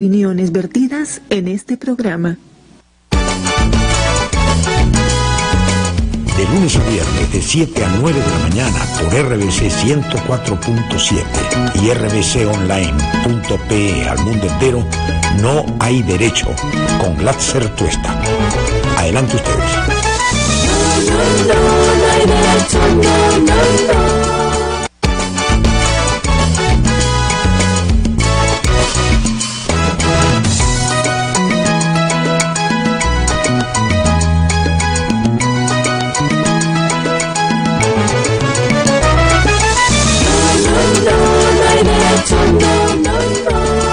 Opiniones vertidas en este programa. De lunes a viernes de 7 a 9 de la mañana por RBC 104.7 y rbconline.pe al mundo entero, No hay derecho, con Glatzer Tuesta. Adelante ustedes.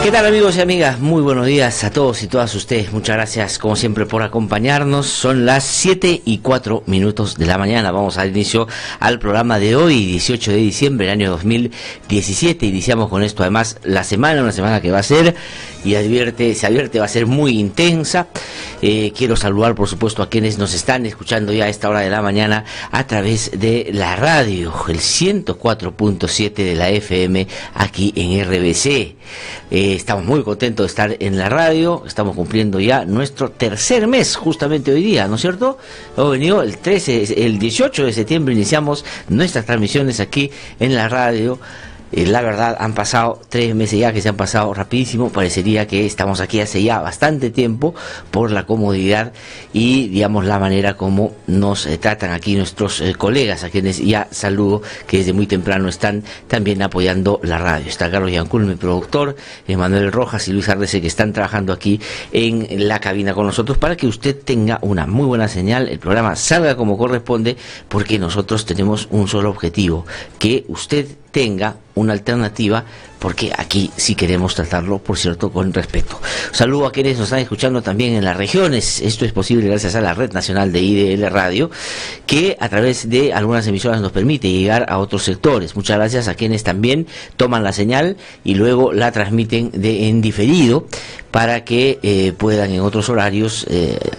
¿Qué tal, amigos y amigas? Muy buenos días a todos y todas ustedes. Muchas gracias como siempre por acompañarnos. Son las 7:04 de la mañana. Vamos a dar inicio al programa de hoy, 18 de diciembre del año 2017. Iniciamos con esto además la semana, una semana que va a ser, y se advierte, va a ser muy intensa. Quiero saludar por supuesto a quienes nos están escuchando ya a esta hora de la mañana a través de la radio, el 104.7 de la FM aquí en RBC. Estamos muy contentos de estar en la radio. Estamos cumpliendo ya nuestro tercer mes justamente hoy día, ¿no es cierto? Hemos venido el 18 de septiembre, iniciamos nuestras transmisiones aquí en la radio. La verdad, han pasado 3 meses ya que se han pasado rapidísimo. Parecería que estamos aquí hace ya bastante tiempo por la comodidad y, digamos, la manera como nos tratan aquí nuestros colegas, a quienes ya saludo, que desde muy temprano están también apoyando la radio. Está Carlos Yancul, mi productor, Emanuel Rojas y Luis Arrece, que están trabajando aquí en la cabina con nosotros para que usted tenga una muy buena señal, el programa salga como corresponde, porque nosotros tenemos un solo objetivo: que usted tenga una alternativa, porque aquí sí queremos tratarlo, por cierto, con respeto. Saludo a quienes nos están escuchando también en las regiones. Esto es posible gracias a la Red Nacional de IDL Radio, que a través de algunas emisoras nos permite llegar a otros sectores. Muchas gracias a quienes también toman la señal y luego la transmiten en diferido, para que puedan en otros horarios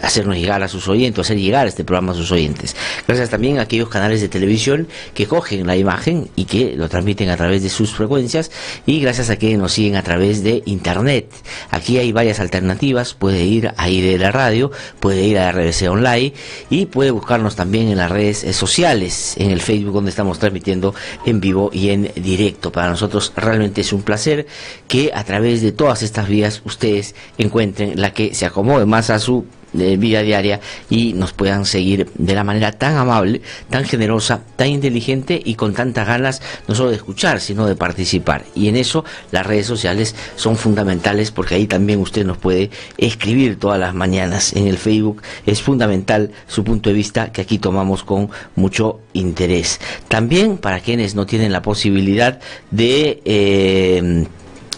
hacernos llegar a sus oyentes, hacer llegar este programa a sus oyentes. Gracias también a aquellos canales de televisión que cogen la imagen y que lo transmiten a través de sus frecuencias, y gracias a que nos siguen a través de internet. Aquí hay varias alternativas. Puede ir ahí de la radio, puede ir a RBC Online y puede buscarnos también en las redes sociales, en el Facebook, donde estamos transmitiendo en vivo y en directo. Para nosotros realmente es un placer que a través de todas estas vías ustedes encuentren la que se acomode más a su vida diaria y nos puedan seguir de la manera tan amable, tan generosa, tan inteligente y con tantas ganas, no solo de escuchar, sino de participar. Y en eso las redes sociales son fundamentales, porque ahí también usted nos puede escribir todas las mañanas. En el Facebook es fundamental su punto de vista, que aquí tomamos con mucho interés. También para quienes no tienen la posibilidad de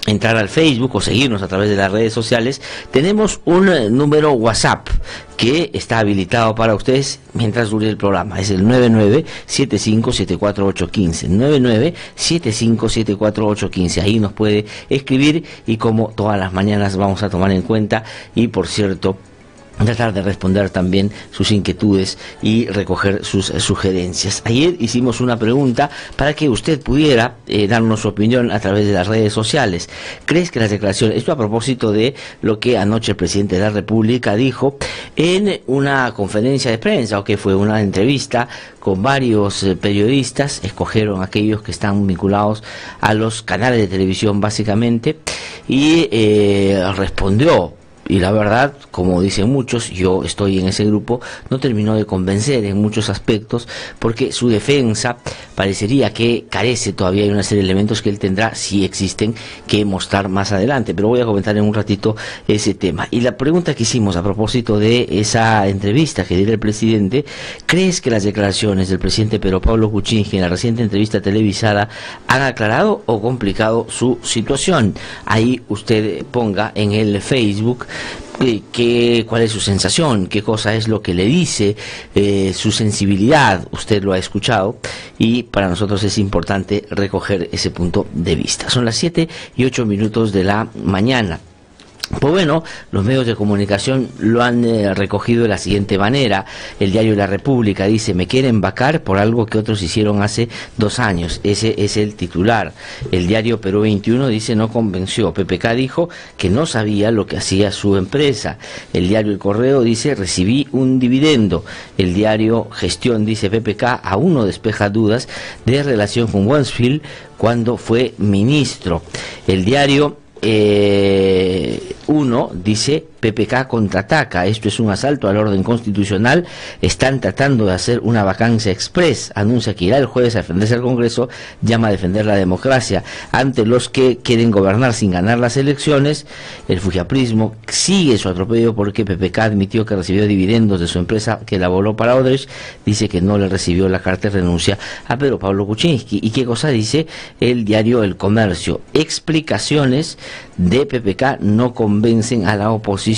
entrar al Facebook o seguirnos a través de las redes sociales, tenemos un número WhatsApp que está habilitado para ustedes mientras dure el programa. Es el 9975748815, 9975748815. Ahí nos puede escribir y, como todas las mañanas, vamos a tomar en cuenta y, por cierto, tratar de responder también sus inquietudes y recoger sus sugerencias. Ayer hicimos una pregunta para que usted pudiera darnos su opinión a través de las redes sociales. ¿Crees que las declaraciones, esto a propósito de lo que anoche el presidente de la República dijo en una conferencia de prensa, o que fue una entrevista con varios periodistas, escogieron aquellos que están vinculados a los canales de televisión básicamente, y respondió? Y la verdad, como dicen muchos, yo estoy en ese grupo, no terminó de convencer en muchos aspectos, porque su defensa parecería que carece todavía de una serie de elementos que él tendrá, si existen, que mostrar más adelante. Pero voy a comentar en un ratito ese tema. Y la pregunta que hicimos a propósito de esa entrevista que diera el presidente: ¿crees que las declaraciones del presidente Pedro Pablo Kuczynski en la reciente entrevista televisada han aclarado o complicado su situación? Ahí usted ponga en el Facebook cuál es su sensación, qué cosa es lo que le dice, su sensibilidad. Usted lo ha escuchado y para nosotros es importante recoger ese punto de vista. Son las 7:08 de la mañana. Pues bueno, los medios de comunicación lo han recogido de la siguiente manera. El diario La República dice: me quieren vacar por algo que otros hicieron hace 2 años. Ese es el titular. El diario Perú 21 dice: no convenció. PPK dijo que no sabía lo que hacía su empresa. El diario El Correo dice: recibí un dividendo. El diario Gestión dice: PPK aún no despeja dudas de relación con Wansfield cuando fue ministro. El diario 1 dice: PPK contraataca, esto es un asalto al orden constitucional, están tratando de hacer una vacancia express, anuncia que irá el jueves a defenderse al Congreso, llama a defender la democracia ante los que quieren gobernar sin ganar las elecciones. El fujiaprismo sigue su atropello porque PPK admitió que recibió dividendos de su empresa que elaboró para Odebrecht, dice que no le recibió la carta de renuncia a Pedro Pablo Kuczynski. ¿Y qué cosa dice el diario El Comercio? Explicaciones de PPK no convencen a la oposición.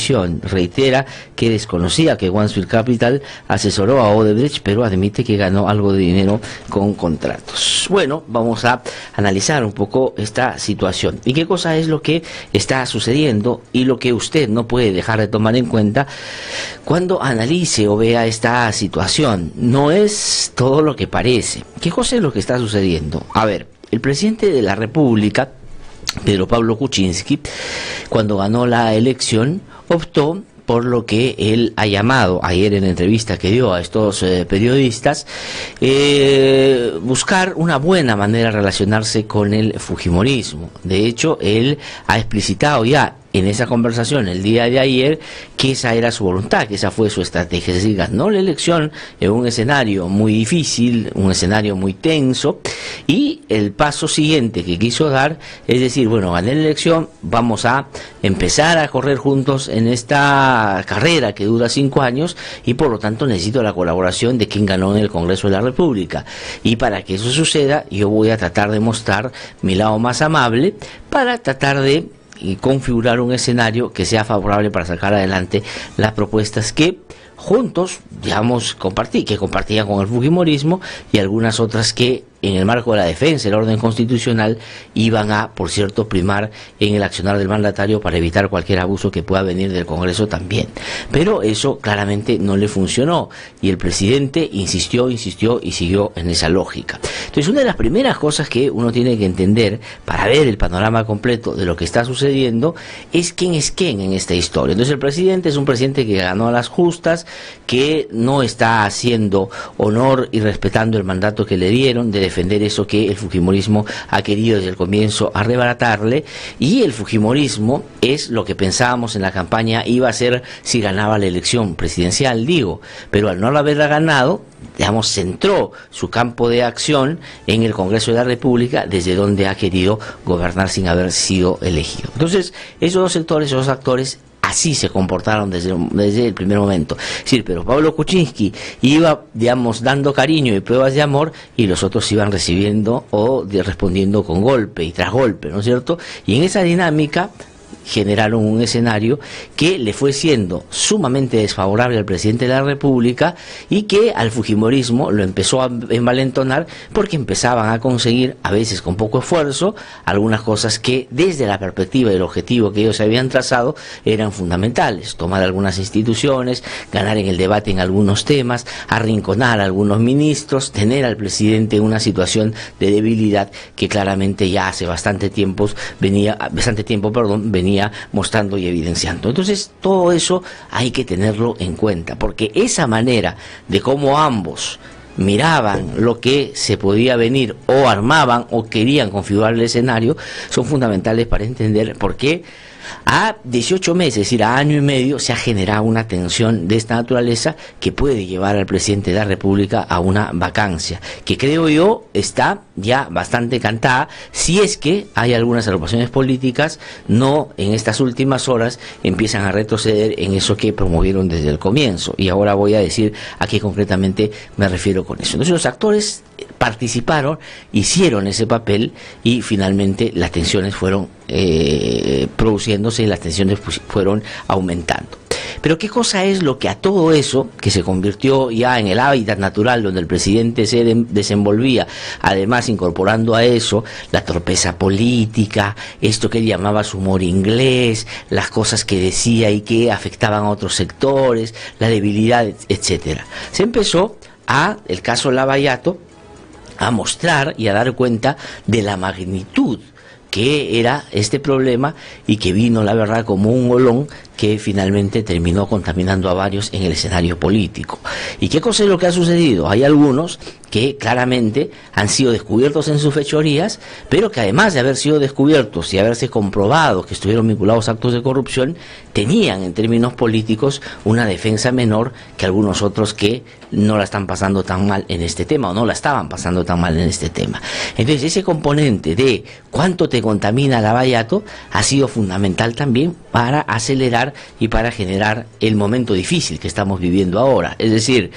Reitera que desconocía que Wansfield Capital asesoró a Odebrecht, pero admite que ganó algo de dinero con contratos. Bueno, vamos a analizar un poco esta situación y qué cosa es lo que está sucediendo y lo que usted no puede dejar de tomar en cuenta cuando analice o vea esta situación. No es todo lo que parece. ¿Qué cosa es lo que está sucediendo? A ver, el presidente de la República, Pedro Pablo Kuczynski, cuando ganó la elección, optó por lo que él ha llamado ayer en la entrevista que dio a estos periodistas, buscar una buena manera de relacionarse con el fujimorismo. De hecho, él ha explicitado ya en esa conversación el día de ayer que esa era su voluntad, que esa fue su estrategia, es decir, ganó la elección en un escenario muy difícil, un escenario muy tenso, y el paso siguiente que quiso dar es decir, bueno, gané la elección, vamos a empezar a correr juntos en esta carrera que dura 5 años y por lo tanto necesito la colaboración de quien ganó en el Congreso de la República, y para que eso suceda yo voy a tratar de mostrar mi lado más amable para tratar de y configurar un escenario que sea favorable para sacar adelante las propuestas que juntos, digamos, compartían con el fujimorismo y algunas otras que en el marco de la defensa del orden constitucional iban a, por cierto, primar en el accionar del mandatario para evitar cualquier abuso que pueda venir del Congreso también. Pero eso claramente no le funcionó y el presidente insistió y siguió en esa lógica. Entonces, una de las primeras cosas que uno tiene que entender para ver el panorama completo de lo que está sucediendo es quién en esta historia. Entonces, el presidente es un presidente que ganó a las justas, que no está haciendo honor y respetando el mandato que le dieron de defender eso que el fujimorismo ha querido desde el comienzo arrebatarle, y el fujimorismo es lo que pensábamos en la campaña iba a ser si ganaba la elección presidencial, pero al no haberla ganado, digamos, centró su campo de acción en el Congreso de la República, desde donde ha querido gobernar sin haber sido elegido. Entonces, esos dos sectores, esos dos actores, así se comportaron desde el primer momento. Es decir, pero Pablo Kuczynski iba, digamos, dando cariño y pruebas de amor, y los otros iban recibiendo o respondiendo con golpe y tras golpe, ¿no es cierto? Y en esa dinámica generaron un escenario que le fue siendo sumamente desfavorable al presidente de la República y que al fujimorismo lo empezó a envalentonar porque empezaban a conseguir, a veces con poco esfuerzo, algunas cosas que desde la perspectiva y el objetivo que ellos habían trazado eran fundamentales: tomar algunas instituciones, ganar en el debate en algunos temas, arrinconar a algunos ministros, tener al presidente en una situación de debilidad que claramente ya hace bastante tiempo venía mostrando y evidenciando. Entonces, todo eso hay que tenerlo en cuenta, porque esa manera de cómo ambos miraban lo que se podía venir, o armaban o querían configurar el escenario, son fundamentales para entender por qué a 18 meses, es decir, a año y medio, se ha generado una tensión de esta naturaleza que puede llevar al presidente de la República a una vacancia, que creo yo está ya bastante cantada, si es que hay algunas agrupaciones políticas no en estas últimas horas empiezan a retroceder en eso que promovieron desde el comienzo, y ahora voy a decir a qué concretamente me refiero con eso. Entonces, los actores participaron, hicieron ese papel, y finalmente las tensiones fueron produciéndose y las tensiones fueron aumentando. Pero ¿qué cosa es lo que a todo eso, que se convirtió ya en el hábitat natural donde el presidente se desenvolvía, además incorporando a eso la torpeza política, esto que él llamaba su humor inglés, las cosas que decía y que afectaban a otros sectores, la debilidad, etcétera? Se empezó el caso Lavallato, a mostrar y a dar cuenta de la magnitud que era este problema y que vino, la verdad, como un olón que finalmente terminó contaminando a varios en el escenario político. ¿Y qué cosa es lo que ha sucedido? Hay algunos que claramente han sido descubiertos en sus fechorías, pero que además de haber sido descubiertos y haberse comprobado que estuvieron vinculados a actos de corrupción, tenían en términos políticos una defensa menor que algunos otros que no la están pasando tan mal en este tema, o no la estaban pasando tan mal en este tema. Entonces ese componente de cuánto te contamina Lavallato ha sido fundamental también para acelerar y para generar el momento difícil que estamos viviendo ahora. Es decir,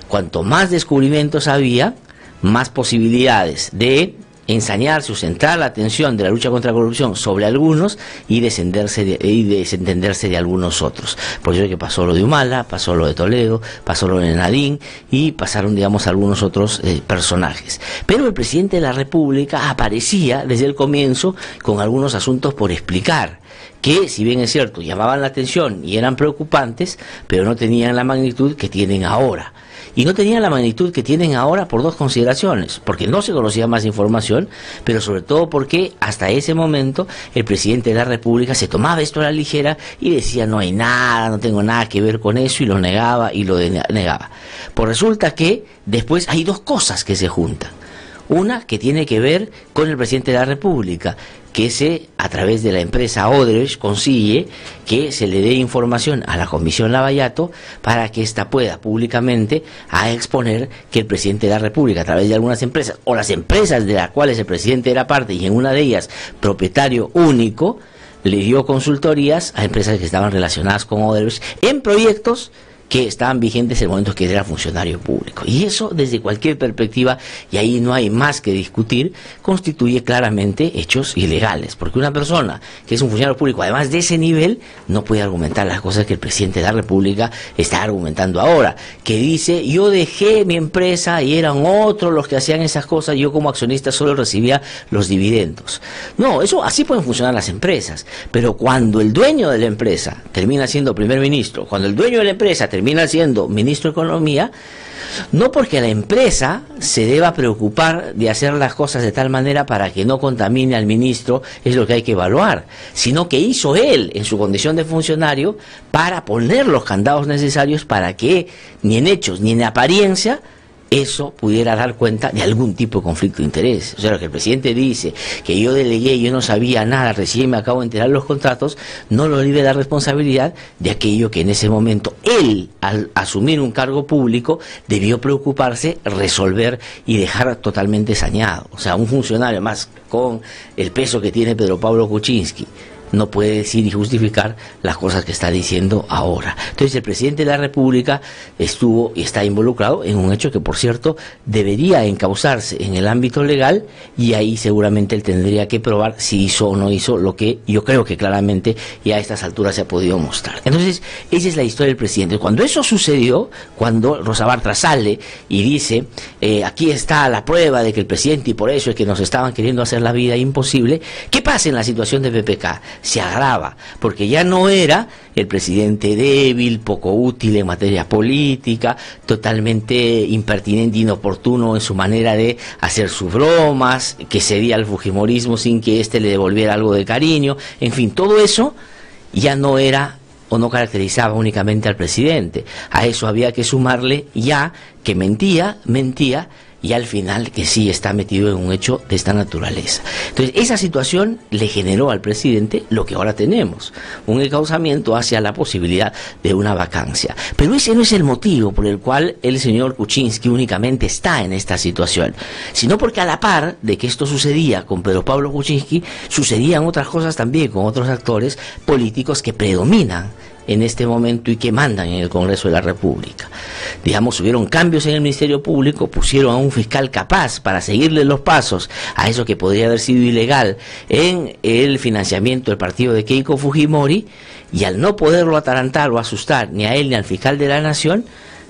cuanto más descubrimientos había, más posibilidades de ensañarse o centrar la atención de la lucha contra la corrupción sobre algunos y desentenderse de algunos otros. Por eso es que pasó lo de Humala, pasó lo de Toledo, pasó lo de Nadine y pasaron, digamos, algunos otros personajes. Pero el presidente de la República aparecía desde el comienzo con algunos asuntos por explicar, que, si bien es cierto, llamaban la atención y eran preocupantes, pero no tenían la magnitud que tienen ahora. Y no tenían la magnitud que tienen ahora por dos consideraciones: porque no se conocía más información, pero sobre todo porque hasta ese momento el presidente de la República se tomaba esto a la ligera y decía no hay nada, no tengo nada que ver con eso, y lo negaba y lo negaba. Pues resulta que después hay dos cosas que se juntan. Una que tiene que ver con el presidente de la República, que a través de la empresa Odebrecht consigue que se le dé información a la Comisión Lavallato para que ésta pueda públicamente exponer que el presidente de la República, a través de algunas empresas, o las empresas de las cuales el presidente era parte, y en una de ellas propietario único, le dio consultorías a empresas que estaban relacionadas con Odebrecht en proyectos que estaban vigentes en el momento que era funcionario público. Y eso, desde cualquier perspectiva, y ahí no hay más que discutir, constituye claramente hechos ilegales, porque una persona que es un funcionario público, además de ese nivel, no puede argumentar las cosas que el presidente de la República está argumentando ahora, que dice, yo dejé mi empresa y eran otros los que hacían esas cosas, yo como accionista solo recibía los dividendos. No, eso así pueden funcionar las empresas, pero cuando el dueño de la empresa termina siendo primer ministro, cuando el dueño de la empresa termina siendo ministro de Economía, no porque la empresa se deba preocupar de hacer las cosas de tal manera para que no contamine al ministro, es lo que hay que evaluar, sino que hizo él en su condición de funcionario para poner los candados necesarios para que ni en hechos ni en apariencia eso pudiera dar cuenta de algún tipo de conflicto de interés. O sea, lo que el presidente dice, que yo delegué, yo no sabía nada, recién me acabo de enterar de los contratos, no lo libre de la responsabilidad de aquello que en ese momento él, al asumir un cargo público, debió preocuparse, resolver y dejar totalmente saneado. O sea, un funcionario más con el peso que tiene Pedro Pablo Kuczynski no puede decir y justificar las cosas que está diciendo ahora. Entonces el presidente de la República estuvo y está involucrado en un hecho que, por cierto, debería encauzarse en el ámbito legal, y ahí seguramente él tendría que probar si hizo o no hizo lo que yo creo que claramente ya a estas alturas se ha podido mostrar. Entonces esa es la historia del presidente. Cuando eso sucedió, cuando Rosa Bartra sale y dice aquí está la prueba de que el presidente, y por eso es que nos estaban queriendo hacer la vida imposible, ¿qué pasa en la situación de PPK? Se agrava, porque ya no era el presidente débil, poco útil en materia política, totalmente impertinente, inoportuno en su manera de hacer sus bromas, que cedía al fujimorismo sin que éste le devolviera algo de cariño, en fin, todo eso ya no era o no caracterizaba únicamente al presidente. A eso había que sumarle ya que mentía, y al final que sí está metido en un hecho de esta naturaleza. Entonces esa situación le generó al presidente lo que ahora tenemos, un encauzamiento hacia la posibilidad de una vacancia. Pero ese no es el motivo por el cual el señor Kuczynski únicamente está en esta situación, sino porque a la par de que esto sucedía con Pedro Pablo Kuczynski, sucedían otras cosas también con otros actores políticos que predominan en este momento y que mandan en el Congreso de la República. Digamos, hubieron cambios en el Ministerio Público, pusieron a un fiscal capaz para seguirle los pasos a eso que podría haber sido ilegal en el financiamiento del partido de Keiko Fujimori, y al no poderlo atarantar o asustar ni a él ni al fiscal de la Nación,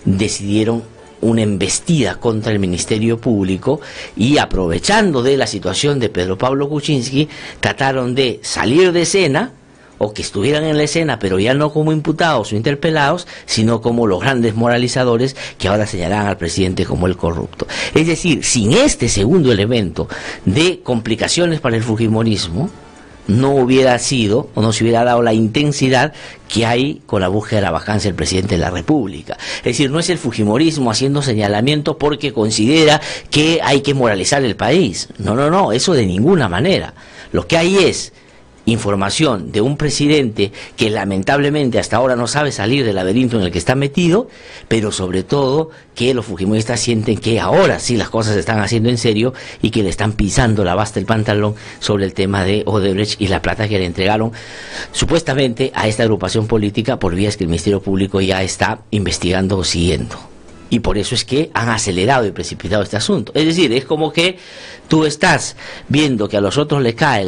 decidieron una embestida contra el Ministerio Público y, aprovechando de la situación de Pedro Pablo Kuczynski, trataron de salir de escena, o que estuvieran en la escena, pero ya no como imputados o interpelados, sino como los grandes moralizadores que ahora señalan al presidente como el corrupto. Es decir, sin este segundo elemento de complicaciones para el fujimorismo, no hubiera sido o no se hubiera dado la intensidad que hay con la búsqueda de la vacancia del presidente de la República. Es decir, no es el fujimorismo haciendo señalamiento porque considera que hay que moralizar el país. No, eso de ninguna manera. Lo que hay es información de un presidente que lamentablemente hasta ahora no sabe salir del laberinto en el que está metido, pero sobre todo que los fujimoristas sienten que ahora sí las cosas se están haciendo en serio y que le están pisando la basta del pantalón sobre el tema de Odebrecht y la plata que le entregaron supuestamente a esta agrupación política por vías que el Ministerio Público ya está investigando o siguiendo. Y por eso es que han acelerado y precipitado este asunto. Es decir, es como que tú estás viendo que a los otros le cae,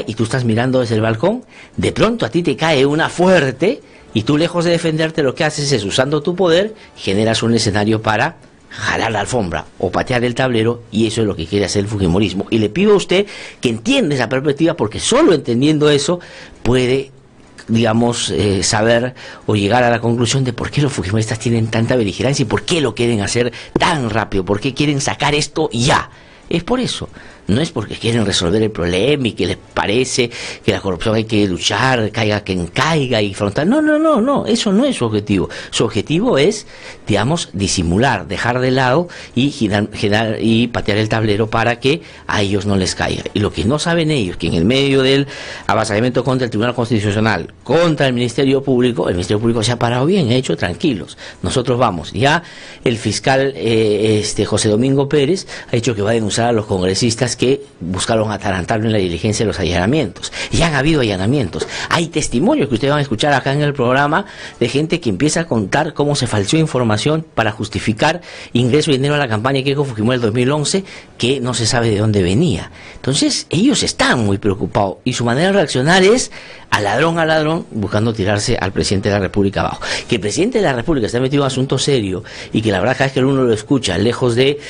y tú estás mirando desde el balcón, de pronto a ti te cae una fuerte, y tú, lejos de defenderte, lo que haces es, usando tu poder, generas un escenario para jalar la alfombra o patear el tablero, y eso es lo que quiere hacer el fujimorismo. Y le pido a usted que entienda esa perspectiva, porque solo entendiendo eso puede, digamos, saber o llegar a la conclusión de por qué los fujimoristas tienen tanta beligerancia y por qué lo quieren hacer tan rápido, por qué quieren sacar esto ya. Es por eso, no es porque quieren resolver el problema y que les parece que la corrupción hay que luchar, caiga quien caiga y frontal. No, eso no es su objetivo. Su objetivo es, digamos, disimular, dejar de lado y girar y patear el tablero para que a ellos no les caiga. Y lo que no saben ellos, que en el medio del avasallamiento contra el Tribunal Constitucional, contra el Ministerio Público se ha parado bien, ha hecho tranquilos. Nosotros vamos. Ya el fiscal José Domingo Pérez ha dicho que va a denunciar a los congresistas que buscaron atarantarlo en la diligencia de los allanamientos. Y han habido allanamientos. Hay testimonios que ustedes van a escuchar acá en el programa de gente que empieza a contar cómo se falseó información para justificar ingreso de dinero a la campaña Keiko Fujimori del 2011 que no se sabe de dónde venía. Entonces, ellos están muy preocupados y su manera de reaccionar es a ladrón, buscando tirarse al presidente de la República abajo. Que el presidente de la República está metido en un asunto serio y que la verdad cada vez que uno lo escucha, lejos de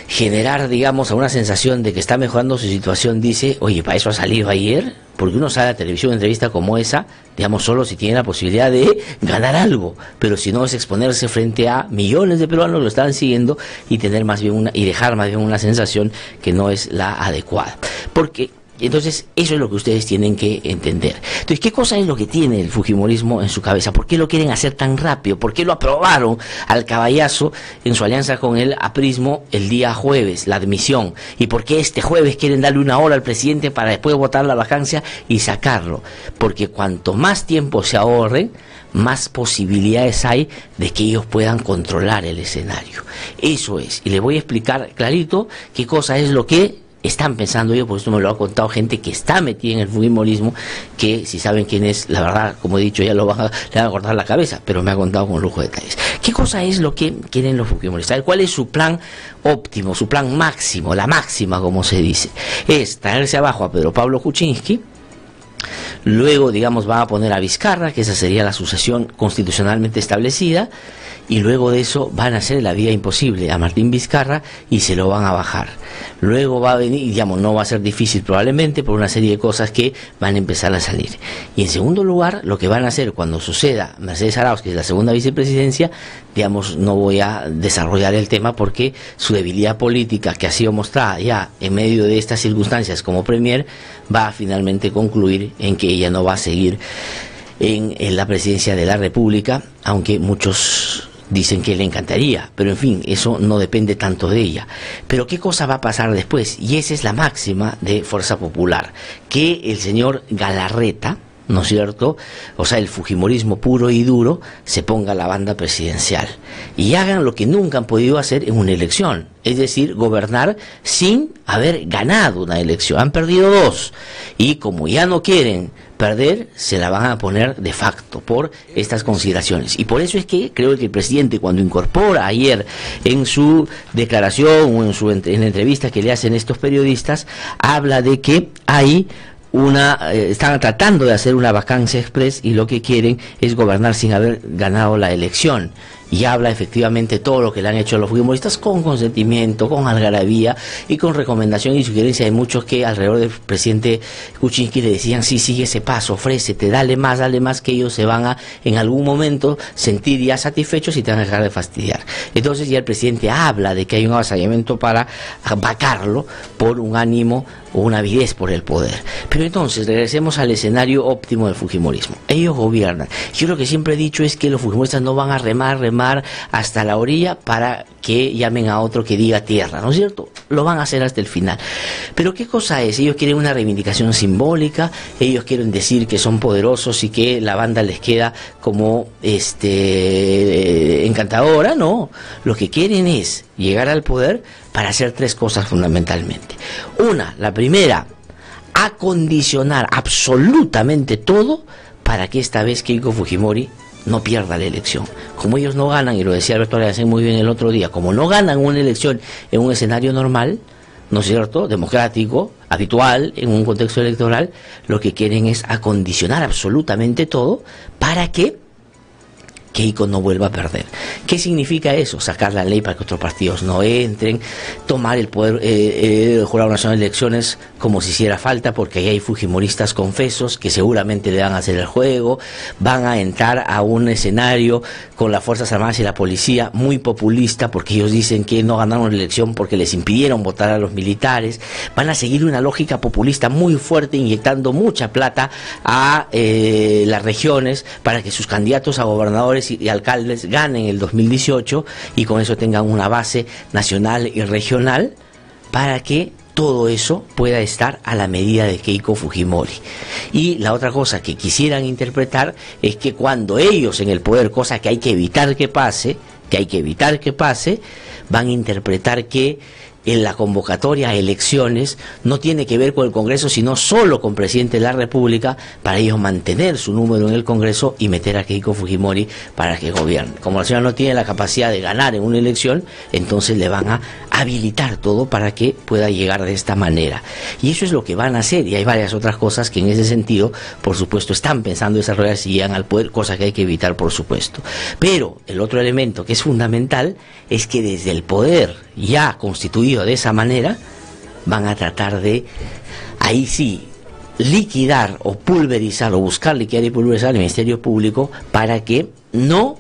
generar, digamos, a una sensación de que está mejorando su situación, dice, oye, ¿para eso ha salido ayer? Porque uno sale a la televisión, una entrevista como esa, digamos, solo si tiene la posibilidad de ganar algo, pero si no es exponerse frente a millones de peruanos que lo están siguiendo y tener más bien y dejar más bien una sensación que no es la adecuada. Porque entonces, eso es lo que ustedes tienen que entender. Entonces, ¿qué cosa es lo que tiene el fujimorismo en su cabeza? ¿Por qué lo quieren hacer tan rápido? ¿Por qué lo aprobaron al caballazo en su alianza con el aprismo el día jueves, la admisión? ¿Y por qué este jueves quieren darle una hora al presidente para después votar la vacancia y sacarlo? Porque cuanto más tiempo se ahorren, más posibilidades hay de que ellos puedan controlar el escenario. Eso es. Y les voy a explicar clarito qué cosa es lo que están pensando ellos, porque esto me lo ha contado gente que está metida en el fujimorismo, que si saben quién es, la verdad, como he dicho, ya le van a cortar la cabeza, pero me ha contado con lujo de detalles. ¿Qué cosa es lo que quieren los fujimoristas? ¿Cuál es su plan óptimo, su plan máximo, la máxima, como se dice? Es traerse abajo a Pedro Pablo Kuczynski. Luego, digamos, van a poner a Vizcarra, que esa sería la sucesión constitucionalmente establecida, y luego de eso van a hacer la vida imposible a Martín Vizcarra y se lo van a bajar. Luego va a venir, digamos, no va a ser difícil probablemente por una serie de cosas que van a empezar a salir. Y en segundo lugar, lo que van a hacer cuando suceda Mercedes Arauz, que es la segunda vicepresidencia, digamos, no voy a desarrollar el tema porque su debilidad política, que ha sido mostrada ya en medio de estas circunstancias como premier, va a finalmente concluir en que ella no va a seguir en la presidencia de la República, aunque muchos dicen que le encantaría, pero en fin, eso no depende tanto de ella. Pero ¿qué cosa va a pasar después? Y esa es la máxima de Fuerza Popular, que el señor Galarreta, ¿no es cierto?, o sea, el fujimorismo puro y duro, se ponga a la banda presidencial y hagan lo que nunca han podido hacer en una elección, es decir, gobernar sin haber ganado una elección. Han perdido dos, y como ya no quieren perder se la van a poner de facto por estas consideraciones. Y por eso es que creo que el presidente, cuando incorpora ayer en su declaración o en la entrevista que le hacen estos periodistas, habla de que hay están tratando de hacer una vacancia express y lo que quieren es gobernar sin haber ganado la elección. Y habla efectivamente todo lo que le han hecho a los fujimoristas con consentimiento, con algarabía y con recomendación y sugerencia de muchos que alrededor del presidente Kuczynski le decían: sí, sigue ese paso, ofrécete, dale más, que ellos se van a en algún momento sentir ya satisfechos y te van a dejar de fastidiar. Entonces ya el presidente habla de que hay un avasallamiento para vacarlo por un ánimo o una avidez por el poder. Pero entonces regresemos al escenario óptimo del fujimorismo. Ellos gobiernan. Yo lo que siempre he dicho es que los fujimoristas no van a remar hasta la orilla para que llamen a otro que diga tierra, ¿no es cierto? Lo van a hacer hasta el final. Pero ¿qué cosa es? Ellos quieren una reivindicación simbólica, ellos quieren decir que son poderosos y que la banda les queda como encantadora. No, lo que quieren es llegar al poder para hacer tres cosas fundamentalmente. La primera, acondicionar absolutamente todo para que esta vez Keiko Fujimori no pierda la elección. Como ellos no ganan, y lo decía Alberto Alacén muy bien el otro día, como no ganan una elección en un escenario normal, ¿no es cierto?, democrático, habitual, en un contexto electoral, lo que quieren es acondicionar absolutamente todo para que Keiko no vuelva a perder. ¿Qué significa eso? Sacar la ley para que otros partidos no entren, tomar el poder, el Jurado Nacional de Elecciones como si hiciera falta, porque ahí hay fujimoristas confesos que seguramente le van a hacer el juego, van a entrar a un escenario con las Fuerzas Armadas y la policía muy populista, porque ellos dicen que no ganaron la elección porque les impidieron votar a los militares, van a seguir una lógica populista muy fuerte, inyectando mucha plata a las regiones para que sus candidatos a gobernadores y alcaldes ganen el 2018 y con eso tengan una base nacional y regional para que todo eso pueda estar a la medida de Keiko Fujimori. Y la otra cosa que quisieran interpretar es que cuando ellos en el poder, cosa que hay que evitar que pase, van a interpretar que en la convocatoria a elecciones no tiene que ver con el Congreso, sino solo con presidente de la República, para ellos mantener su número en el Congreso y meter a Keiko Fujimori para que gobierne. Como la señora no tiene la capacidad de ganar en una elección, entonces le van a habilitar todo para que pueda llegar de esta manera. Y eso es lo que van a hacer, y hay varias otras cosas que en ese sentido, por supuesto, están pensando desarrollar si llegan al poder, cosa que hay que evitar, por supuesto. Pero el otro elemento que es fundamental es que desde el poder ya constituido de esa manera, van a tratar de, ahí sí, liquidar o pulverizar o buscar liquidar y pulverizar el Ministerio Público para que no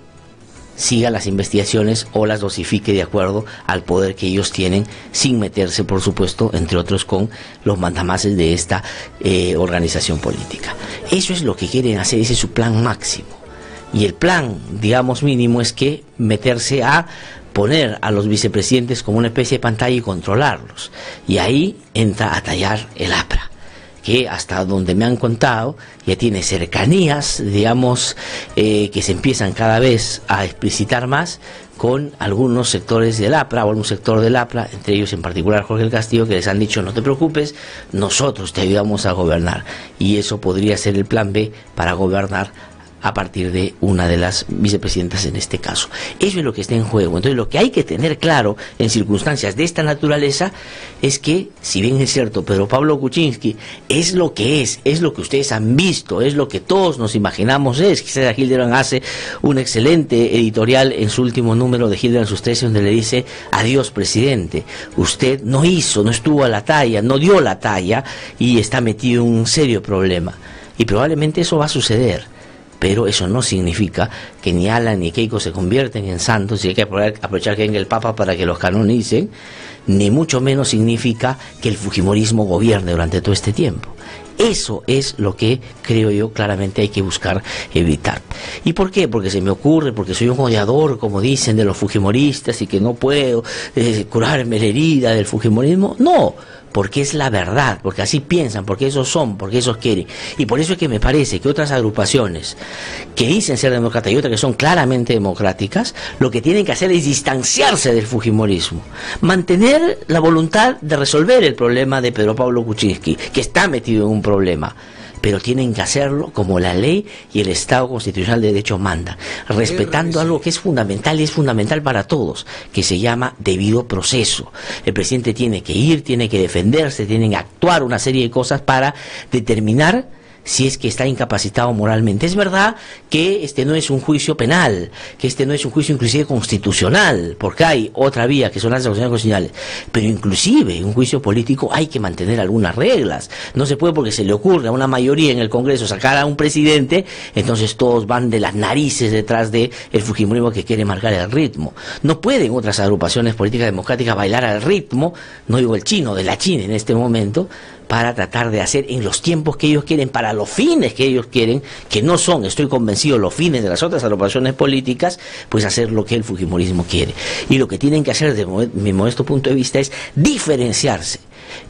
siga las investigaciones o las dosifique de acuerdo al poder que ellos tienen, sin meterse, por supuesto, entre otros, con los mandamases de esta organización política. Eso es lo que quieren hacer, ese es su plan máximo. Y el plan, digamos, mínimo es que meterse a poner a los vicepresidentes como una especie de pantalla y controlarlos. Y ahí entra a tallar el APRA, que hasta donde me han contado ya tiene cercanías, digamos, que se empiezan cada vez a explicitar más con algunos sectores del APRA o algún sector del APRA, entre ellos en particular Jorge del Castillo, que les han dicho: no te preocupes, nosotros te ayudamos a gobernar. Y eso podría ser el plan B para gobernar a partir de una de las vicepresidentas en este caso. Eso es lo que está en juego. Entonces, lo que hay que tener claro en circunstancias de esta naturaleza es que, si bien es cierto, Pedro Pablo Kuczynski es lo que ustedes han visto, es lo que todos nos imaginamos es. Quizás Hildebrand hace un excelente editorial en su último número de Hildebrand sus 13, donde le dice: adiós, presidente, usted no estuvo a la talla, no dio la talla y está metido en un serio problema. Y probablemente eso va a suceder. Pero eso no significa que ni Alan ni Keiko se convierten en santos y hay que aprovechar que venga el Papa para que los canonicen, ni mucho menos significa que el fujimorismo gobierne durante todo este tiempo. Eso es lo que creo yo claramente hay que buscar evitar. ¿Y por qué? Porque se me ocurre, porque soy un odiador, como dicen, de los fujimoristas y que no puedo curarme la herida del fujimorismo. No, porque es la verdad, porque así piensan, porque esos son, porque esos quieren. Y por eso es que me parece que otras agrupaciones que dicen ser demócratas y otras que son claramente democráticas, lo que tienen que hacer es distanciarse del fujimorismo, mantener la voluntad de resolver el problema de Pedro Pablo Kuczynski, que está metido en un problema, pero tienen que hacerlo como la ley y el Estado constitucional de derecho manda, respetando algo que es fundamental y es fundamental para todos, que se llama debido proceso. El presidente tiene que ir, tiene que defenderse, tiene que actuar una serie de cosas para determinar si es que está incapacitado moralmente. Es verdad que este no es un juicio penal, que este no es un juicio inclusive constitucional, porque hay otra vía que son las acciones constitucionales, pero inclusive en un juicio político hay que mantener algunas reglas. No se puede porque se le ocurre a una mayoría en el Congreso sacar a un presidente, entonces todos van de las narices detrás de el fujimorismo que quiere marcar el ritmo. No pueden otras agrupaciones políticas democráticas bailar al ritmo, no digo el chino, de la China en este momento, para tratar de hacer en los tiempos que ellos quieren, para los fines que ellos quieren, que no son, estoy convencido, los fines de las otras agrupaciones políticas, pues hacer lo que el fujimorismo quiere. Y lo que tienen que hacer, desde mi modesto punto de vista, es diferenciarse.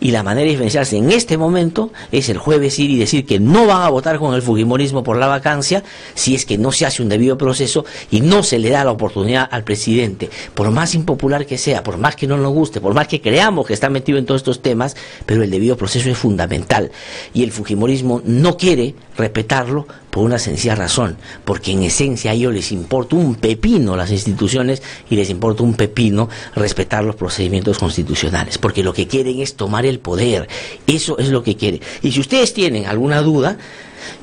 Y la manera de diferenciarse en este momento es el jueves ir y decir que no van a votar con el fujimorismo por la vacancia si es que no se hace un debido proceso y no se le da la oportunidad al presidente, por más impopular que sea, por más que no nos guste, por más que creamos que está metido en todos estos temas, pero el debido proceso es fundamental y el fujimorismo no quiere respetarlo por una sencilla razón, porque en esencia a ellos les importa un pepino las instituciones y les importa un pepino respetar los procedimientos constitucionales, porque lo que quieren es tomar el poder, eso es lo que quieren. Y si ustedes tienen alguna duda,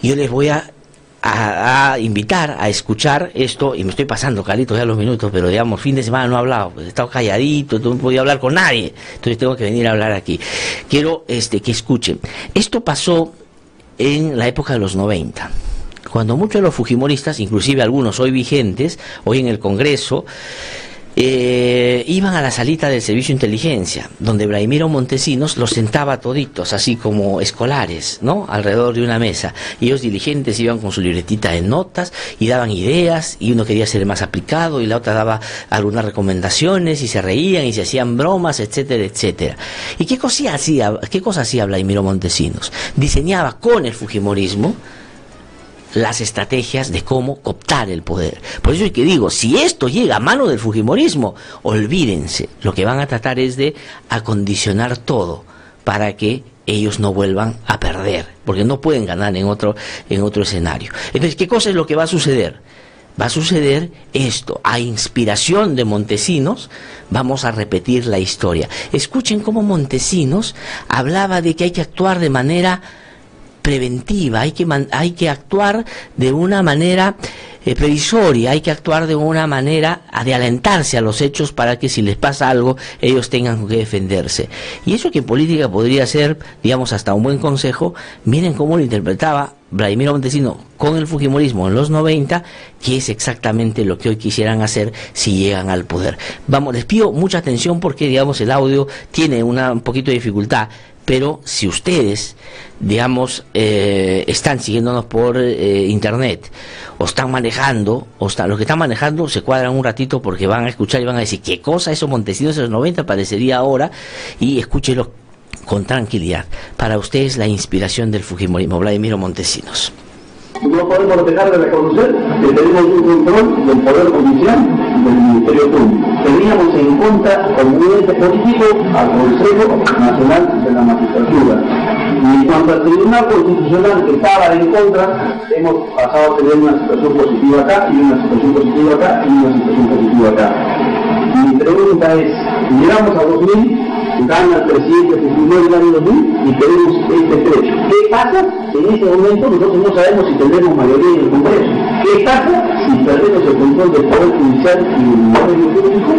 yo les voy a invitar a escuchar esto, y me estoy pasando, Carlitos, ya los minutos, pero digamos, fin de semana no he hablado, pues he estado calladito, no he podido hablar con nadie, entonces tengo que venir a hablar aquí. Quiero que escuchen. Esto pasó en la época de los 90, cuando muchos de los fujimoristas, inclusive algunos hoy vigentes, hoy en el Congreso, iban a la salita del servicio de inteligencia, donde Vladimiro Montesinos los sentaba toditos, así como escolares, ¿no?, alrededor de una mesa, y ellos diligentes iban con su libretita de notas y daban ideas, y uno quería ser más aplicado y la otra daba algunas recomendaciones y se reían y se hacían bromas, etcétera, etcétera. ¿Y qué cosa hacía Vladimiro Montesinos? Diseñaba con el fujimorismo las estrategias de cómo cooptar el poder. Por eso es que digo, si esto llega a mano del fujimorismo, olvídense, lo que van a tratar es de acondicionar todo para que ellos no vuelvan a perder, porque no pueden ganar en otro escenario. Entonces, ¿qué cosa es lo que va a suceder? Va a suceder esto, a inspiración de Montesinos, vamos a repetir la historia. Escuchen cómo Montesinos hablaba de que hay que actuar de manera preventiva, hay que actuar de una manera previsoria, hay que actuar de una manera de alentarse a los hechos para que si les pasa algo ellos tengan que defenderse. Y eso que en política podría ser, digamos, hasta un buen consejo. Miren cómo lo interpretaba Vladimiro Montesinos con el fujimorismo en los 90, que es exactamente lo que hoy quisieran hacer si llegan al poder. Vamos, les pido mucha atención porque, digamos, el audio tiene un poquito de dificultad, pero si ustedes, digamos, están siguiéndonos por internet, o están manejando, los que están manejando se cuadran un ratito porque van a escuchar y van a decir, ¿qué cosa eso Montesinos en los 90 parecería ahora? Y escúchenlo con tranquilidad. Para ustedes la inspiración del fujimorismo, Vladimiro Montesinos. No podemos dejar de reconocer que tenemos un control del poder judicial y del Ministerio Público. Teníamos en contra como ente político al Consejo Nacional de la Magistratura. Y en cuanto al Tribunal Constitucional que estaba en contra, hemos pasado a tener una situación positiva acá, y una situación positiva acá, y una situación positiva acá. Mi pregunta es, llegamos a 2000, gana el presidente Fujimori el año 2000 y tenemos este trecho. ¿Qué pasa? En este momento nosotros no sabemos si tendremos mayoría en el Congreso. ¿Qué pasa si perdemos el control del Poder Judicial y del Ministerio Público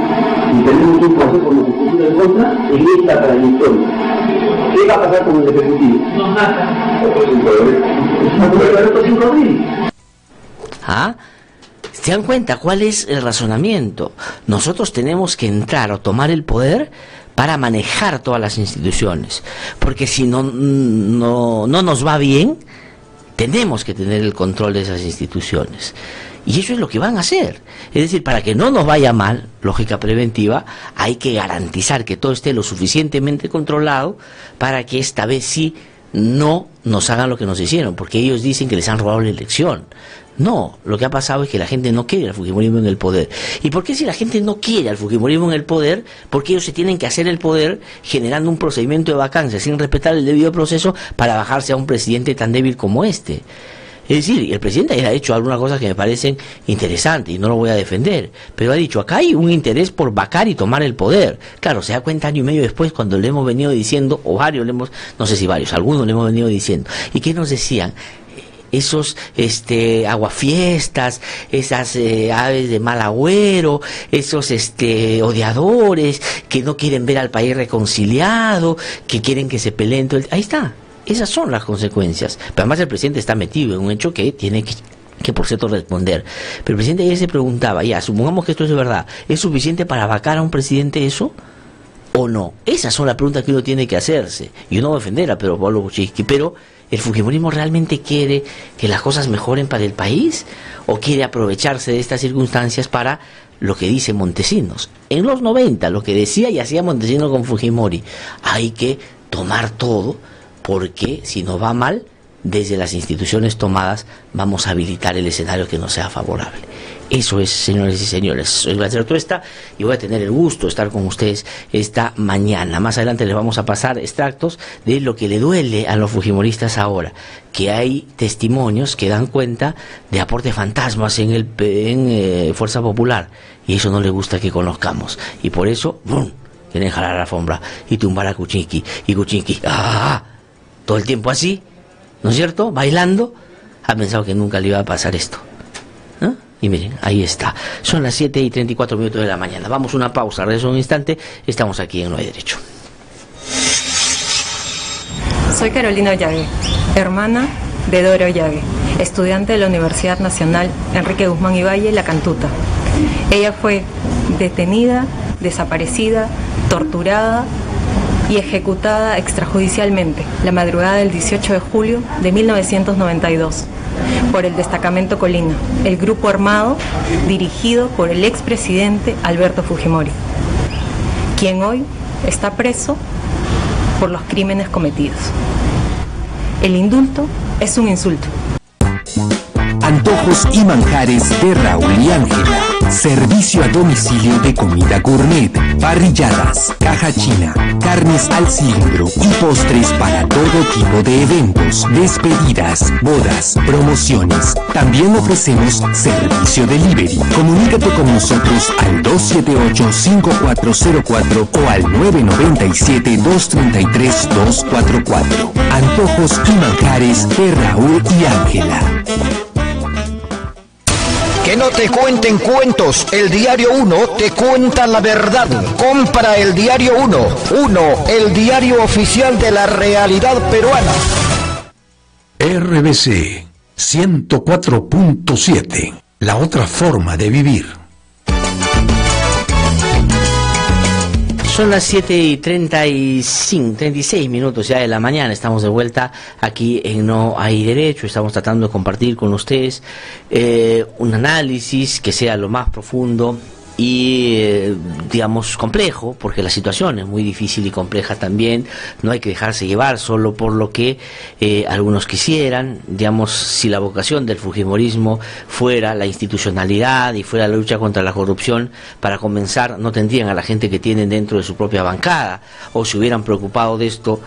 y tenemos un proceso constitucional en contra en esta trayectoria? ¿Qué va a pasar con el Ejecutivo? Nos mata. ¿Ah? ¿Se dan cuenta cuál es el razonamiento? Nosotros tenemos que entrar o tomar el poder para manejar todas las instituciones, porque si no nos va bien, tenemos que tener el control de esas instituciones. Y eso es lo que van a hacer. Es decir, para que no nos vaya mal, lógica preventiva, hay que garantizar que todo esté lo suficientemente controlado para que esta vez sí no nos hagan lo que nos hicieron, porque ellos dicen que les han robado la elección. No, lo que ha pasado es que la gente no quiere al fujimorismo en el poder. ¿Y por qué si la gente no quiere al fujimorismo en el poder? Porque ellos se tienen que hacer el poder generando un procedimiento de vacancia sin respetar el debido proceso para bajarse a un presidente tan débil como este. Es decir, el presidente ha hecho algunas cosas que me parecen interesantes y no lo voy a defender, pero ha dicho, acá hay un interés por vacar y tomar el poder. Claro, se da cuenta año y medio después cuando le hemos venido diciendo, o varios le hemos, no sé si varios, algunos le hemos venido diciendo. ¿Y qué nos decían? Esos aguafiestas, esas aves de mal agüero, esos odiadores que no quieren ver al país reconciliado, que quieren que se peleen todo el... Ahí está, esas son las consecuencias. Pero además el presidente está metido en un hecho que tiene que por cierto responder. Pero el presidente ayer se preguntaba, ya, supongamos que esto es de verdad, ¿es suficiente para vacar a un presidente eso? ¿O no? Esas son las preguntas que uno tiene que hacerse. Yo no voy a defender a Pedro Pablo Kuczynski, pero ¿el fujimorismo realmente quiere que las cosas mejoren para el país? ¿O quiere aprovecharse de estas circunstancias para lo que dice Montesinos? En los 90, lo que decía y hacía Montesinos con Fujimori, hay que tomar todo, porque si nos va mal, desde las instituciones tomadas vamos a habilitar el escenario que nos sea favorable. Eso es, señores y señores. Soy Glatzer Tuesta y voy a tener el gusto de estar con ustedes esta mañana. Más adelante les vamos a pasar extractos de lo que le duele a los fujimoristas ahora, que hay testimonios que dan cuenta de aportes fantasmas en Fuerza Popular, y eso no les gusta que conozcamos, y por eso ¡bum!, quieren jalar la alfombra y tumbar a Kuczynski, y Kuczynski todo el tiempo así, ¿no es cierto?, bailando, ha pensado que nunca le iba a pasar esto. Y miren, ahí está. Son las 7:34 de la mañana. Vamos a una pausa, regreso un instante. Estamos aquí en No Hay Derecho. Soy Carolina Ollague, hermana de Dora Ollague, estudiante de la Universidad Nacional Enrique Guzmán y Valle, La Cantuta. Ella fue detenida, desaparecida, torturada y ejecutada extrajudicialmente la madrugada del 18 de julio de 1992 por el Destacamento Colina, el grupo armado dirigido por el expresidente Alberto Fujimori, quien hoy está preso por los crímenes cometidos. El indulto es un insulto. Antojos y manjares de Raúl y Ángela. Servicio a domicilio de comida gourmet, parrilladas, caja china, carnes al cilindro y postres para todo tipo de eventos, despedidas, bodas, promociones. También ofrecemos servicio delivery. Comunícate con nosotros al 278-5404 o al 997-233-244. Antojos y manjares de Raúl y Ángela. Que no te cuenten cuentos, el Diario 1 te cuenta la verdad. Compra el Diario 1, el diario oficial de la realidad peruana. RBC 104.7, la otra forma de vivir. Son las 7:36 ya de la mañana. Estamos de vuelta aquí en No Hay Derecho. Estamos tratando de compartir con ustedes un análisis que sea lo más profundo y digamos complejo, porque la situación es muy difícil y compleja también. No hay que dejarse llevar solo por lo que algunos quisieran. Digamos, si la vocación del fujimorismo fuera la institucionalidad y fuera la lucha contra la corrupción, para comenzar no tendrían a la gente que tienen dentro de su propia bancada, o se hubieran preocupado de esto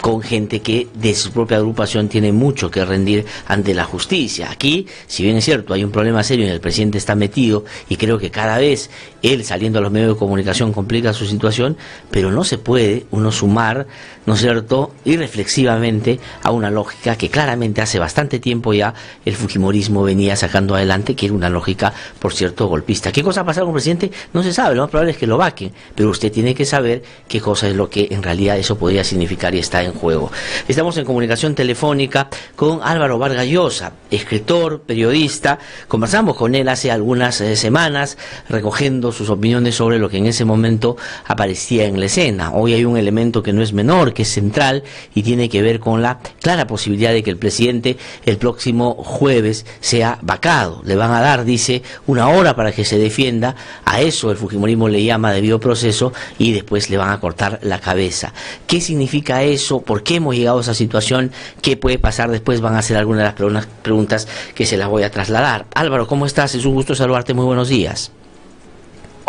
con gente que de su propia agrupación tiene mucho que rendir ante la justicia. Aquí, si bien es cierto, hay un problema serio en el presidente está metido, y creo que cada vez él saliendo a los medios de comunicación complica su situación, pero no se puede uno sumar, ¿no es cierto?, irreflexivamente a una lógica que claramente hace bastante tiempo ya el fujimorismo venía sacando adelante, que era una lógica, por cierto, golpista. ¿Qué cosa ha pasado con el presidente? No se sabe, lo más probable es que lo vaquen, pero usted tiene que saber qué cosa es lo que en realidad eso podría significar y está en juego. Estamos en comunicación telefónica con Álvaro Vargas Llosa, escritor, periodista. Conversamos con él hace algunas semanas, recogiendo sus opiniones sobre lo que en ese momento aparecía en la escena. Hoy hay un elemento que no es menor, que es central, y tiene que ver con la clara posibilidad de que el presidente el próximo jueves sea vacado. Le van a dar, dice, una hora para que se defienda. A eso el fujimorismo le llama debido proceso, y después le van a cortar la cabeza. ¿Qué significa eso? asunto, por qué hemos llegado a esa situación, qué puede pasar después, van a ser algunas de las preguntas que se las voy a trasladar. Álvaro, ¿cómo estás? Es un gusto saludarte, muy buenos días.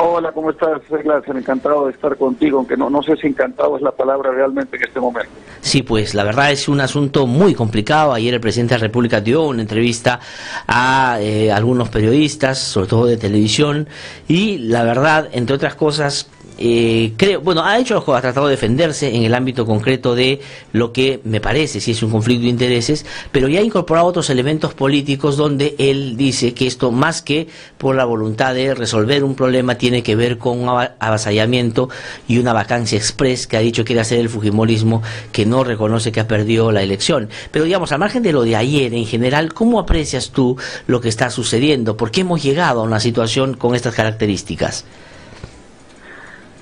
Hola, ¿cómo estás? Gracias, encantado de estar contigo, aunque no sé si encantado es la palabra realmente en este momento. Sí, pues la verdad es un asunto muy complicado. Ayer el presidente de la República dio una entrevista a algunos periodistas, sobre todo de televisión, y la verdad, entre otras cosas, creo, bueno, ha tratado de defenderse en el ámbito concreto de lo que me parece, si es un conflicto de intereses, pero ya ha incorporado otros elementos políticos donde él dice que esto, más que por la voluntad de resolver un problema, tiene que ver con un avasallamiento y una vacancia express que ha dicho quiere hacer el fujimorismo, que no reconoce que ha perdido la elección. Pero digamos, al margen de lo de ayer, en general, ¿cómo aprecias tú lo que está sucediendo? ¿Por qué hemos llegado a una situación con estas características?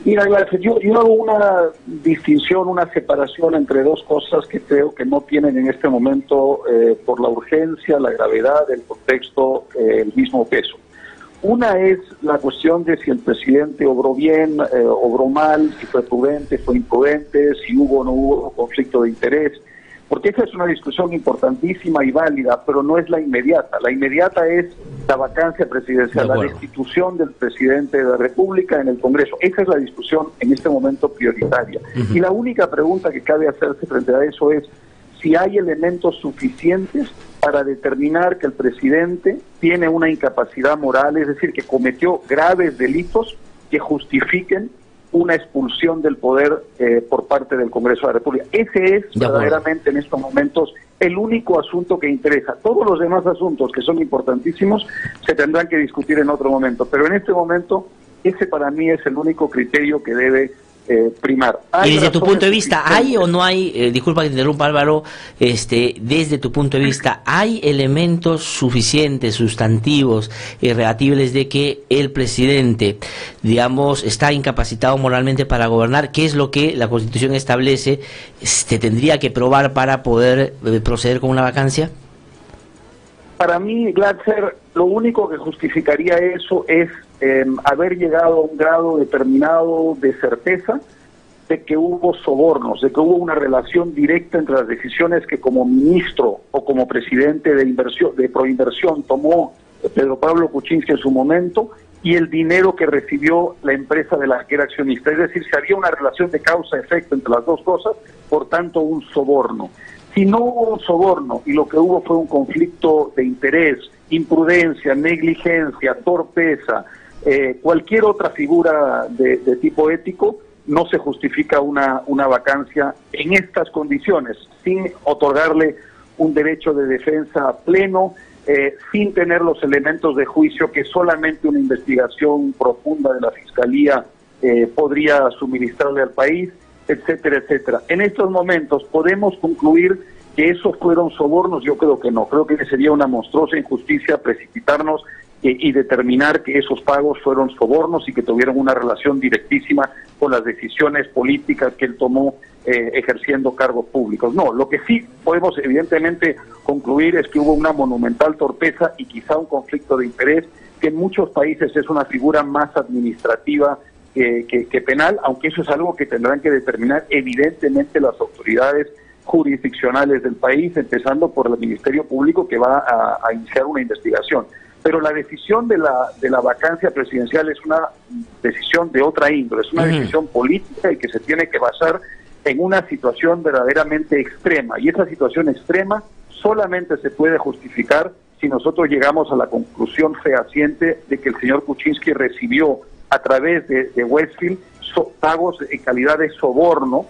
Mira, yo hago una distinción, una separación entre dos cosas que creo que no tienen en este momento, por la urgencia, la gravedad, el contexto, el mismo peso. Una es la cuestión de si el presidente obró bien, obró mal, si fue prudente, fue imprudente, si hubo o no hubo conflicto de interés, porque esa es una discusión importantísima y válida, pero no es la inmediata. La inmediata es la vacancia presidencial, la destitución del presidente de la República en el Congreso. Esa es la discusión en este momento prioritaria. Y la única pregunta que cabe hacerse frente a eso es si hay elementos suficientes para determinar que el presidente tiene una incapacidad moral, es decir, que cometió graves delitos que justifiquen una expulsión del poder por parte del Congreso de la República. Ese es verdaderamente en estos momentos el único asunto que interesa. Todos los demás asuntos, que son importantísimos, se tendrán que discutir en otro momento, pero en este momento ese para mí es el único criterio que debe primar. Y desde tu punto de vista, ¿hay o no hay, disculpa que te interrumpa Álvaro, desde tu punto de vista, ¿hay elementos suficientes, sustantivos y rebatibles de que el presidente, digamos, está incapacitado moralmente para gobernar? ¿Qué es lo que la Constitución establece? ¿Se tendría que probar para poder proceder con una vacancia? Para mí, Glatzer, lo único que justificaría eso es haber llegado a un grado determinado de certeza de que hubo sobornos, de que hubo una relación directa entre las decisiones que como ministro o como presidente de Proinversión tomó Pedro Pablo Kuczynski en su momento y el dinero que recibió la empresa de la que era accionista. Es decir, si había una relación de causa-efecto entre las dos cosas, por tanto un soborno. Si no hubo un soborno y lo que hubo fue un conflicto de interés, imprudencia, negligencia, torpeza, cualquier otra figura de tipo ético, no se justifica una vacancia en estas condiciones, sin otorgarle un derecho de defensa pleno, sin tener los elementos de juicio que solamente una investigación profunda de la Fiscalía podría suministrarle al país, etcétera, etcétera. En estos momentos, ¿podemos concluir que esos fueron sobornos? Yo creo que no. Creo que sería una monstruosa injusticia precipitarnos y determinar que esos pagos fueron sobornos y que tuvieron una relación directísima con las decisiones políticas que él tomó ejerciendo cargos públicos. No, lo que sí podemos evidentemente concluir es que hubo una monumental torpeza y quizá un conflicto de interés que en muchos países es una figura más administrativa que penal, aunque eso es algo que tendrán que determinar evidentemente las autoridades jurisdiccionales del país, empezando por el Ministerio Público que va a iniciar una investigación. Pero la decisión de la vacancia presidencial es una decisión de otra índole, es una decisión política y que se tiene que basar en una situación verdaderamente extrema. Y esa situación extrema solamente se puede justificar si nosotros llegamos a la conclusión fehaciente de que el señor Kuczynski recibió a través de Westfield pagos en calidad de soborno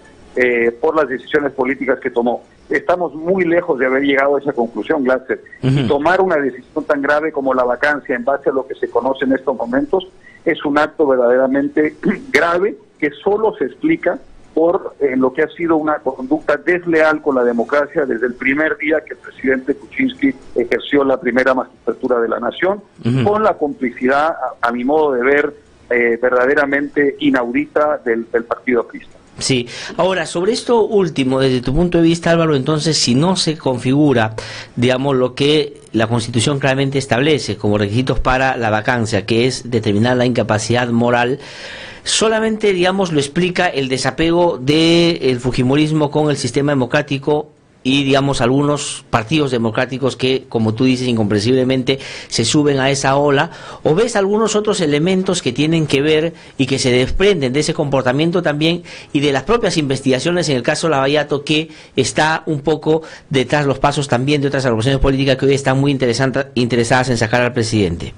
por las decisiones políticas que tomó. Estamos muy lejos de haber llegado a esa conclusión, Glatzer. Y tomar una decisión tan grave como la vacancia en base a lo que se conoce en estos momentos es un acto verdaderamente grave que solo se explica por lo que ha sido una conducta desleal con la democracia desde el primer día que el presidente Kuczynski ejerció la primera magistratura de la nación, con la complicidad, a mi modo de ver, verdaderamente inaudita del partido aprista. Sí, ahora, sobre esto último, desde tu punto de vista, Álvaro, entonces, si no se configura, digamos, lo que la Constitución claramente establece como requisitos para la vacancia, que es determinar la incapacidad moral, solamente, digamos, lo explica el desapego del fujimorismo con el sistema democrático y, digamos, algunos partidos democráticos que, como tú dices, incomprensiblemente se suben a esa ola, o ves algunos otros elementos que tienen que ver y que se desprenden de ese comportamiento también y de las propias investigaciones en el caso Lavallato, que está un poco detrás los pasos también de otras agrupaciones políticas que hoy están muy interesadas en sacar al presidente.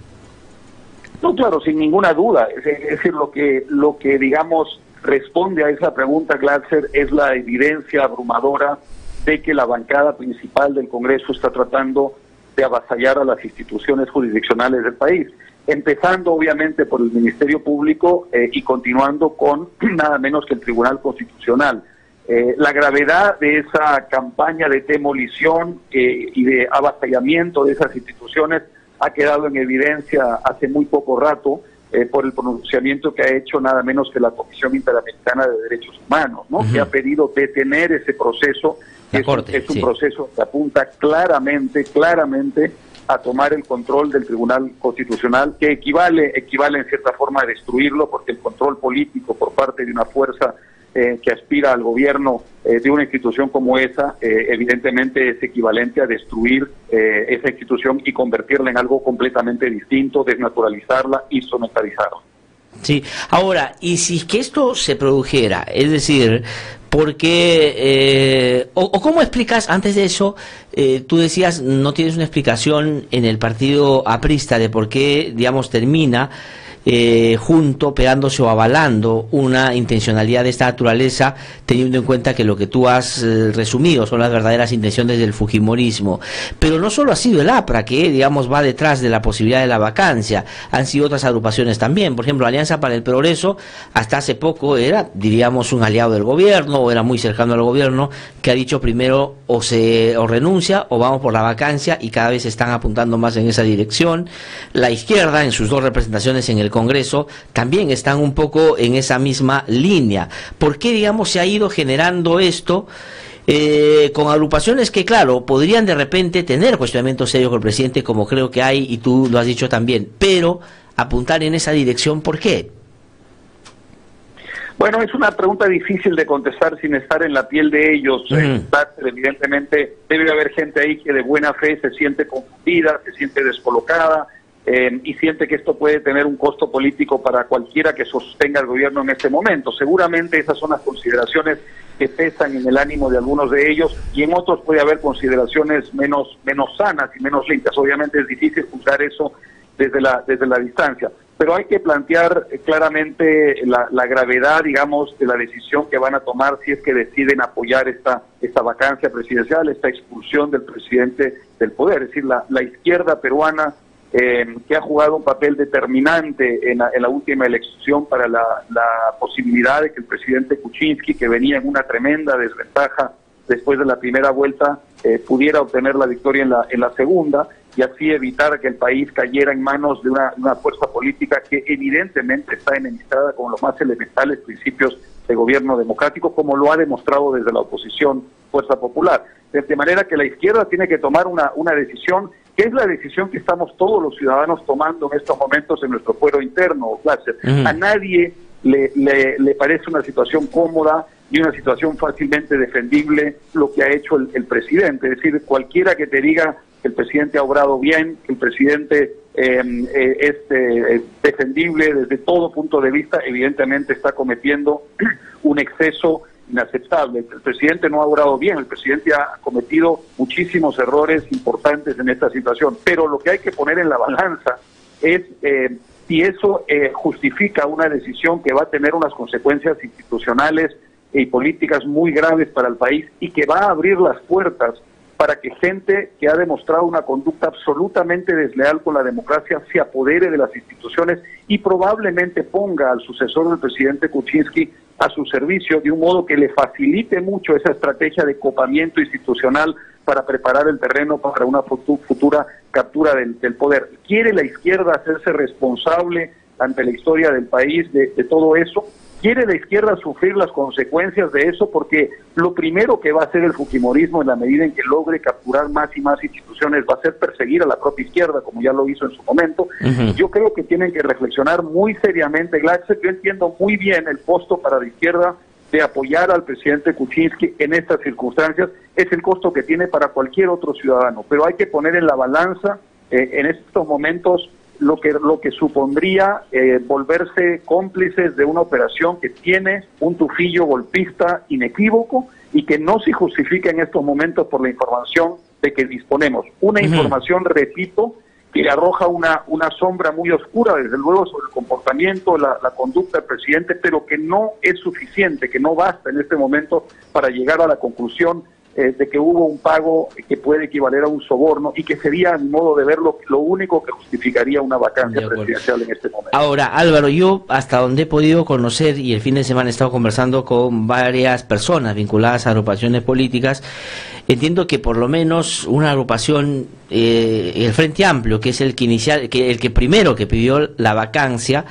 No, claro, sin ninguna duda. Es decir, lo que digamos responde a esa pregunta, Glatzer, es la evidencia abrumadora de que la bancada principal del Congreso está tratando de avasallar a las instituciones jurisdiccionales del país, empezando obviamente por el Ministerio Público y continuando con nada menos que el Tribunal Constitucional. La gravedad de esa campaña de demolición y de avasallamiento de esas instituciones ha quedado en evidencia hace muy poco rato por el pronunciamiento que ha hecho nada menos que la Comisión Interamericana de Derechos Humanos, ¿no? Que ha pedido detener ese proceso. Es un proceso que apunta claramente a tomar el control del Tribunal Constitucional, que equivale en cierta forma a destruirlo, porque el control político por parte de una fuerza que aspira al gobierno de una institución como esa, evidentemente es equivalente a destruir esa institución y convertirla en algo completamente distinto, desnaturalizarla, instrumentalizarla. Sí, ahora, y si que esto se produjera, es decir, porque, o cómo explicas, antes de eso, tú decías, no tienes una explicación en el partido aprista de por qué, digamos, termina junto, pegándose o avalando una intencionalidad de esta naturaleza, teniendo en cuenta que lo que tú has resumido son las verdaderas intenciones del fujimorismo. Pero no solo ha sido el APRA que, digamos, va detrás de la posibilidad de la vacancia, han sido otras agrupaciones también. Por ejemplo, Alianza para el Progreso hasta hace poco era, diríamos, un aliado del gobierno, o era muy cercano al gobierno, que ha dicho primero o renuncia o vamos por la vacancia, y cada vez se están apuntando más en esa dirección. La izquierda, en sus dos representaciones en el Congreso, también están un poco en esa misma línea. ¿Por qué, digamos, se ha ido generando esto con agrupaciones que, claro, podrían de repente tener cuestionamientos serios con el presidente, como creo que hay, y tú lo has dicho también, pero apuntar en esa dirección, ¿por qué? Bueno, es una pregunta difícil de contestar sin estar en la piel de ellos. Evidentemente debe haber gente ahí que de buena fe se siente confundida, se siente descolocada, y siente que esto puede tener un costo político para cualquiera que sostenga el gobierno en este momento. Seguramente esas son las consideraciones que pesan en el ánimo de algunos de ellos, y en otros puede haber consideraciones menos sanas y menos limpias. Obviamente es difícil juzgar eso desde la distancia, pero hay que plantear claramente la gravedad, digamos, de la decisión que van a tomar si es que deciden apoyar esta vacancia presidencial, esta expulsión del presidente del poder. Es decir, la izquierda peruana, que ha jugado un papel determinante en la última elección para la posibilidad de que el presidente Kuczynski, que venía en una tremenda desventaja después de la primera vuelta, pudiera obtener la victoria en la segunda, y así evitar que el país cayera en manos de una fuerza política que evidentemente está enemistada con los más elementales principios de gobierno democrático, como lo ha demostrado desde la oposición Fuerza Popular. De manera que la izquierda tiene que tomar una decisión, que es la decisión que estamos todos los ciudadanos tomando en estos momentos en nuestro fuero interno, Glatzer. A nadie le parece una situación cómoda y una situación fácilmente defendible lo que ha hecho el presidente. Es decir, cualquiera que te diga que el presidente ha obrado bien, que el presidente es defendible desde todo punto de vista, evidentemente está cometiendo un exceso inaceptable. El presidente no ha obrado bien, el presidente ha cometido muchísimos errores importantes en esta situación, pero lo que hay que poner en la balanza es si eso justifica una decisión que va a tener unas consecuencias institucionales y políticas muy graves para el país, y que va a abrir las puertas para que gente que ha demostrado una conducta absolutamente desleal con la democracia se apodere de las instituciones y probablemente ponga al sucesor del presidente Kuczynski a su servicio, de un modo que le facilite mucho esa estrategia de copamiento institucional para preparar el terreno para una futura captura del poder. ¿Quiere la izquierda hacerse responsable ante la historia del país de todo eso? ¿Quiere la izquierda sufrir las consecuencias de eso? Porque lo primero que va a hacer el fujimorismo en la medida en que logre capturar más y más instituciones va a ser perseguir a la propia izquierda, como ya lo hizo en su momento. Yo creo que tienen que reflexionar muy seriamente, Glatzer. Yo entiendo muy bien el costo para la izquierda de apoyar al presidente Kuczynski en estas circunstancias. Es el costo que tiene para cualquier otro ciudadano, pero hay que poner en la balanza en estos momentos lo que supondría volverse cómplices de una operación que tiene un tufillo golpista inequívoco y que no se justifica en estos momentos por la información de que disponemos. Una información, repito, que arroja una sombra muy oscura, desde luego, sobre el comportamiento, la conducta del presidente, pero que no es suficiente, que no basta en este momento para llegar a la conclusión de que hubo un pago que puede equivaler a un soborno y que sería, a mi modo de verlo, lo único que justificaría una vacancia presidencial en este momento. Ahora, Álvaro, yo hasta donde he podido conocer, y el fin de semana he estado conversando con varias personas vinculadas a agrupaciones políticas, entiendo que por lo menos una agrupación, el Frente Amplio, que es el que primero que pidió la vacancia,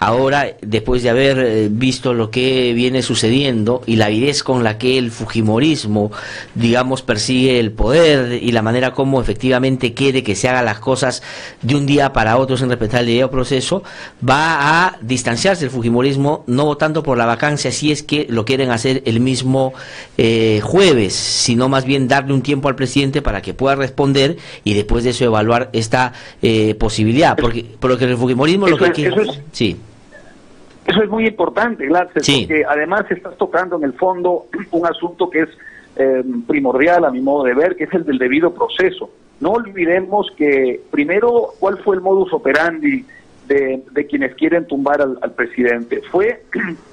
ahora, después de haber visto lo que viene sucediendo y la avidez con la que el fujimorismo, digamos, persigue el poder y la manera como efectivamente quiere que se hagan las cosas de un día para otro sin respetar el debido proceso, va a distanciarse el fujimorismo, no votando por la vacancia si es que lo quieren hacer el mismo jueves, sino más bien darle un tiempo al presidente para que pueda responder y después de eso evaluar esta posibilidad, porque el fujimorismo lo que quiere... Sí. Eso es muy importante, Glatzer, sí, porque además estás tocando en el fondo un asunto que es primordial a mi modo de ver, que es el del debido proceso. No olvidemos que, primero, ¿cuál fue el modus operandi de quienes quieren tumbar al presidente? Fue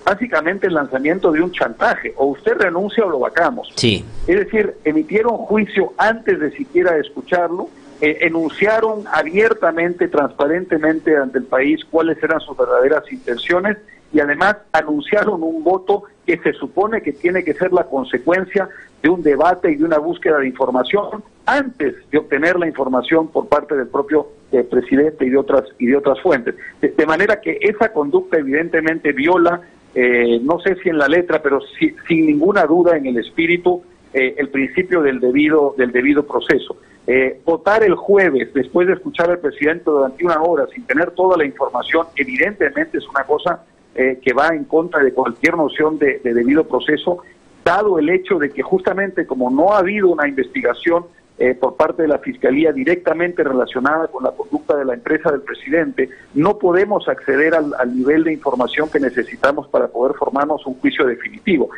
básicamente el lanzamiento de un chantaje: o usted renuncia o lo vacamos. Sí. Es decir, emitieron juicio antes de siquiera escucharlo, enunciaron abiertamente, transparentemente ante el país cuáles eran sus verdaderas intenciones y además anunciaron un voto que se supone que tiene que ser la consecuencia de un debate y de una búsqueda de información antes de obtener la información por parte del propio presidente y de otras fuentes. De manera que esa conducta evidentemente viola, no sé si en la letra, pero sin ninguna duda en el espíritu, el principio del debido proceso. Votar el jueves después de escuchar al presidente durante una hora sin tener toda la información evidentemente es una cosa que va en contra de cualquier noción de debido proceso, dado el hecho de que justamente como no ha habido una investigación por parte de la Fiscalía directamente relacionada con la conducta de la empresa del presidente, no podemos acceder al nivel de información que necesitamos para poder formarnos un juicio definitivo.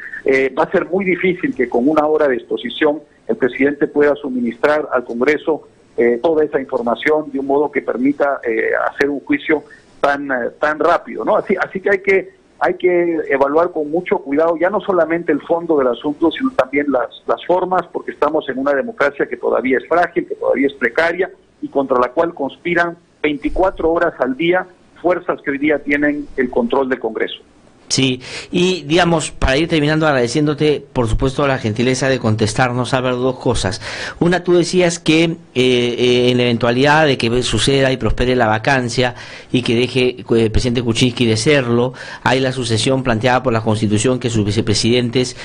Va a ser muy difícil que con una hora de exposición el presidente pueda suministrar al Congreso toda esa información de un modo que permita hacer un juicio tan rápido, ¿no? Así que hay que evaluar con mucho cuidado ya no solamente el fondo del asunto, sino también las formas, porque estamos en una democracia que todavía es frágil, que todavía es precaria y contra la cual conspiran 24 horas al día fuerzas que hoy día tienen el control del Congreso. Sí, y digamos, para ir terminando, agradeciéndote, por supuesto, la gentileza de contestarnos, Álvaro, dos cosas. Una, tú decías que en la eventualidad de que suceda y prospere la vacancia y que deje el presidente Kuczynski de serlo, hay la sucesión planteada por la Constitución que sus vicepresidentes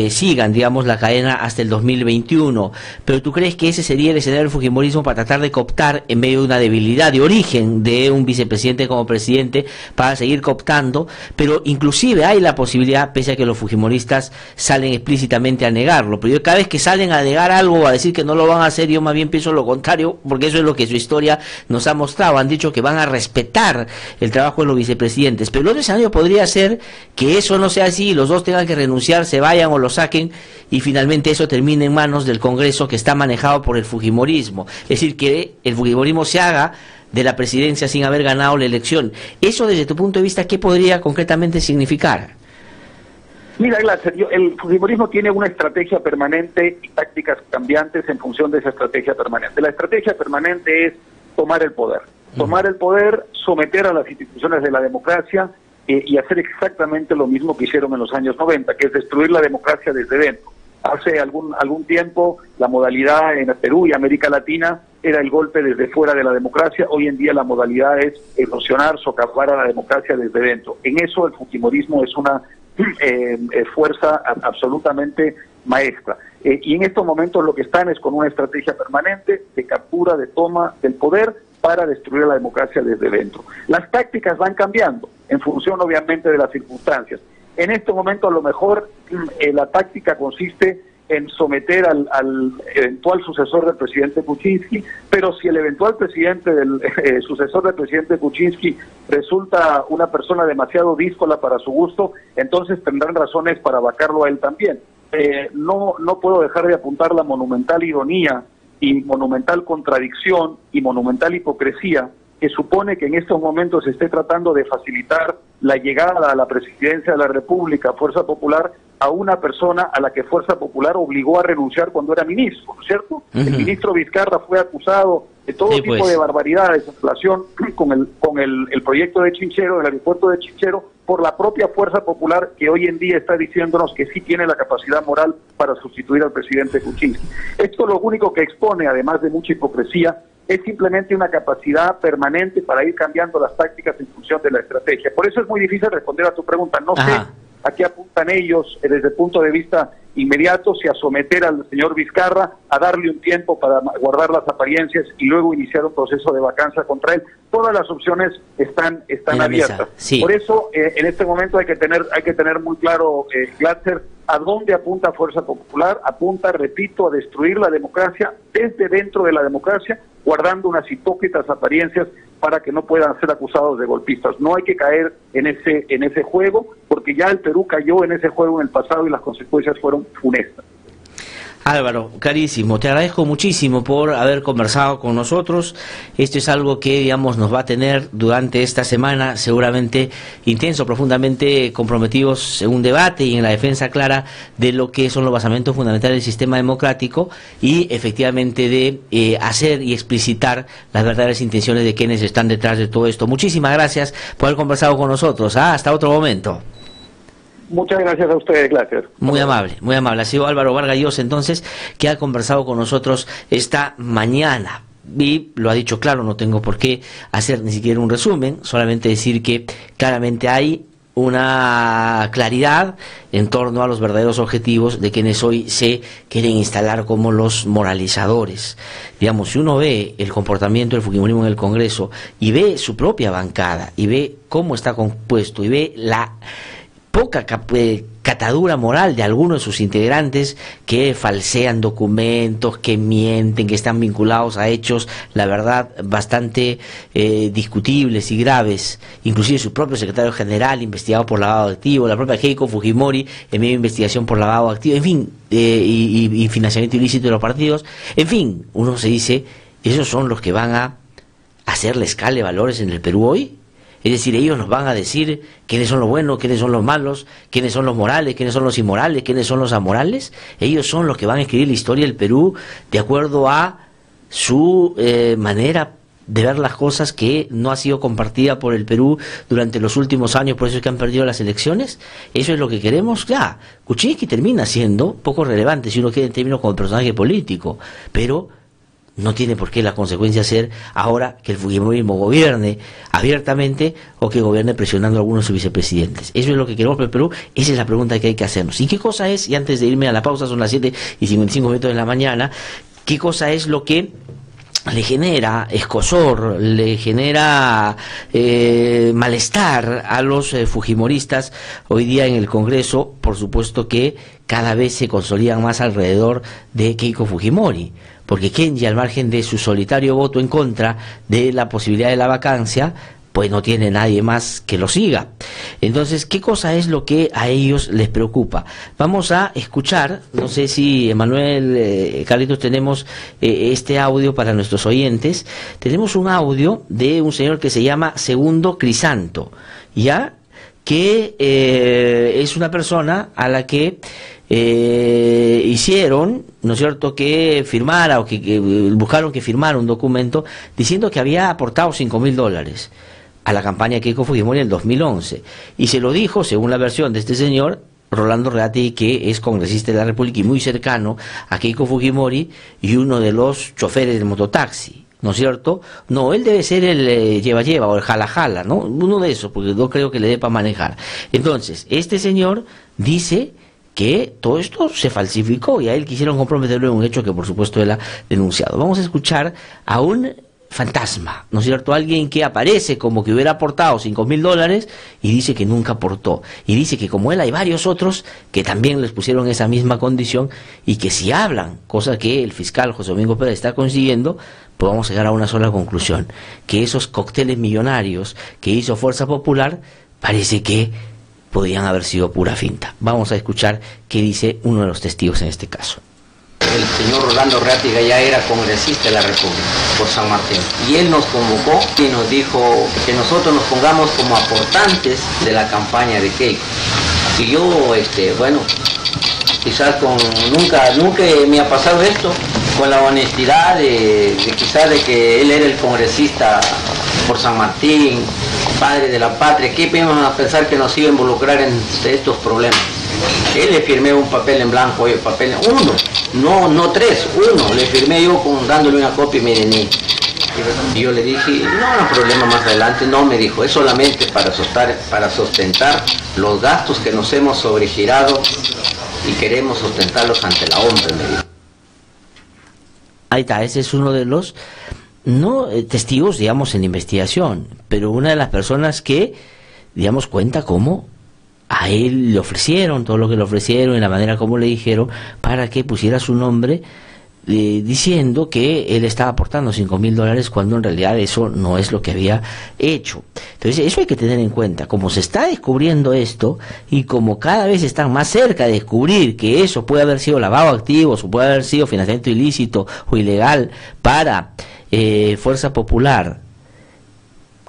sigan, digamos, la cadena hasta el 2021. Pero ¿tú crees que ese sería el escenario del fujimorismo para tratar de cooptar, en medio de una debilidad de origen de un vicepresidente como presidente, para seguir cooptando, pero inclusive hay la posibilidad, pese a que los fujimoristas salen explícitamente a negarlo, pero cada vez que salen a negar algo o a decir que no lo van a hacer, yo más bien pienso lo contrario, porque eso es lo que su historia nos ha mostrado. Han dicho que van a respetar el trabajo de los vicepresidentes, pero el otro escenario podría ser que eso no sea así, los dos tengan que renunciar, se vayan o lo saquen y finalmente eso termine en manos del Congreso, que está manejado por el fujimorismo. Es decir, que el fujimorismo se haga de la presidencia sin haber ganado la elección. Eso, desde tu punto de vista, ¿qué podría concretamente significar? Mira, Glatzer, el fujimorismo tiene una estrategia permanente y tácticas cambiantes en función de esa estrategia permanente. La estrategia permanente es tomar el poder. Tomar el poder, someter a las instituciones de la democracia y hacer exactamente lo mismo que hicieron en los años 90, que es destruir la democracia desde dentro. Hace algún tiempo la modalidad en Perú y América Latina era el golpe desde fuera de la democracia. Hoy en día la modalidad es erosionar, socavar a la democracia desde dentro. En eso el fujimorismo es una fuerza absolutamente maestra. Y en estos momentos lo que están es con una estrategia permanente de captura, de toma del poder para destruir la democracia desde dentro. Las tácticas van cambiando en función obviamente de las circunstancias. En este momento a lo mejor la táctica consiste en someter al eventual sucesor del presidente Kuczynski, pero si el eventual sucesor del presidente Kuczynski resulta una persona demasiado díscola para su gusto, entonces tendrán razones para vacarlo a él también. No puedo dejar de apuntar la monumental ironía y monumental contradicción y monumental hipocresía que supone que en estos momentos se esté tratando de facilitar la llegada a la presidencia de la República, Fuerza Popular, a una persona a la que Fuerza Popular obligó a renunciar cuando era ministro, ¿no es cierto? Uh-huh. El ministro Vizcarra fue acusado de todo tipo de barbaridades en relación con el proyecto de Chinchero, del aeropuerto de Chinchero, por la propia Fuerza Popular, que hoy en día está diciéndonos que sí tiene la capacidad moral para sustituir al presidente Kuczynski. Esto lo único que expone, además de mucha hipocresía, es simplemente una capacidad permanente para ir cambiando las tácticas en función de la estrategia. Por eso es muy difícil responder a tu pregunta. No sé a qué apuntan ellos desde el punto de vista inmediato, si a someter al señor Vizcarra, a darle un tiempo para guardar las apariencias y luego iniciar un proceso de vacancia contra él. Todas las opciones están abiertas. Sí. Por eso en este momento hay que tener muy claro, Glatzer, a dónde apunta Fuerza Popular. Apunta, repito, a destruir la democracia desde dentro de la democracia, guardando unas hipócritas apariencias para que no puedan ser acusados de golpistas. No hay que caer en ese juego, porque ya el Perú cayó en ese juego en el pasado y las consecuencias fueron funestas. Álvaro, carísimo, te agradezco muchísimo por haber conversado con nosotros. Esto es algo que, digamos, nos va a tener durante esta semana seguramente intenso, profundamente comprometidos en un debate y en la defensa clara de lo que son los basamentos fundamentales del sistema democrático y efectivamente de hacer y explicitar las verdaderas intenciones de quienes están detrás de todo esto. Muchísimas gracias por haber conversado con nosotros. Hasta otro momento. Muchas gracias a ustedes, gracias. Muy amable, muy amable. Ha sido Álvaro Vargas Llosa, entonces, que ha conversado con nosotros esta mañana. Y lo ha dicho claro, no tengo por qué hacer ni siquiera un resumen, solamente decir que claramente hay una claridad en torno a los verdaderos objetivos de quienes hoy se quieren instalar como los moralizadores. Digamos, si uno ve el comportamiento del fujimorismo en el Congreso y ve su propia bancada y ve cómo está compuesto y ve la poca catadura moral de algunos de sus integrantes que falsean documentos, que mienten, que están vinculados a hechos, la verdad, bastante discutibles y graves. Inclusive su propio secretario general investigado por lavado de activos, la propia Keiko Fujimori en medio de investigación por lavado de activos, en fin, y financiamiento ilícito de los partidos. En fin, uno se dice, ¿esos son los que van a hacer la escala de valores en el Perú hoy? Es decir, ellos nos van a decir quiénes son los buenos, quiénes son los malos, quiénes son los morales, quiénes son los inmorales, quiénes son los amorales. Ellos son los que van a escribir la historia del Perú de acuerdo a su manera de ver las cosas, que no ha sido compartida por el Perú durante los últimos años, por eso es que han perdido las elecciones. ¿Eso es lo que queremos? Ya, Kuczynski termina siendo poco relevante si uno quiere en términos como personaje político, pero no tiene por qué la consecuencia ser ahora que el fujimorismo gobierne abiertamente o que gobierne presionando a algunos de sus vicepresidentes. Eso es lo que queremos para el Perú, esa es la pregunta que hay que hacernos. ¿Y qué cosa es, y antes de irme a la pausa, son las 7:55 de la mañana, qué cosa es lo que le genera escozor, le genera malestar a los fujimoristas hoy día en el Congreso? Por supuesto que cada vez se consolidan más alrededor de Keiko Fujimori, porque Kenji, al margen de su solitario voto en contra de la posibilidad de la vacancia, pues no tiene nadie más que lo siga. Entonces, ¿qué cosa es lo que a ellos les preocupa? Vamos a escuchar, no sé si Emanuel, Carlitos, tenemos este audio para nuestros oyentes. Tenemos un audio de un señor que se llama Segundo Crisanto, ¿ya? Que es una persona a la que hicieron, ¿no es cierto?, que firmara o que buscaron que firmara un documento diciendo que había aportado $5.000 a la campaña de Keiko Fujimori en el 2011, y se lo dijo, según la versión de este señor, Rolando Reategui, que es congresista de la República y muy cercano a Keiko Fujimori y uno de los choferes del mototaxi, ¿no es cierto? No, él debe ser el lleva-lleva o el jala-jala, ¿no? Uno de esos, porque no creo que le dé para manejar. Entonces, este señor dice que todo esto se falsificó y a él quisieron comprometerlo en un hecho que por supuesto él ha denunciado. Vamos a escuchar a un fantasma, ¿no es cierto? Alguien que aparece como que hubiera aportado $5.000 y dice que nunca aportó. Y dice que como él hay varios otros que también les pusieron esa misma condición y que si hablan, cosa que el fiscal José Domingo Pérez está consiguiendo, pues vamos a llegar a una sola conclusión, que esos cócteles millonarios que hizo Fuerza Popular parece que podían haber sido pura finta. Vamos a escuchar qué dice uno de los testigos en este caso. El señor Rolando Reategui ya era congresista de la República por San Martín y él nos convocó y nos dijo que nosotros nos pongamos como aportantes de la campaña de Keiko. Y yo, bueno, quizás nunca me ha pasado esto, con la honestidad de quizás de que él era el congresista por San Martín, padre de la patria, ¿qué íbamos a pensar que nos iba a involucrar en estos problemas? Él le firmé un papel en blanco, no tres, uno, le firmé yo dándole una copia y me DNI. Y yo le dije, no hay problema más adelante, no, me dijo, es solamente para sustentar los gastos que nos hemos sobregirado y queremos sustentarlos ante la OMPE, me dijo. Ahí está, ese es uno de los testigos, digamos, en la investigación, pero una de las personas que, digamos, cuenta cómo a él le ofrecieron todo lo que le ofrecieron y la manera como le dijeron para que pusiera su nombre, diciendo que él estaba aportando $5.000 cuando en realidad eso no es lo que había hecho. Entonces eso hay que tener en cuenta, como se está descubriendo esto y como cada vez están más cerca de descubrir que eso puede haber sido lavado de activos o puede haber sido financiamiento ilícito o ilegal para Fuerza Popular,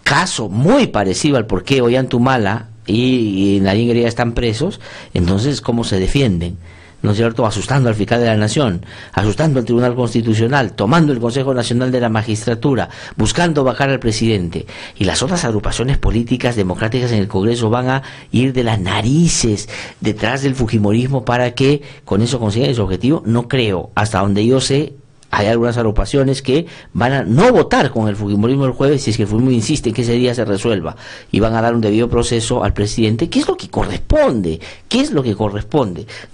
caso muy parecido al por qué Ollantumala y Nadine Heredia están presos. Entonces, ¿cómo se defienden? ¿No es cierto? Asustando al fiscal de la Nación, asustando al Tribunal Constitucional, tomando el Consejo Nacional de la Magistratura, buscando bajar al presidente. Y las otras agrupaciones políticas democráticas en el Congreso van a ir de las narices detrás del fujimorismo para que con eso consigan su objetivo. No creo, hasta donde yo sé. Hay algunas agrupaciones que van a no votar con el fujimorismo el jueves si es que el fujimorismo insiste en que ese día se resuelva y van a dar un debido proceso al presidente, que es lo que corresponde,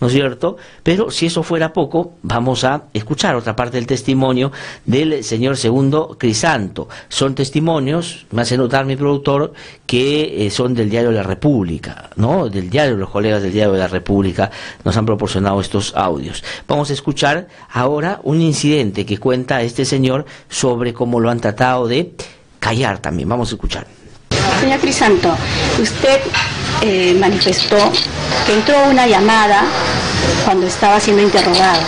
¿no es cierto? Pero si eso fuera poco, vamos a escuchar otra parte del testimonio del señor Segundo Crisanto. Son testimonios, me hace notar mi productor, que son del diario La República, ¿no? Del diario, los colegas del diario de La República nos han proporcionado estos audios. Vamos a escuchar ahora un incidente que cuenta este señor sobre cómo lo han tratado de callar también. Vamos a escuchar. Señor Crisanto, usted manifestó que entró una llamada cuando estaba siendo interrogado.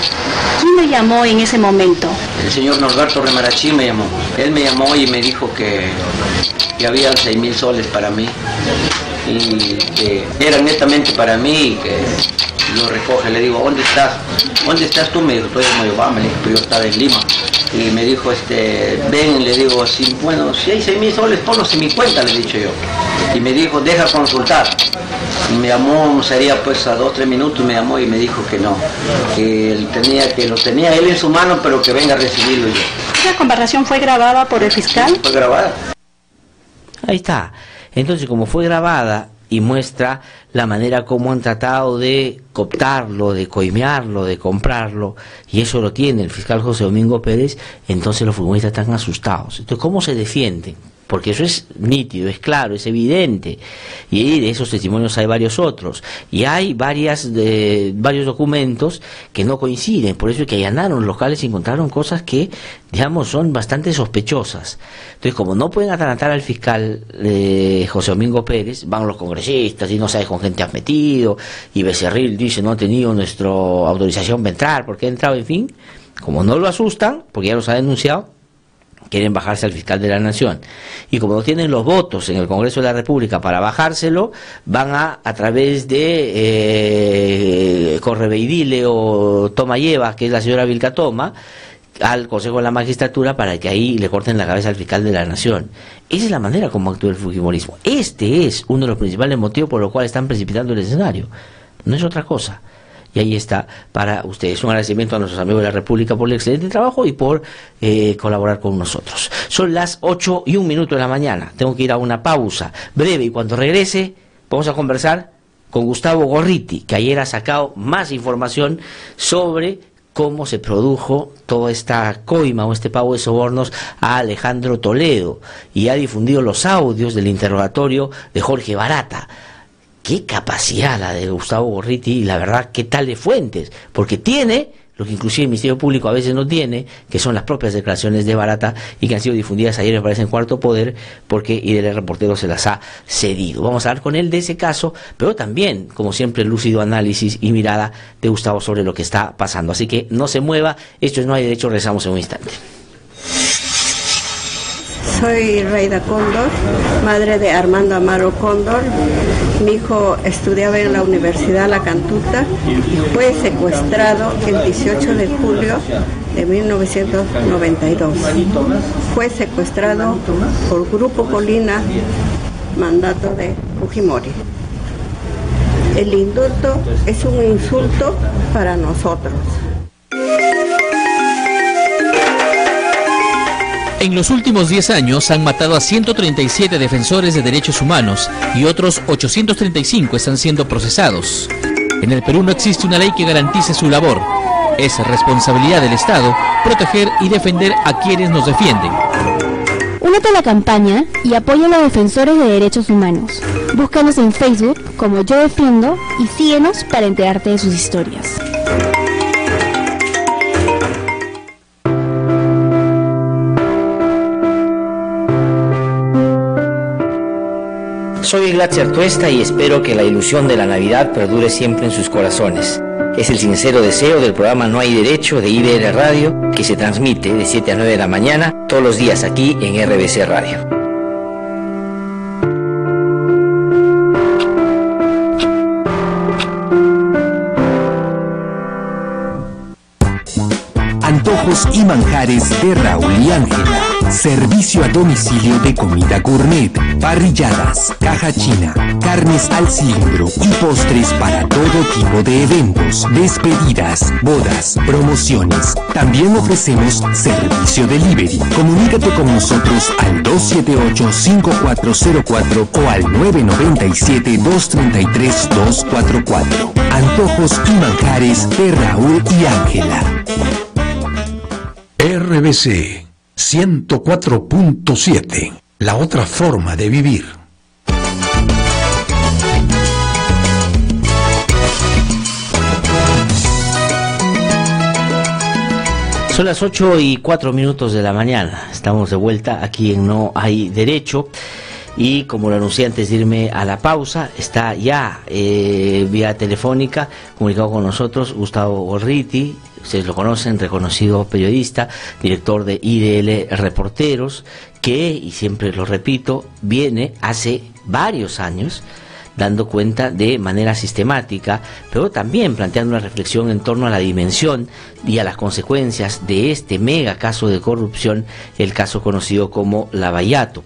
¿Quién le llamó en ese momento? El señor Norberto Remarachí me llamó. Él me llamó y me dijo que había 6.000 soles para mí y que eran netamente para mí y que lo recoge. Le digo, ¿dónde estás? ¿Dónde estás tú? Me dijo, estoy en Moyobamba, me dijo, yo estaba en Lima. Y me dijo, ven, le digo, si hay 6.000 soles, ponlos en mi cuenta, le he dicho yo. Y me dijo, deja consultar. Y me llamó, sería pues a 2 o 3 minutos, me llamó y me dijo que no, que lo tenía él en su mano, pero que venga a recibirlo yo. ¿Esa conversación fue grabada por el fiscal? Fue grabada. Ahí está. Entonces, como fue grabada y muestra la manera como han tratado de cooptarlo, de coimearlo, de comprarlo, y eso lo tiene el fiscal José Domingo Pérez, entonces los futbolistas están asustados. Entonces, ¿cómo se defienden? Porque eso es nítido, es claro, es evidente, y de esos testimonios hay varios otros, y hay varios documentos que no coinciden. Por eso es que allanaron los locales y encontraron cosas que, digamos, son bastante sospechosas. Entonces, como no pueden atarantar al fiscal José Domingo Pérez, van los congresistas y no sabes con quién te has metido, y Becerril dice no ha tenido nuestra autorización para entrar, porque ha entrado, en fin, como no lo asustan, porque ya los ha denunciado, quieren bajarse al fiscal de la Nación. Y como no tienen los votos en el Congreso de la República para bajárselo, van a través de Correveidile o Tomayeva, que es la señora Vilca Toma, al Consejo de la Magistratura para que ahí le corten la cabeza al fiscal de la Nación. Esa es la manera como actúa el fujimorismo. Este es uno de los principales motivos por los cuales están precipitando el escenario. no es otra cosa. Y ahí está para ustedes. Un agradecimiento a nuestros amigos de la República por el excelente trabajo y por colaborar con nosotros. Son las 8:01 de la mañana. Tengo que ir a una pausa breve y cuando regrese vamos a conversar con Gustavo Gorriti, que ayer ha sacado más información sobre cómo se produjo toda esta coima o este pago de sobornos a Alejandro Toledo y ha difundido los audios del interrogatorio de Jorge Barata. Qué capacidad la de Gustavo Gorriti y la verdad qué tal de fuentes, porque tiene lo que inclusive el Ministerio Público a veces no tiene, que son las propias declaraciones de Barata y que han sido difundidas ayer, me parece, en Cuarto Poder, porque IDL Reportero se las ha cedido. Vamos a hablar con él de ese caso, pero también, como siempre, el lúcido análisis y mirada de Gustavo sobre lo que está pasando. Así que no se mueva, esto es No Hay Derecho, regresamos en un instante. Soy Reida Cóndor, madre de Armando Amaro Cóndor. Mi hijo estudiaba en la Universidad La Cantuta y fue secuestrado el 18 de julio de 1992. Fue secuestrado por Grupo Colina, mandato de Fujimori. El indulto es un insulto para nosotros. En los últimos 10 años han matado a 137 defensores de derechos humanos y otros 835 están siendo procesados. En el Perú no existe una ley que garantice su labor. Es responsabilidad del Estado proteger y defender a quienes nos defienden. Únete a la campaña y apoya a los defensores de derechos humanos. Búscanos en Facebook como Yo Defiendo y síguenos para enterarte de sus historias. Soy Glatzer Tuesta y espero que la ilusión de la Navidad perdure siempre en sus corazones. Es el sincero deseo del programa No Hay Derecho de IDL Radio, que se transmite de 7 a 9 de la mañana todos los días aquí en RBC Radio. Antojos y manjares de Raúl y Ángela. Servicio a domicilio de comida gourmet, parrilladas, caja china, carnes al cilindro y postres para todo tipo de eventos, despedidas, bodas, promociones. También ofrecemos servicio delivery. Comunícate con nosotros al 278-5404 o al 997-233-244. Antojos y manjares de Raúl y Ángela. RBC 104.7, la otra forma de vivir. Son las 8:04 de la mañana. Estamos de vuelta aquí en No Hay Derecho. Y como lo anuncié antes de irme a la pausa, está ya vía telefónica comunicado con nosotros Gustavo Gorriti. Ustedes lo conocen, reconocido periodista, director de IDL Reporteros, que, y siempre lo repito, viene hace varios años dando cuenta de manera sistemática, pero también planteando una reflexión en torno a la dimensión y a las consecuencias de este mega caso de corrupción, el caso conocido como Lavallato.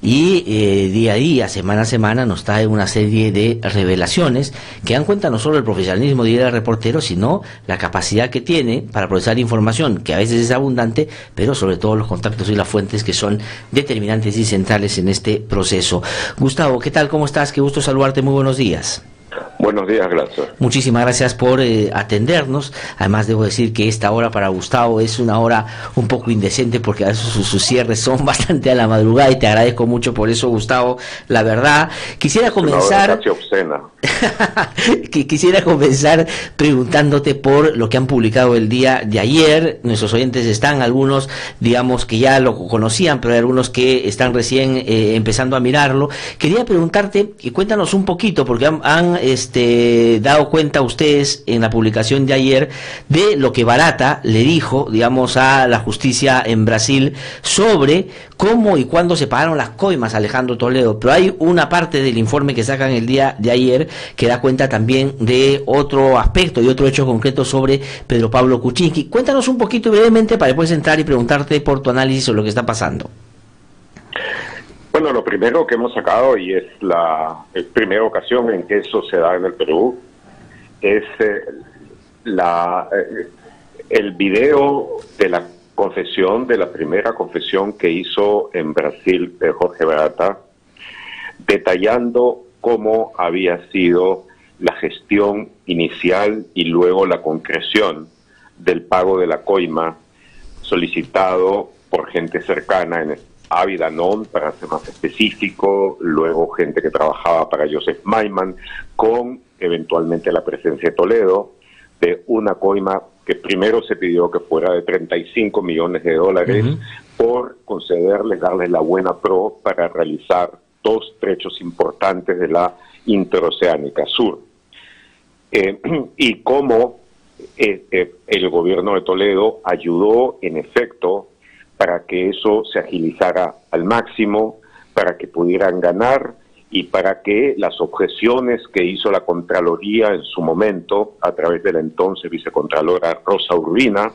Y día a día, semana a semana, nos trae una serie de revelaciones que dan cuenta no solo del profesionalismo del reportero, sino la capacidad que tiene para procesar información, que a veces es abundante, pero sobre todo los contactos y las fuentes que son determinantes y centrales en este proceso. Gustavo, ¿qué tal? ¿Cómo estás? Qué gusto saludarte. Muy buenos días. Buenos días, gracias. Muchísimas gracias por atendernos. Además, debo decir que esta hora para Gustavo es una hora un poco indecente porque a veces sus cierres son bastante a la madrugada y te agradezco mucho por eso, Gustavo. La verdad, quisiera comenzar... Una hora casi obscena. Quisiera comenzar preguntándote por lo que han publicado el día de ayer. Nuestros oyentes están, algunos, digamos, que ya lo conocían, pero hay algunos que están recién empezando a mirarlo. Quería preguntarte, que cuéntanos un poquito, porque han dado cuenta ustedes en la publicación de ayer de lo que Barata le dijo, digamos, a la justicia en Brasil sobre cómo y cuándo se pagaron las coimas a Alejandro Toledo. Pero hay una parte del informe que sacan el día de ayer que da cuenta también de otro aspecto y otro hecho concreto sobre Pedro Pablo Kuczynski. Cuéntanos un poquito brevemente para después entrar y preguntarte por tu análisis sobre lo que está pasando. Bueno, lo primero que hemos sacado, y es la primera ocasión en que eso se da en el Perú, es el video de la confesión, de la primera confesión que hizo en Brasil Jorge Barata, detallando cómo había sido la gestión inicial y luego la concreción del pago de la coima solicitado por gente cercana, en Avi Danon, para ser más específico, luego gente que trabajaba para Joseph Maiman, con eventualmente la presencia de Toledo, de una coima que primero se pidió que fuera de $35 millones por concederles, darles la buena pro para realizar 2 trechos importantes de la interoceánica sur. Y cómo el gobierno de Toledo ayudó, en efecto, para que eso se agilizara al máximo, para que pudieran ganar y para que las objeciones que hizo la Contraloría en su momento, a través de la entonces vicecontralora Rosa Urbina,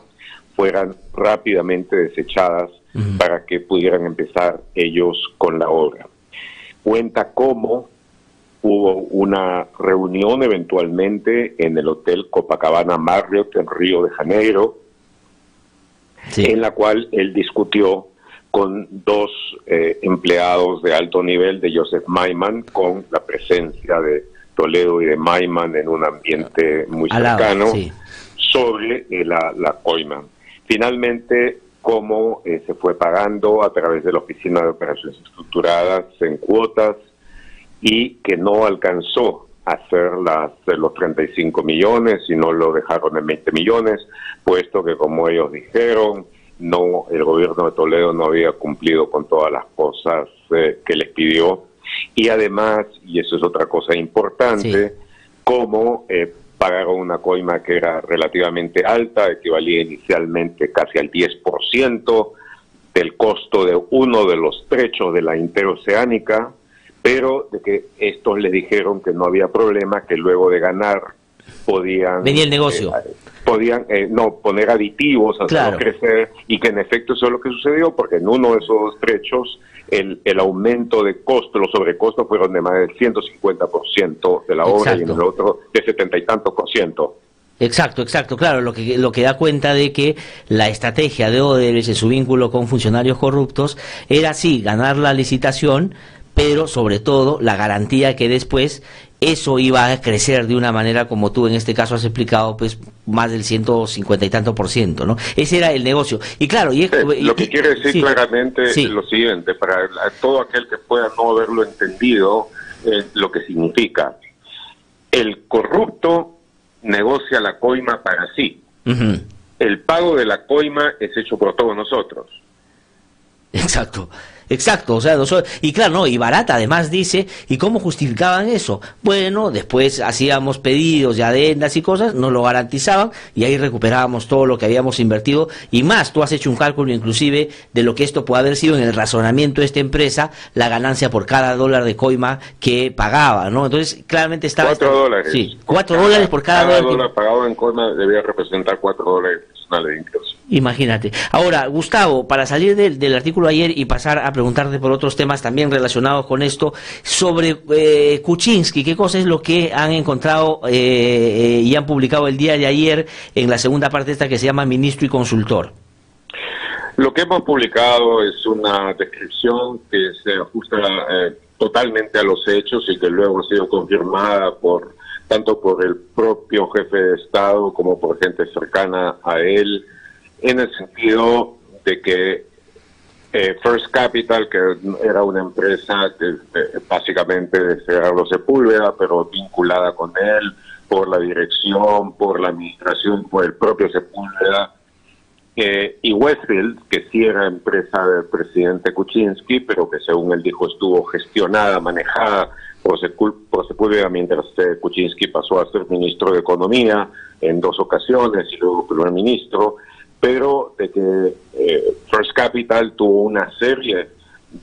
fueran rápidamente desechadas para que pudieran empezar ellos con la obra. Cuenta cómo hubo una reunión eventualmente en el Hotel Copacabana Marriott en Río de Janeiro, en la cual él discutió con 2 empleados de alto nivel de Joseph Maiman, con la presencia de Toledo y de Maiman en un ambiente muy cercano, sobre la coima. Finalmente, cómo se fue pagando a través de la Oficina de Operaciones Estructuradas en cuotas, y que no alcanzó a hacer los 35 millones, sino lo dejaron en 20 millones, puesto que, como ellos dijeron, el gobierno de Toledo no había cumplido con todas las cosas que les pidió. Y además, y eso es otra cosa importante, cómo pagaron una coima que era relativamente alta, equivalía inicialmente casi al 10% del costo de uno de los trechos de la interoceánica, pero de que estos le dijeron que no había problema, que luego de ganar podían... venía el negocio. Podían poner aditivos, hacerlo crecer, y que en efecto eso es lo que sucedió, porque en uno de esos trechos el aumento de costo, los sobrecostos fueron de más del 150% de la obra, y en el otro de 70 y tantos %. Exacto, claro, lo que da cuenta de que la estrategia de Odebrecht en su vínculo con funcionarios corruptos era sí ganar la licitación, pero sobre todo la garantía que después eso iba a crecer de una manera, como tú en este caso has explicado, pues más del 150 y tanto %, ¿no? Ese era el negocio. Y claro, lo que quiere decir claramente es lo siguiente, para todo aquel que pueda no haberlo entendido, lo que significa: el corrupto negocia la coima para sí. El pago de la coima es hecho por todos nosotros. Exacto, o sea, y claro, no, y Barata además dice, ¿y cómo justificaban eso? Bueno, después hacíamos pedidos de adendas y cosas, nos lo garantizaban y ahí recuperábamos todo lo que habíamos invertido y más. Tú has hecho un cálculo inclusive de lo que esto puede haber sido en el razonamiento de esta empresa, la ganancia por cada $1 de coima que pagaba, ¿no? Entonces, claramente estaba... $4. Sí, $4 por cada dólar pagado en coima debía representar $4 de ingreso. Imagínate. Ahora, Gustavo, para salir del artículo ayer y pasar a preguntarte por otros temas también relacionados con esto, sobre Kuczynski, ¿qué cosa es lo que han encontrado y han publicado el día de ayer en la segunda parte esta que se llama Ministro y Consultor? Lo que hemos publicado es una descripción que se ajusta totalmente a los hechos y que luego ha sido confirmada tanto por el propio jefe de Estado como por gente cercana a él, en el sentido de que First Capital, que era una empresa que básicamente de Gerardo Sepúlveda, pero vinculada con él por la dirección, por la administración, por el propio Sepúlveda, y Westfield, que sí era empresa del presidente Kuczynski, pero que según él dijo estuvo gestionada, manejada por Sepúlveda mientras Kuczynski pasó a ser ministro de Economía en 2 ocasiones y luego primer ministro, pero de que First Capital tuvo una serie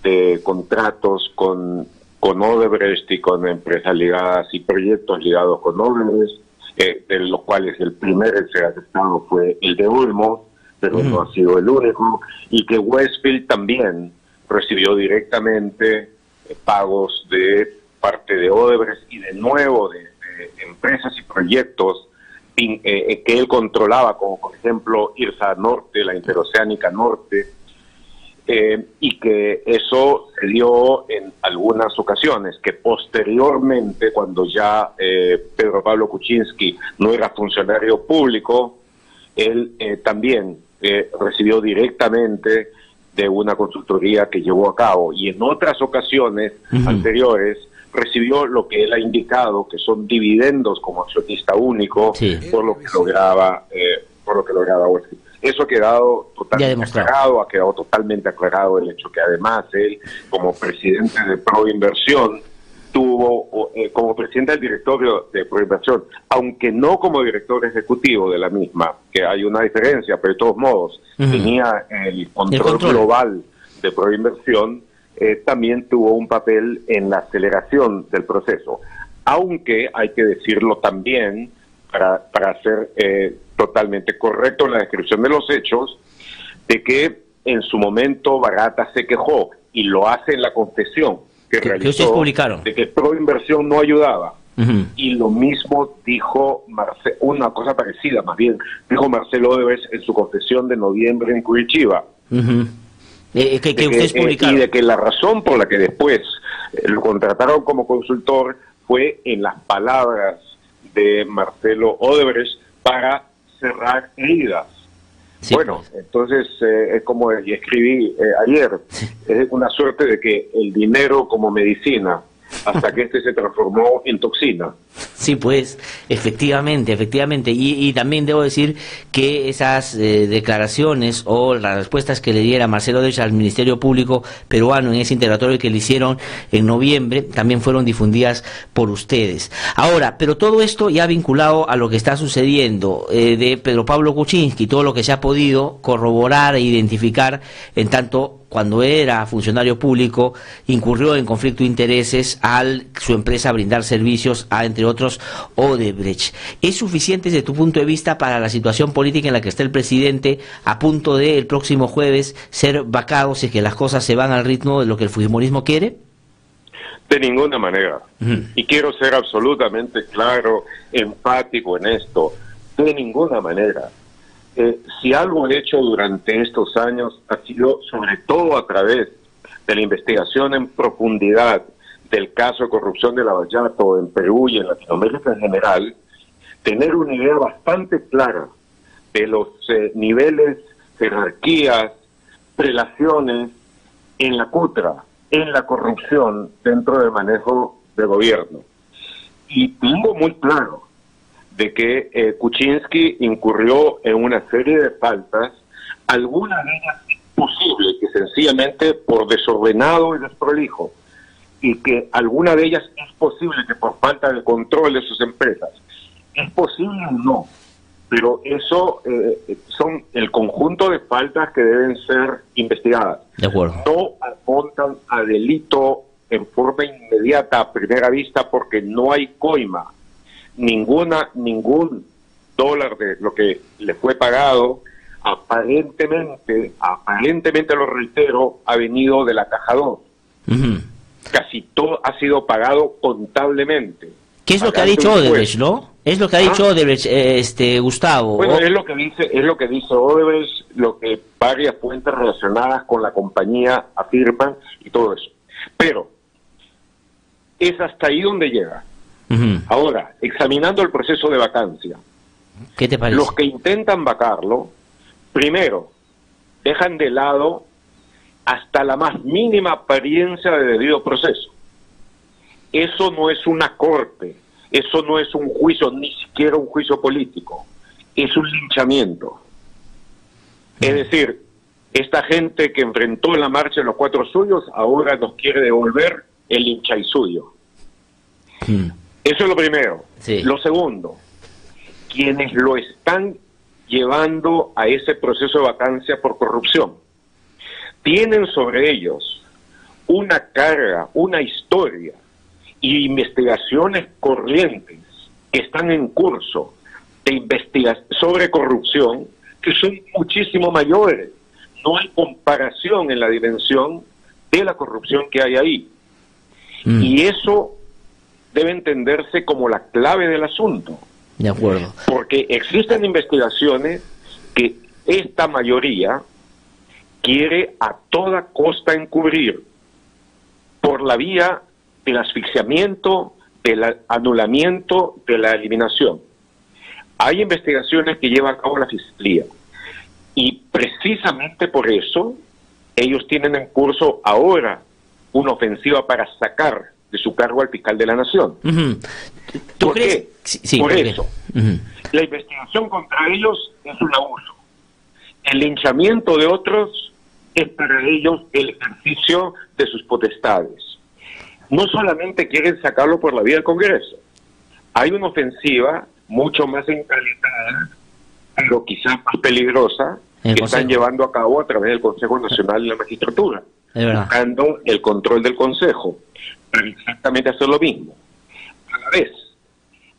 de contratos con Odebrecht y con empresas ligadas y proyectos ligados con Odebrecht, de los cuales el primer atestado fue el de Olmo, pero no ha sido el único, y que Westfield también recibió directamente pagos de parte de Odebrecht y de nuevo de empresas y proyectos que él controlaba, como por ejemplo IRSA Norte, la Interoceánica Norte, y que eso se dio en algunas ocasiones, que posteriormente, cuando ya Pedro Pablo Kuczynski no era funcionario público, él también recibió directamente de una consultoría que llevó a cabo, y en otras ocasiones anteriores recibió lo que él ha indicado, que son dividendos como accionista único, por lo que lograba Wall-Street. Eso ha quedado totalmente aclarado, ha quedado totalmente aclarado el hecho que además él, como presidente de Proinversión, tuvo, como presidente del directorio de Proinversión, aunque no como director ejecutivo de la misma, que hay una diferencia, pero de todos modos, tenía el control global de Proinversión, también tuvo un papel en la aceleración del proceso. Aunque hay que decirlo también, para ser totalmente correcto en la descripción de los hechos, de que en su momento Barata se quejó, y lo hace en la confesión que realizó, ustedes publicaron, de que Proinversión no ayudaba. Y lo mismo dijo una cosa parecida, más bien, dijo Marcelo Odebrecht en su confesión de noviembre en Curitiba. Que ustedes publicaron. Y de que la razón por la que después lo contrataron como consultor fue en las palabras de Marcelo Odebrecht para cerrar heridas. Sí, bueno, pues. Entonces es como escribí ayer, es una suerte de que el dinero como medicina, hasta que este se transformó en toxina. Sí, pues, efectivamente. Y también debo decir que esas declaraciones o las respuestas que le diera Marcelo Odebrecht al Ministerio Público peruano en ese interrogatorio que le hicieron en noviembre, también fueron difundidas por ustedes. Ahora, pero todo esto ya vinculado a lo que está sucediendo de Pedro Pablo Kuczynski, todo lo que se ha podido corroborar e identificar en tanto cuando era funcionario público, incurrió en conflicto de intereses al su empresa brindar servicios a, entre otros, Odebrecht. ¿Es suficiente desde tu punto de vista para la situación política en la que está el presidente a punto de el próximo jueves ser vacado si es que las cosas se van al ritmo de lo que el fujimorismo quiere? De ninguna manera. Y quiero ser absolutamente claro, enfático en esto. De ninguna manera. Si algo he hecho durante estos años ha sido, sobre todo a través de la investigación en profundidad del caso de corrupción de Lava Jato en Perú y en Latinoamérica en general, tener una idea bastante clara de los niveles, jerarquías, relaciones en la cutra, en la corrupción dentro del manejo de gobierno. Y tengo muy claro de que Kuczynski incurrió en una serie de faltas, algunas de ellas imposibles, que sencillamente por desordenado y desprolijo, y que alguna de ellas es posible que por falta de control de sus empresas. ¿Es posible o no? Pero eso son el conjunto de faltas que deben ser investigadas. De acuerdo. No apuntan a delito en forma inmediata a primera vista porque no hay coima. Ningún dólar de lo que le fue pagado aparentemente lo reitero, ha venido de la Caja 2. Casi todo ha sido pagado contablemente. ¿Qué es lo que ha dicho Odebrecht, no? Es lo que ha dicho Odebrecht, Gustavo. Bueno, es lo que dice Odebrecht, lo que varias fuentes relacionadas con la compañía afirman y todo eso. Pero es hasta ahí donde llega. Ahora, examinando el proceso de vacancia, ¿qué te parece? Los que intentan vacarlo, primero, dejan de lado hasta la más mínima apariencia de debido proceso. Eso no es una corte, eso no es un juicio, ni siquiera un juicio político, es un linchamiento. Es decir, esta gente que enfrentó en la marcha de los 4 suyos, ahora nos quiere devolver el linchay suyo. Eso es lo primero. Sí. Lo segundo, quienes lo están llevando a ese proceso de vacancia por corrupción, tienen sobre ellos una carga, una historia y investigaciones corrientes que están en curso de investigación sobre corrupción que son muchísimo mayores. No hay comparación en la dimensión de la corrupción que hay ahí. Y eso debe entenderse como la clave del asunto. De acuerdo. Porque existen investigaciones que esta mayoría quiere a toda costa encubrir por la vía del asfixiamiento, del anulamiento, de la eliminación. Hay investigaciones que lleva a cabo la Fiscalía y precisamente por eso ellos tienen en curso ahora una ofensiva para sacar de su cargo al fiscal de la Nación. ¿Tú ¿Por crees? qué? Sí, por ¿por qué? eso. La investigación contra ellos es un abuso. El linchamiento de otros es para ellos el ejercicio de sus potestades. No solamente quieren sacarlo por la vía del Congreso. Hay una ofensiva mucho más encalitada, pero quizás más peligrosa, que están llevando a cabo a través del Consejo Nacional de la Magistratura, buscando el control del Consejo, para exactamente hacer lo mismo. A la vez,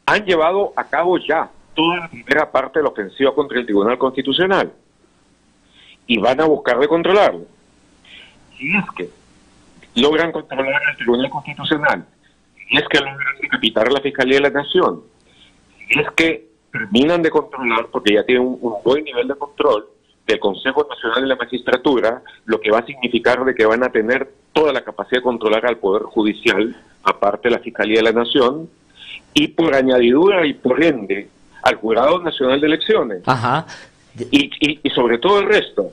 han llevado a cabo ya toda la primera parte de la ofensiva contra el Tribunal Constitucional y van a buscar de controlarlo. Si es que logran controlar el Tribunal Constitucional, si es que logran decapitar a la Fiscalía de la Nación, si es que terminan de controlar, porque ya tienen un buen nivel de control del Consejo Nacional de la Magistratura, lo que va a significar de que van a tener toda la capacidad de controlar al Poder Judicial, aparte de la Fiscalía de la Nación, y por añadidura y por ende al Jurado Nacional de Elecciones. Y sobre todo el resto,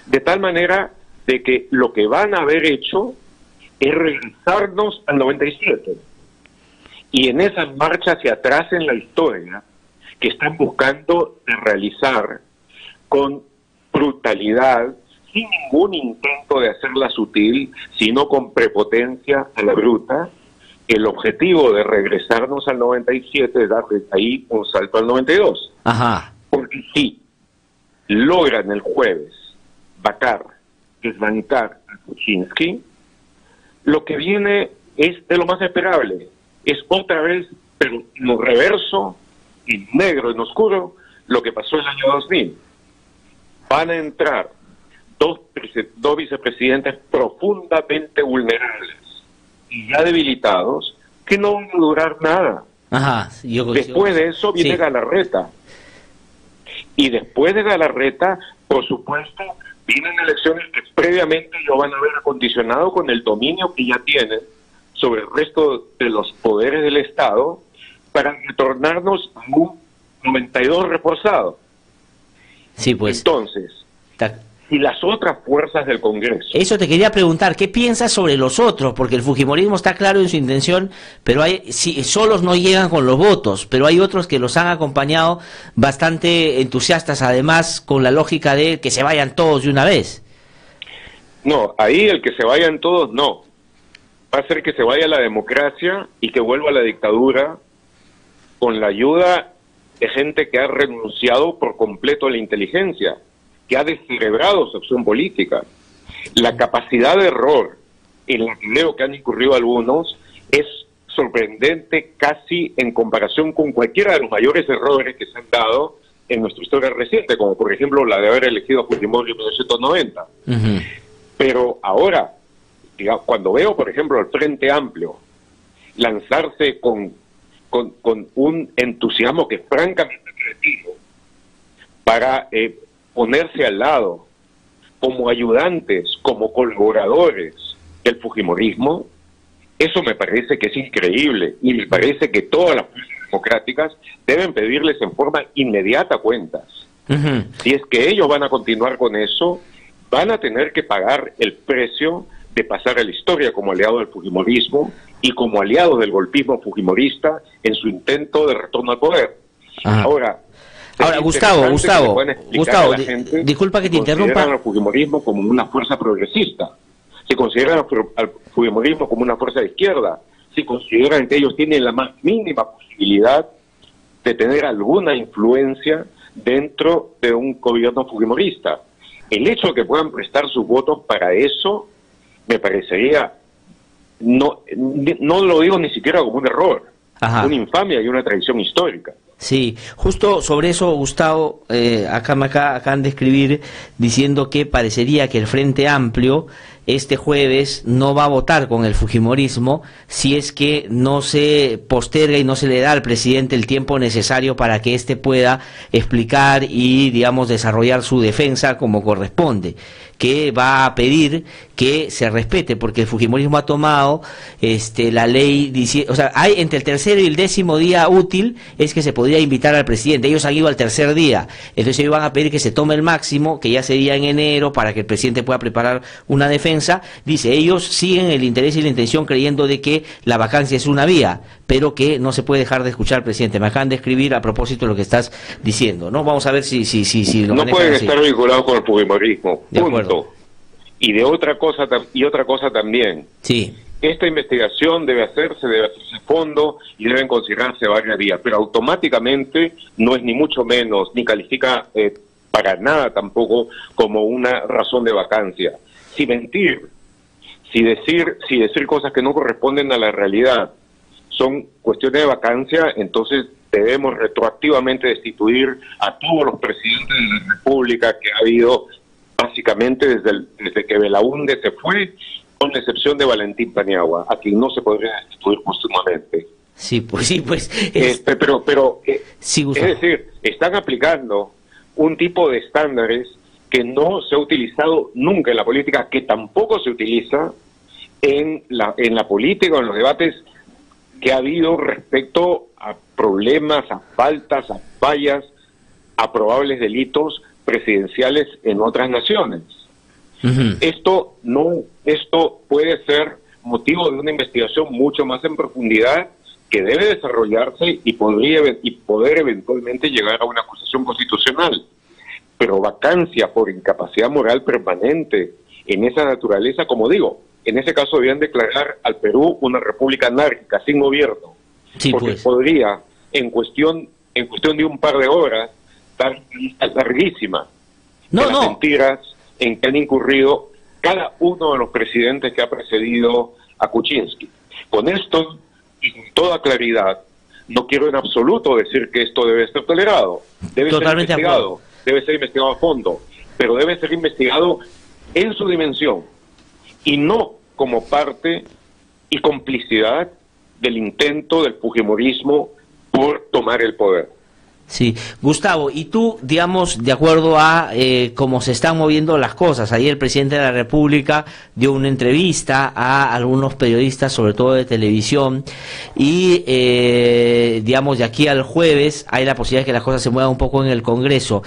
de tal manera de que lo que van a haber hecho es regresarnos al 97 y en esa marcha hacia atrás en la historia que están buscando de realizar con brutalidad, sin ningún intento de hacerla sutil, sino con prepotencia a la bruta. El objetivo de regresarnos al 97 es dar ahí un salto al 92. Porque si logran el jueves vacar, desbancar a Kuczynski, lo que viene es de lo más esperable. Es otra vez, pero en lo reverso, en negro, en oscuro, lo que pasó el año 2000. Van a entrar dos vicepresidentes profundamente vulnerables y ya debilitados, que no van a durar nada. Después de eso viene Galarreta. Y después de Galarreta, por supuesto, vienen elecciones que previamente lo van a haber acondicionado con el dominio que ya tienen sobre el resto de los poderes del Estado para retornarnos a un 92 reforzado. Entonces, y las otras fuerzas del Congreso. Eso te quería preguntar, ¿qué piensas sobre los otros? Porque el fujimorismo está claro en su intención, pero solos no llegan con los votos, pero hay otros que los han acompañado bastante entusiastas, además con la lógica de que se vayan todos de una vez. No, ahí el que se vayan todos no. Va a ser que se vaya la democracia y que vuelva la dictadura con la ayuda de gente que ha renunciado por completo a la inteligencia, que ha descerebrado su acción política. La capacidad de error en la que creo que han incurrido algunos es sorprendente casi en comparación con cualquiera de los mayores errores que se han dado en nuestra historia reciente, como por ejemplo la de haber elegido a Fujimori en 1990. Pero ahora, digamos, cuando veo por ejemplo al Frente Amplio lanzarse con un entusiasmo que es francamente cretino para ponerse al lado como ayudantes, como colaboradores del fujimorismo, eso me parece que es increíble y me parece que todas las fuerzas democráticas deben pedirles en forma inmediata cuentas. Si es que ellos van a continuar con eso, van a tener que pagar el precio de pasar a la historia como aliado del fujimorismo y como aliados del golpismo fujimorista en su intento de retorno al poder. Ahora, Gustavo, disculpa que te interrumpa. Consideran al fujimorismo como una fuerza progresista, si consideran al fujimorismo como una fuerza de izquierda, si consideran que ellos tienen la más mínima posibilidad de tener alguna influencia dentro de un gobierno fujimorista. El hecho de que puedan prestar sus votos para eso me parecería, no lo digo ni siquiera como un error, una infamia y una traición histórica. Sí, justo sobre eso, Gustavo, acaban de escribir diciendo que parecería que el Frente Amplio este jueves no va a votar con el fujimorismo si es que no se posterga y no se le da al presidente el tiempo necesario para que éste pueda explicar y, digamos, desarrollar su defensa como corresponde, que va a pedir que se respete, porque el fujimorismo ha tomado la ley, o sea, hay entre el tercer y el 10º día útil es que se podría invitar al presidente. Ellos han ido al tercer día, entonces ellos van a pedir que se tome el máximo, que ya sería en enero, para que el presidente pueda preparar una defensa. Dice, ellos siguen el interés y la intención creyendo de que la vacancia es una vía, pero que no se puede dejar de escuchar al presidente. Me acaban de escribir a propósito de lo que estás diciendo, ¿no? Vamos a ver si lo no pueden así. Estar vinculados con el fujimorismo, de punto. Acuerdo. Y otra cosa también. Sí. Esta investigación debe hacerse a fondo y deben considerarse varias vías, pero automáticamente no es ni mucho menos, ni califica para nada tampoco como una razón de vacancia. Si mentir, si decir cosas que no corresponden a la realidad son cuestiones de vacancia, entonces debemos retroactivamente destituir a todos los presidentes de la República que ha habido básicamente desde que Belaúnde se fue, con la excepción de Valentín Paniagua, a quien no se podría destituir póstumamente. Sí, pues. Sí, es decir, están aplicando un tipo de estándares que no se ha utilizado nunca en la política, que tampoco se utiliza en la política o en los debates que ha habido respecto a problemas, a faltas, a fallas, a probables delitos presidenciales en otras naciones. Uh-huh. Esto puede ser motivo de una investigación mucho más en profundidad que debe desarrollarse y poder eventualmente llegar a una acusación constitucional. Pero vacancia por incapacidad moral permanente en esa naturaleza, como digo, en ese caso debían declarar al Perú una república anárquica, sin gobierno, sí, porque pues podría, en cuestión de un par de horas, dar una lista larguísima de las mentiras en que han incurrido cada uno de los presidentes que ha precedido a Kuczynski. Con esto, y con toda claridad, no quiero en absoluto decir que esto debe ser tolerado. Debe ser investigado a fondo, pero debe ser investigado en su dimensión y no como parte y complicidad del intento del fujimorismo por tomar el poder. Sí, Gustavo, y tú, digamos, de acuerdo a cómo se están moviendo las cosas, ayer el presidente de la República dio una entrevista a algunos periodistas, sobre todo de televisión, y digamos, de aquí al jueves hay la posibilidad de que las cosas se muevan un poco en el Congreso.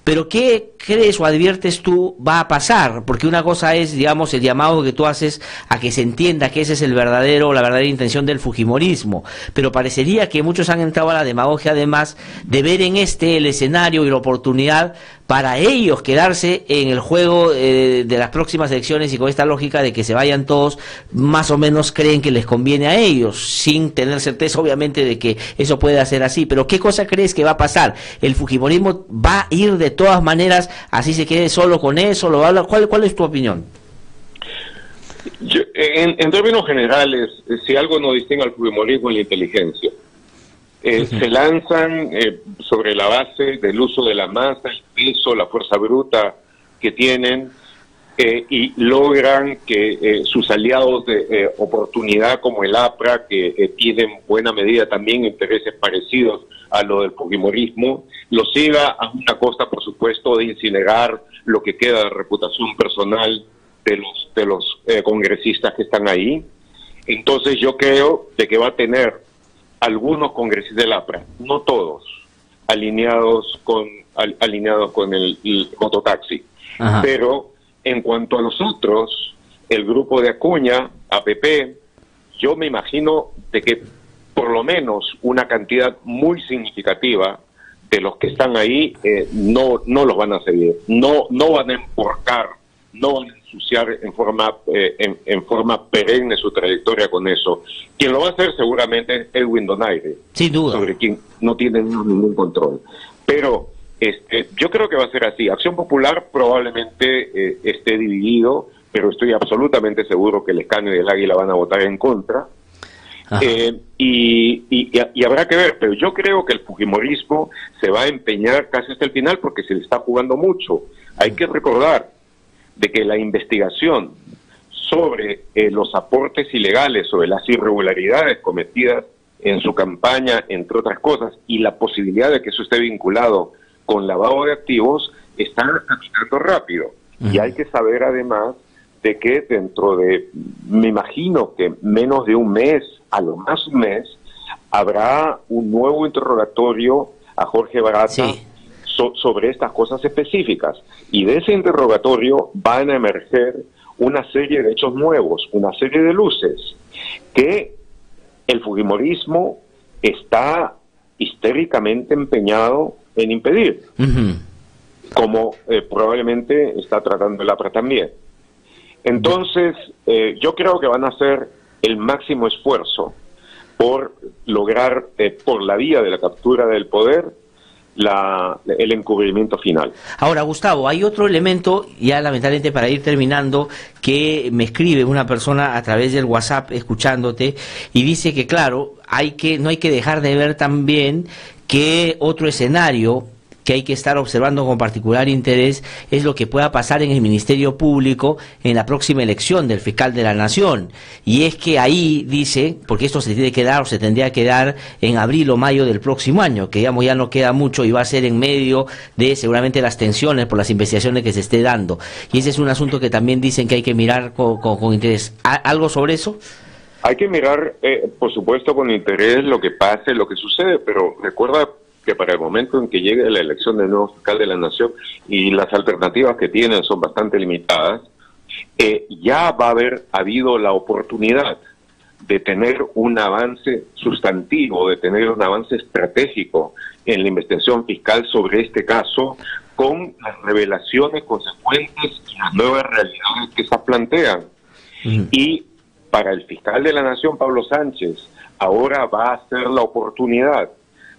Pero ¿qué crees o adviertes tú va a pasar? Porque una cosa es, digamos, el llamado que tú haces a que se entienda que ese es la verdadera intención del fujimorismo, pero parecería que muchos han entrado a la demagogia además de ver en el escenario y la oportunidad para ellos quedarse en el juego de las próximas elecciones, y con esta lógica de que se vayan todos, más o menos creen que les conviene a ellos, sin tener certeza obviamente de que eso puede ser así. Pero ¿qué cosa crees que va a pasar? ¿El fujimorismo va a ir de todas maneras, así se quede solo con eso? ¿Cuál es tu opinión? En términos generales, si algo no distingue al fujimorismo es la inteligencia. Se lanzan sobre la base del uso de la masa, el peso, la fuerza bruta que tienen, y logran que sus aliados de oportunidad como el APRA, que tienen buena medida también intereses parecidos a lo del fujimorismo, lo siga a una costa, por supuesto, de incinerar lo que queda de reputación personal de los congresistas que están ahí. Entonces yo creo de que va a tener algunos congresistas del APRA, no todos, alineados con el mototaxi. Ajá. Pero en cuanto a los otros, el grupo de Acuña, APP, yo me imagino de que por lo menos una cantidad muy significativa de los que están ahí no los van a seguir, no van a emporcar, no van a ensuciar en forma perenne su trayectoria con eso. Quien lo va a hacer seguramente es Edwin Donaire, sin duda, sobre quien no tienen ningún control. Pero yo creo que va a ser así. Acción Popular probablemente esté dividido, pero estoy absolutamente seguro que el Escano y el Águila van a votar en contra. Y habrá que ver, pero yo creo que el fujimorismo se va a empeñar casi hasta el final porque se le está jugando mucho. Hay que recordar de que la investigación sobre los aportes ilegales, sobre las irregularidades cometidas en su campaña, entre otras cosas, y la posibilidad de que eso esté vinculado con lavado de activos, está caminando rápido. Y hay que saber además de que dentro de, me imagino que menos de un mes, a lo más un mes, habrá un nuevo interrogatorio a Jorge Barata sobre estas cosas específicas. Y de ese interrogatorio van a emerger una serie de hechos nuevos, una serie de luces que el fujimorismo está histéricamente empeñado en impedir, como probablemente está tratando el APRA también. Entonces, yo creo que van a hacer el máximo esfuerzo por lograr, por la vía de la captura del poder, el encubrimiento final. Ahora, Gustavo, hay otro elemento, ya lamentablemente para ir terminando, que me escribe una persona a través del WhatsApp escuchándote y dice que claro, no hay que dejar de ver también que otro escenario que hay que estar observando con particular interés es lo que pueda pasar en el Ministerio Público en la próxima elección del fiscal de la Nación. Y es que ahí dice, porque esto se tiene que dar o se tendría que dar en abril o mayo del próximo año, que digamos ya no queda mucho y va a ser en medio de seguramente las tensiones por las investigaciones que se esté dando. Y ese es un asunto que también dicen que hay que mirar con interés. ¿Algo sobre eso? Hay que mirar, por supuesto, con interés lo que pase, lo que sucede, pero recuerda que para el momento en que llegue la elección del nuevo fiscal de la Nación y las alternativas que tienen son bastante limitadas, ya va a haber habido la oportunidad de tener un avance sustantivo, de tener un avance estratégico en la investigación fiscal sobre este caso, con las revelaciones consecuentes y las nuevas realidades que se plantean. Y para el fiscal de la Nación, Pablo Sánchez, ahora va a ser la oportunidad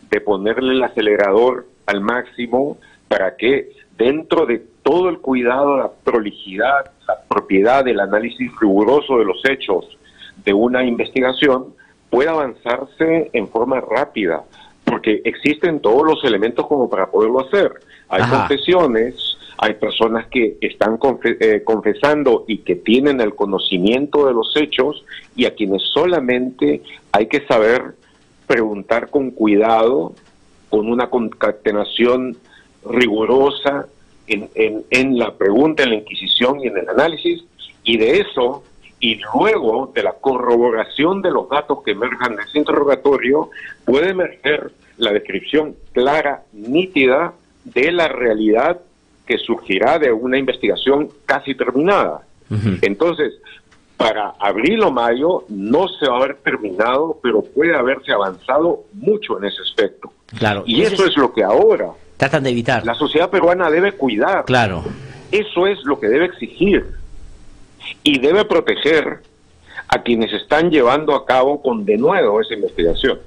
de ponerle el acelerador al máximo para que dentro de todo el cuidado, la prolijidad, la propiedad del análisis riguroso de los hechos de una investigación pueda avanzarse en forma rápida, porque existen todos los elementos como para poderlo hacer. Hay confesiones, hay personas que están confesando y que tienen el conocimiento de los hechos y a quienes solamente hay que saber preguntar con cuidado, con una concatenación rigurosa en la pregunta, en la inquisición y en el análisis, y de eso, y luego de la corroboración de los datos que emerjan de ese interrogatorio, puede emerger la descripción clara, nítida, de la realidad que surgirá de una investigación casi terminada. Entonces, para abril o mayo no se va a haber terminado, pero puede haberse avanzado mucho en ese aspecto. Claro. Y eso es lo que ahora tratan de evitar. La sociedad peruana debe cuidar. Claro. Eso es lo que debe exigir. Y debe proteger a quienes están llevando a cabo con denuedo esa investigación.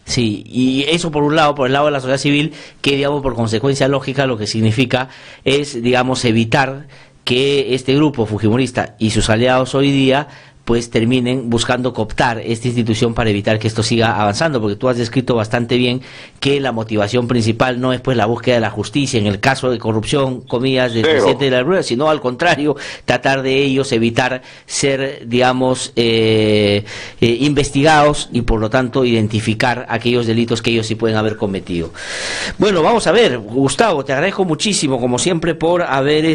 Sí, y eso por un lado, por el lado de la sociedad civil, que digamos por consecuencia lógica lo que significa es, digamos, evitar que este grupo fujimorista y sus aliados hoy día pues terminen buscando cooptar esta institución para evitar que esto siga avanzando, porque tú has descrito bastante bien que la motivación principal no es pues la búsqueda de la justicia en el caso de corrupción, comillas, del presidente de la República, sino al contrario, tratar de ellos evitar ser, digamos, investigados y por lo tanto identificar aquellos delitos que ellos sí pueden haber cometido. Bueno, vamos a ver, Gustavo, te agradezco muchísimo, como siempre, por haber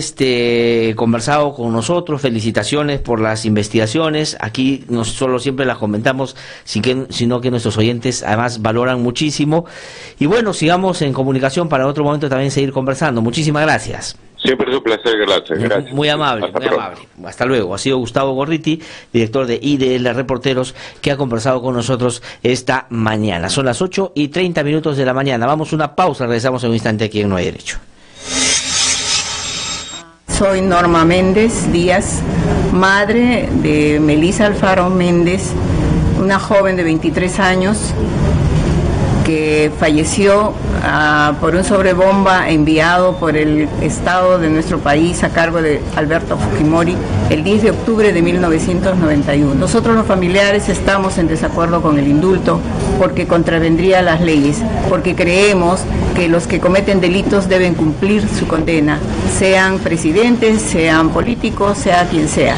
conversado con nosotros. Felicitaciones por las investigaciones. Aquí no solo siempre las comentamos, sino que nuestros oyentes además valoran muchísimo. Y bueno, sigamos en comunicación para otro momento también seguir conversando. Muchísimas gracias. Siempre es un placer, gracias. Muy amable, muy amable. Hasta luego. Ha sido Gustavo Gorriti, director de IDL Reporteros, que ha conversado con nosotros esta mañana. Son las 8:30 de la mañana. Vamos a una pausa, regresamos en un instante aquí en No Hay Derecho. Soy Norma Méndez Díaz, madre de Melissa Alfaro Méndez, una joven de 23 años que falleció por un sobrebomba enviado por el Estado de nuestro país a cargo de Alberto Fujimori el 10 de octubre de 1991. Nosotros los familiares estamos en desacuerdo con el indulto porque contravendría las leyes, porque creemos que los que cometen delitos deben cumplir su condena, sean presidentes, sean políticos, sea quien sea.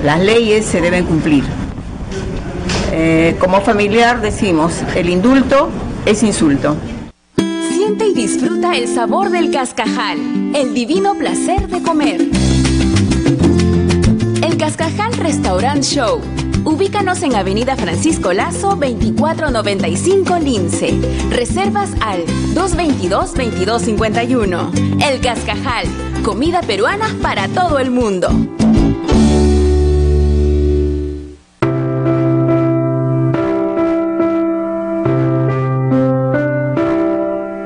Las leyes se deben cumplir. Como familiar decimos, el indulto es insulto. Siente y disfruta el sabor del cascajal, el divino placer de comer. El Cascajal Restaurant Show. Ubícanos en Avenida Francisco Lazo, 2495 Lince. Reservas al 222-2251. El Cascajal, comida peruana para todo el mundo.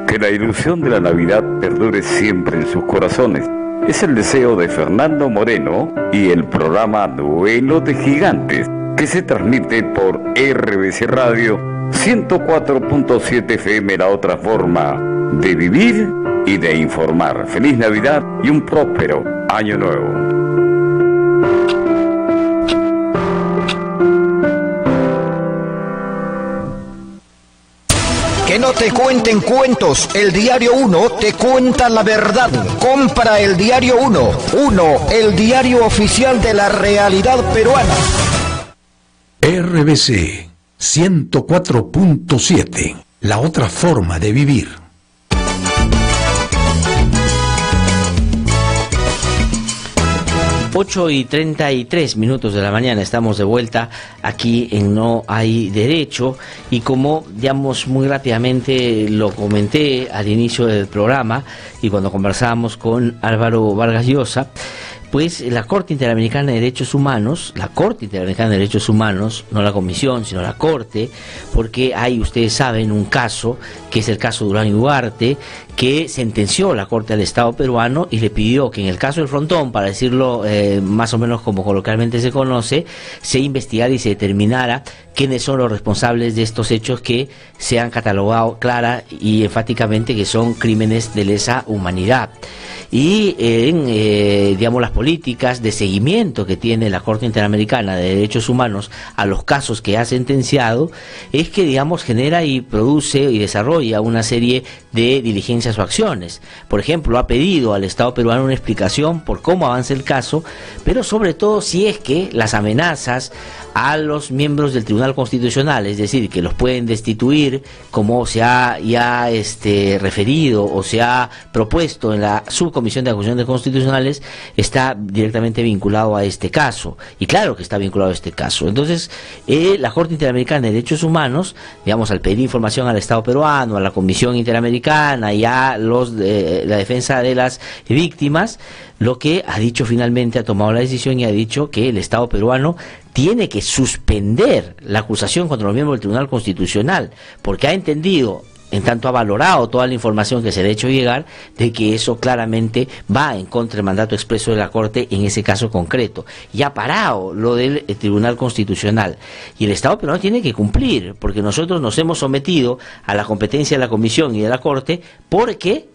Que la ilusión de la Navidad perdure siempre en sus corazones. Es el deseo de Fernando Moreno y el programa Duelo de Gigantes, que se transmite por RBC Radio 104.7 FM, la otra forma de vivir y de informar. Feliz Navidad y un próspero Año Nuevo. Que no te cuenten cuentos, el Diario 1 te cuenta la verdad. Compra el Diario 1, el diario oficial de la realidad peruana. RBC 104.7, la otra forma de vivir. 8:33 de la mañana, estamos de vuelta aquí en No Hay Derecho, y como digamos muy rápidamente lo comenté al inicio del programa y cuando conversábamos con Álvaro Vargas Llosa, pues la Corte Interamericana de Derechos Humanos, no la Comisión, sino la Corte, porque hay, ustedes saben, un caso, que es el caso de Durán y Duarte, que sentenció la Corte al Estado peruano y le pidió que en el caso del Frontón, para decirlo más o menos como coloquialmente se conoce, se investigara y se determinara quiénes son los responsables de estos hechos que se han catalogado clara y enfáticamente que son crímenes de lesa humanidad. Y digamos, las políticas de seguimiento que tiene la Corte Interamericana de Derechos Humanos a los casos que ha sentenciado es que, digamos, genera y produce y desarrolla una serie de diligencias o acciones. Por ejemplo, ha pedido al Estado peruano una explicación por cómo avanza el caso, pero sobre todo si es que las amenazas a los miembros del Tribunal Constitucional, es decir, que los pueden destituir, como se ha ya referido o se ha propuesto en la Subcomisión de Acusaciones Constitucionales, está directamente vinculado a este caso. Y claro que está vinculado a este caso. Entonces, la Corte Interamericana de Derechos Humanos, digamos, al pedir información al Estado peruano, a la Comisión Interamericana y a la defensa de las víctimas, lo que ha dicho finalmente, ha tomado la decisión y ha dicho que el Estado peruano tiene que suspender la acusación contra los miembros del Tribunal Constitucional, porque ha entendido, en tanto ha valorado toda la información que se le ha hecho llegar, de que eso claramente va en contra del mandato expreso de la Corte en ese caso concreto, y ha parado lo del Tribunal Constitucional. Y el Estado peruano tiene que cumplir, porque nosotros nos hemos sometido a la competencia de la Comisión y de la Corte, porque,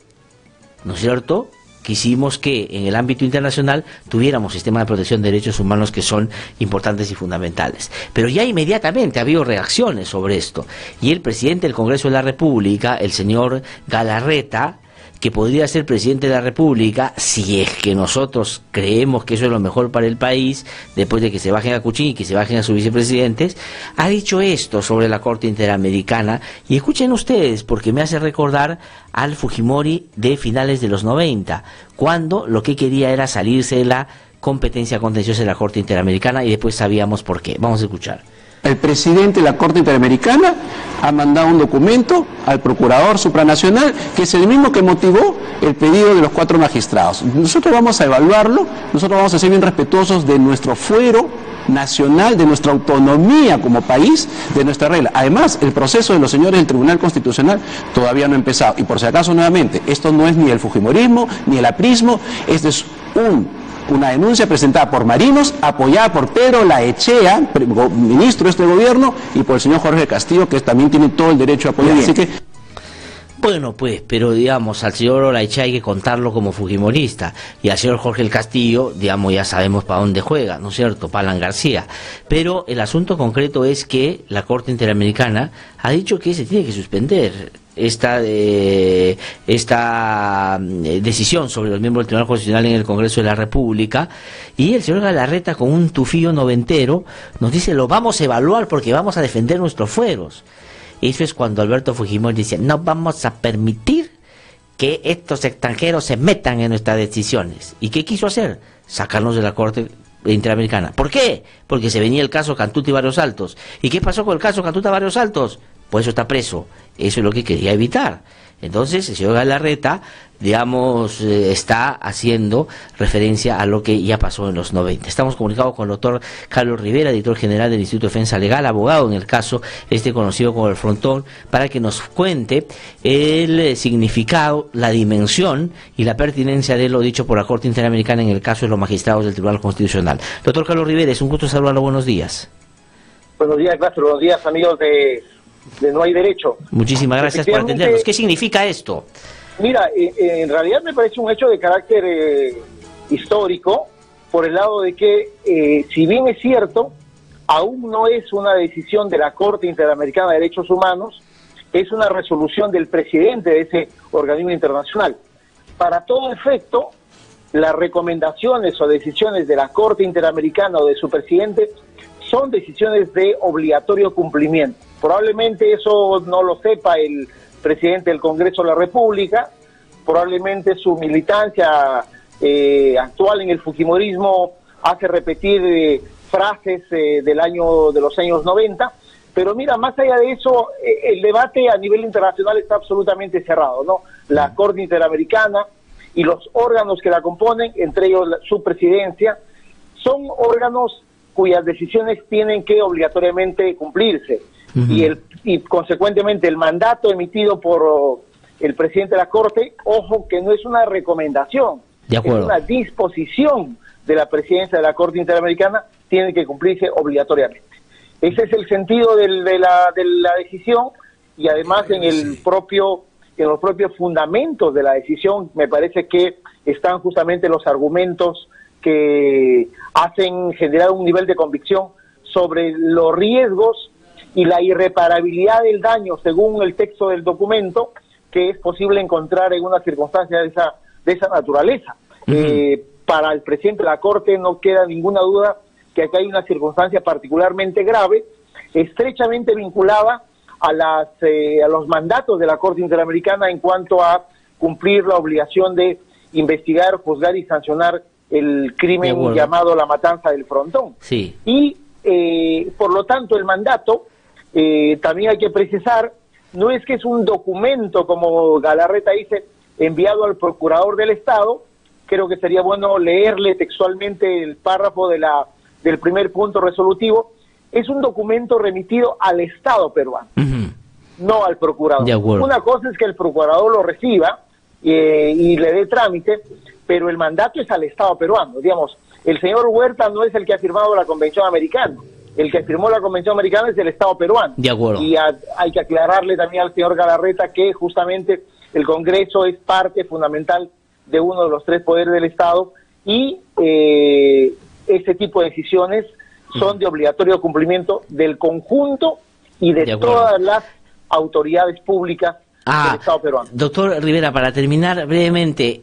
¿no es cierto?, quisimos que en el ámbito internacional tuviéramos sistemas de protección de derechos humanos que son importantes y fundamentales. Pero ya inmediatamente ha habido reacciones sobre esto, y el presidente del Congreso de la República, el señor Galarreta, que podría ser presidente de la República si es que nosotros creemos que eso es lo mejor para el país, después de que se bajen a Kuczynski y que se bajen a sus vicepresidentes, ha dicho esto sobre la Corte Interamericana. Y escuchen ustedes, porque me hace recordar al Fujimori de finales de los 90, cuando lo que quería era salirse de la competencia contenciosa de la Corte Interamericana, y después sabíamos por qué. Vamos a escuchar. El presidente de la Corte Interamericana ha mandado un documento al procurador supranacional, que es el mismo que motivó el pedido de los 4 magistrados. Nosotros vamos a evaluarlo, nosotros vamos a ser bien respetuosos de nuestro fuero nacional, de nuestra autonomía como país, de nuestra regla. Además, el proceso de los señores del Tribunal Constitucional todavía no ha empezado. Y por si acaso, nuevamente, esto no es ni el fujimorismo, ni el aprismo, esto es una denuncia presentada por Marinos, apoyada por Pedro Laechea, ministro de este gobierno, y por el señor Jorge Castillo, que también tiene todo el derecho a apoyar. Así que... Bueno, pues, pero digamos, al señor Laechea hay que contarlo como fujimorista, y al señor Jorge el Castillo, digamos, ya sabemos para dónde juega, ¿no es cierto?, para Alan García. Pero el asunto concreto es que la Corte Interamericana ha dicho que se tiene que suspender esta decisión sobre los miembros del Tribunal Constitucional en el Congreso de la República, y el señor Galarreta, con un tufillo noventero, nos dice: lo vamos a evaluar porque vamos a defender nuestros fueros. Eso es cuando Alberto Fujimori dice: no vamos a permitir que estos extranjeros se metan en nuestras decisiones. ¿Y qué quiso hacer? Sacarnos de la Corte Interamericana. ¿Por qué? Porque se venía el caso Cantuta y Barrios Altos. ¿Y qué pasó con el caso Cantuta y Barrios Altos? Pues eso está preso. Eso es lo que quería evitar. Entonces el señor Galarreta, digamos, está haciendo referencia a lo que ya pasó en los 90. Estamos comunicados con el doctor Carlos Rivera, director general del Instituto de Defensa Legal, abogado en el caso conocido como el Frontón, para que nos cuente el significado, la dimensión y la pertinencia de lo dicho por la Corte Interamericana en el caso de los magistrados del Tribunal Constitucional. Doctor Carlos Rivera, es un gusto saludarlo. Buenos días. Buenos días, Castro. Buenos días, amigos de No Hay Derecho. Muchísimas gracias por atendernos. ¿Qué significa esto? Mira, en realidad me parece un hecho de carácter histórico, por el lado de que, si bien es cierto, aún no es una decisión de la Corte Interamericana de Derechos Humanos, es una resolución del presidente de ese organismo internacional. Para todo efecto, las recomendaciones o decisiones de la Corte Interamericana o de su presidente son decisiones de obligatorio cumplimiento. Probablemente eso no lo sepa el presidente del Congreso de la República, probablemente su militancia actual en el fujimorismo hace repetir frases de los años 90, pero mira, más allá de eso, el debate a nivel internacional está absolutamente cerrado, ¿no? La Corte Interamericana y los órganos que la componen, entre ellos su presidencia, son órganos cuyas decisiones tienen que obligatoriamente cumplirse. Y consecuentemente el mandato emitido por el presidente de la Corte, ojo que no es una recomendación, es una disposición de la presidencia de la Corte Interamericana, tiene que cumplirse obligatoriamente. Ese es el sentido de la decisión, y además en los propios fundamentos de la decisión me parece que están justamente los argumentos que hacen generar un nivel de convicción sobre los riesgos y la irreparabilidad del daño, según el texto del documento, que es posible encontrar en una circunstancia de esa naturaleza. Para el presidente de la Corte no queda ninguna duda que acá hay una circunstancia particularmente grave, estrechamente vinculada a los mandatos de la Corte Interamericana en cuanto a cumplir la obligación de investigar, juzgar y sancionar el crimen llamado la matanza del Frontón. Sí. Y por lo tanto el mandato, también hay que precisar, no es que es un documento, como Galarreta dice, enviado al procurador del Estado. Creo que sería bueno leerle textualmente el párrafo del primer punto resolutivo. Es un documento remitido al Estado peruano, no al procurador. Una cosa es que el procurador lo reciba y le dé trámite, pero el mandato es al Estado peruano. Digamos, el señor Huerta no es el que ha firmado la Convención Americana. El que firmó la Convención Americana es el Estado peruano. Y hay que aclararle también al señor Galarreta que justamente el Congreso es parte fundamental de uno de los tres poderes del Estado, y ese tipo de decisiones son de obligatorio cumplimiento del conjunto y de todas las autoridades públicas del Estado peruano. Doctor Rivera, para terminar brevemente,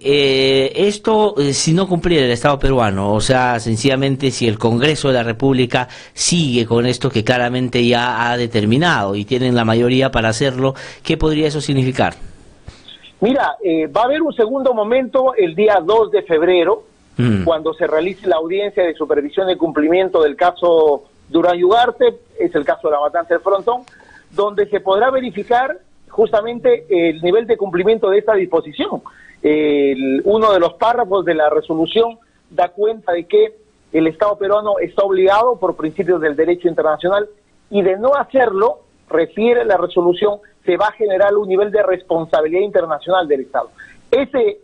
esto, si no cumpliera el Estado peruano, o sea, sencillamente si el Congreso de la República sigue con esto que claramente ya ha determinado y tienen la mayoría para hacerlo, ¿qué podría eso significar? Mira, va a haber un segundo momento el día 2 de febrero, cuando se realice la audiencia de supervisión de cumplimiento del caso Durán y Ugarte, es el caso de la matanza del Frontón, donde se podrá verificar justamente el nivel de cumplimiento de esta disposición. Uno de los párrafos de la resolución da cuenta de que el Estado peruano está obligado por principios del derecho internacional, y de no hacerlo, refiere la resolución, se va a generar un nivel de responsabilidad internacional del Estado.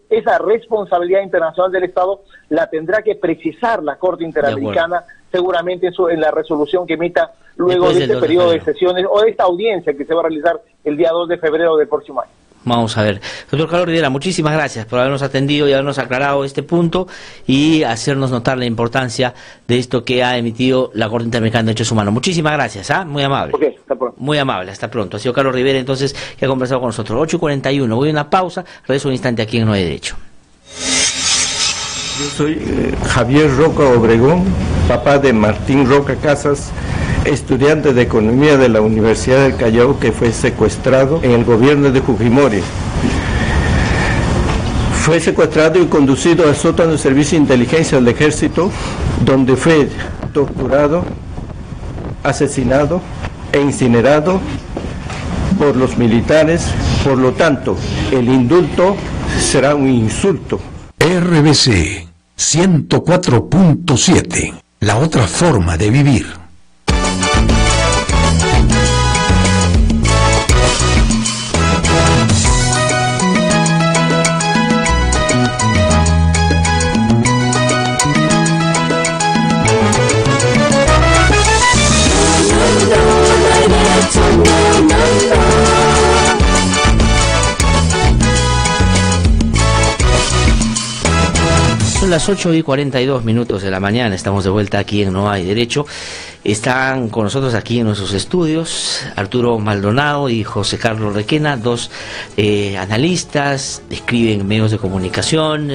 Esa responsabilidad internacional del Estado la tendrá que precisar la Corte Interamericana, seguramente eso en la resolución que emita luego de este periodo de sesiones o de esta audiencia que se va a realizar el día 2 de febrero del próximo año. Vamos a ver. Doctor Carlos Rivera, muchísimas gracias por habernos atendido y habernos aclarado este punto y hacernos notar la importancia de esto que ha emitido la Corte Interamericana de Derechos Humanos. Muchísimas gracias, muy amable. Okay, hasta pronto. Muy amable, hasta pronto. Ha sido Carlos Rivera, entonces, que ha conversado con nosotros. 8:41, voy a una pausa, regreso un instante aquí en No hay Derecho. Yo soy Javier Roca Obregón, papá de Martín Roca Casas, estudiante de Economía de la Universidad del Callao que fue secuestrado en el gobierno de Fujimori. Fue secuestrado y conducido al sótano del Servicio de Inteligencia del Ejército, donde fue torturado, asesinado e incinerado por los militares. Por lo tanto, el indulto será un insulto. RBC 104.7, la otra forma de vivir. Son las 8:42 de la mañana, estamos de vuelta aquí en No hay Derecho. Están con nosotros aquí en nuestros estudios Arturo Maldonado y José Carlos Requena, dos analistas, escriben en medios de comunicación,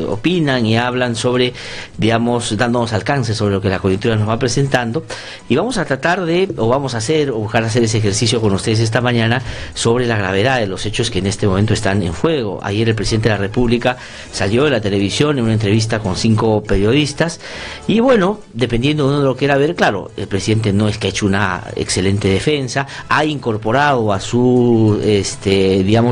opinan y hablan sobre, dándonos alcance sobre lo que la coyuntura nos va presentando, y vamos a tratar buscar hacer ese ejercicio con ustedes esta mañana sobre la gravedad de los hechos que en este momento están en juego. Ayer el presidente de la República salió de la televisión en una entrevista con 5 periodistas y bueno, dependiendo de uno de lo que quiera ver, claro, el presidente no es que ha hecho una excelente defensa, ha incorporado a su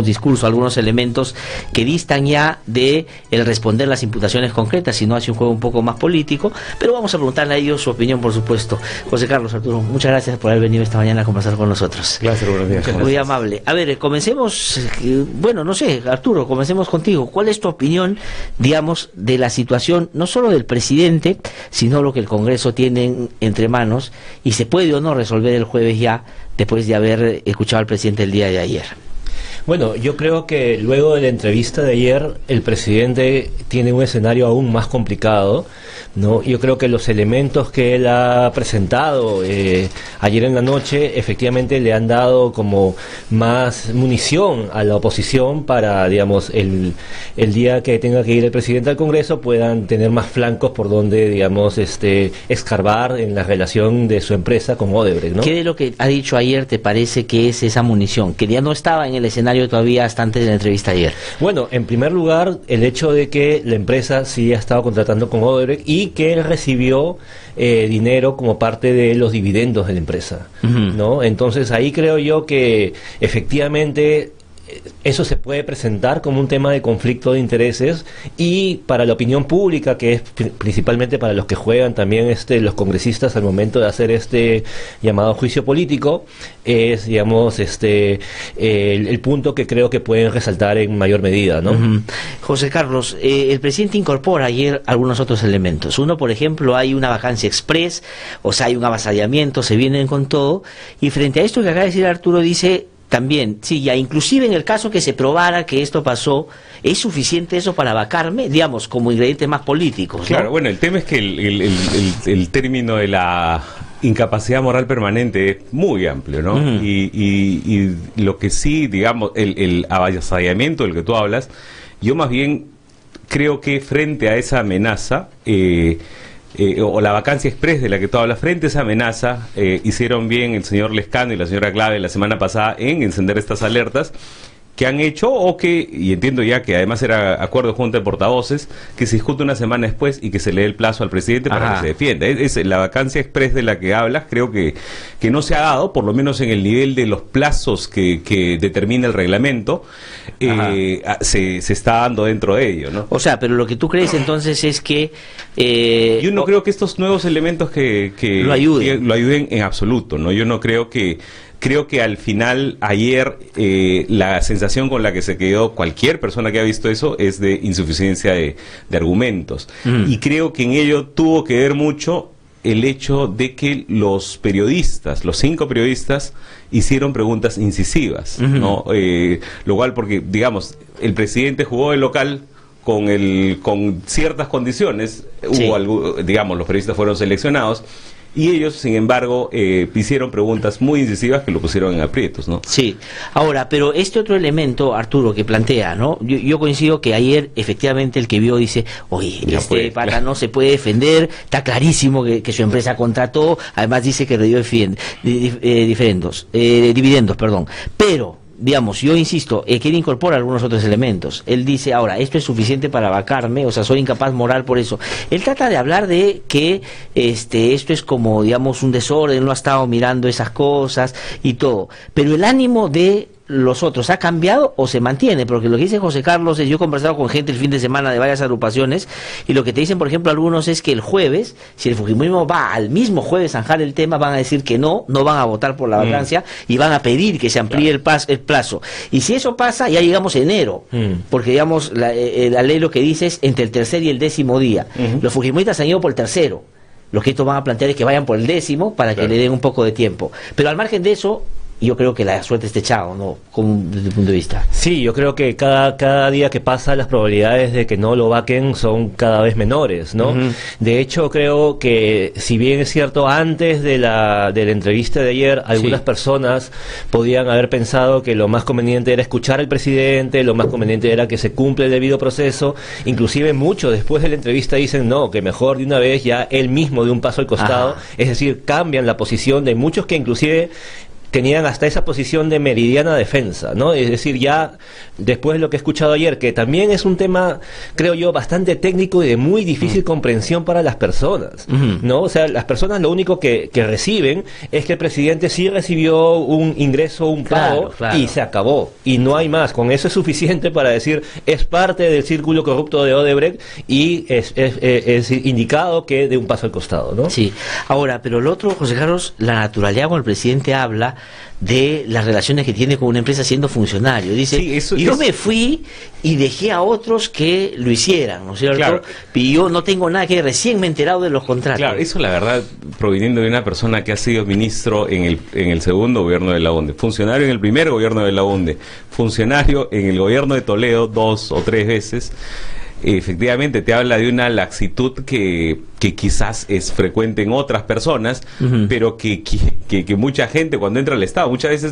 discurso algunos elementos que distan ya de el responder las imputaciones concretas, sino hace un juego un poco más político, pero vamos a preguntarle a ellos su opinión, por supuesto. José Carlos, Arturo, muchas gracias por haber venido esta mañana a conversar con nosotros. Gracias, buenos días. Muy amable. A ver, comencemos, no sé, Arturo, comencemos contigo. ¿Cuál es tu opinión, de la situación, no solo del presidente, sino lo que el Congreso tiene entre manos, y se puede o no resolver el jueves ya, después de haber escuchado al presidente el día de ayer? Bueno, yo creo que luego de la entrevista de ayer, el presidente tiene un escenario aún más complicado, ¿no? Yo creo que los elementos que él ha presentado ayer en la noche, efectivamente le han dado como más munición a la oposición para, el día que tenga que ir el presidente al Congreso, puedan tener más flancos por donde, escarbar en la relación de su empresa con Odebrecht, ¿no? ¿Qué de lo que ha dicho ayer te parece que es esa munición, que ya no estaba en el escenario todavía hasta antes de la entrevista ayer? Bueno, en primer lugar, el hecho de que la empresa sí ha estado contratando con Odebrecht y que él recibió dinero como parte de los dividendos de la empresa, ¿no? Entonces ahí creo yo que efectivamente eso se puede presentar como un tema de conflicto de intereses, y para la opinión pública, que es principalmente para los que juegan también los congresistas al momento de hacer este llamado juicio político, es el punto que creo que pueden resaltar en mayor medida, ¿no? José Carlos, el presidente incorpora ayer algunos otros elementos. Uno, por ejemplo, hay una vacancia express, o sea, hay un avasallamiento, se vienen con todo, y frente a esto que acaba de decir Arturo, dice también, sí, ya inclusive en el caso que se probara que esto pasó, ¿es suficiente eso para vacarme, como ingrediente más político, ¿no? Claro, bueno, el tema es que el término de la incapacidad moral permanente es muy amplio, ¿no? Y lo que sí, el avasallamiento del que tú hablas, yo más bien creo que frente a esa amenaza, o la vacancia express de la que tú hablas, frente a esa amenaza, hicieron bien el señor Lescano y la señora Clave la semana pasada en encender estas alertas que han hecho, y entiendo ya que además era acuerdo junta de portavoces, que se discute una semana después y que se le dé el plazo al presidente para que se defienda. La vacancia express de la que hablas creo que no se ha dado, por lo menos en el nivel de los plazos que determina el reglamento, se está dando dentro de ello, ¿no? O sea, pero lo que tú crees entonces es que yo no creo que estos nuevos elementos que lo ayuden en absoluto, ¿no? Yo no creo que... Creo que al final, ayer, la sensación con la que se quedó cualquier persona que ha visto eso es de insuficiencia de argumentos. Y creo que en ello tuvo que ver mucho el hecho de que los periodistas, los 5 periodistas, hicieron preguntas incisivas, ¿no? Lo cual, porque, digamos, el presidente jugó el local con ciertas condiciones, hubo algo, digamos, los periodistas fueron seleccionados, y ellos, sin embargo, hicieron preguntas muy incisivas que lo pusieron en aprietos, ¿no? Sí. Ahora, pero este otro elemento, Arturo, que plantea, ¿no? Yo coincido que ayer, efectivamente, el que vio dice, oye, pata no se puede defender, está clarísimo que su empresa contrató, además dice que le dio dividendos, pero... digamos, yo insisto, quiere incorporar algunos otros elementos. Él dice, ahora, esto es suficiente para vacarme, o sea, soy incapaz moral por eso. Él trata de hablar de que esto es como, digamos, un desorden, no ha estado mirando esas cosas y todo. Pero el ánimo de los otros ha cambiado o se mantiene, porque lo que dice José Carlos es, yo he conversado con gente el fin de semana de varias agrupaciones, y lo que te dicen, por ejemplo, algunos es que el jueves, si el fujimorismo va al mismo jueves a zanjar el tema, van a decir que no van a votar por la vacancia y van a pedir que se amplíe el plazo. Y si eso pasa, ya llegamos a enero, porque digamos, la ley lo que dice es entre el tercer y el 10º día. Los fujimoristas han ido por el tercero. Lo que estos van a plantear es que vayan por el 10º para que le den un poco de tiempo. Pero al margen de eso, yo creo que la suerte está echada, ¿no? Desde el punto de vista. Sí, yo creo que cada día que pasa las probabilidades de que no lo vaquen son cada vez menores, ¿no? De hecho, creo que, si bien es cierto, antes de la entrevista de ayer, algunas personas podían haber pensado que lo más conveniente era escuchar al presidente, lo más conveniente era que se cumpla el debido proceso. Inclusive muchos después de la entrevista dicen, no, que mejor de una vez ya él mismo de un paso al costado. Es decir, cambian la posición de muchos que inclusive tenían hasta esa posición de meridiana defensa, ¿no? Es decir, ya después de lo que he escuchado ayer, que también es un tema, creo yo, bastante técnico y de muy difícil comprensión para las personas, ¿no? O sea, las personas lo único que reciben es que el presidente sí recibió un ingreso, un pago, y se acabó, y no hay más. Con eso es suficiente para decir, es parte del círculo corrupto de Odebrecht y es indicado que de un paso al costado, ¿no? Sí. Ahora, pero lo otro, José Carlos, la naturalidad cuando el presidente habla de las relaciones que tiene con una empresa siendo funcionario. Dice, yo me fui y dejé a otros que lo hicieran, ¿no es cierto? Claro. Y yo no tengo nada que recién me he enterado de los contratos. Claro, eso la verdad, proviniendo de una persona que ha sido ministro en el segundo gobierno de Launde, funcionario en el primer gobierno de Launde, funcionario en el gobierno de Toledo 2 o 3 veces, efectivamente te habla de una laxitud que quizás es frecuente en otras personas, pero que mucha gente cuando entra al Estado,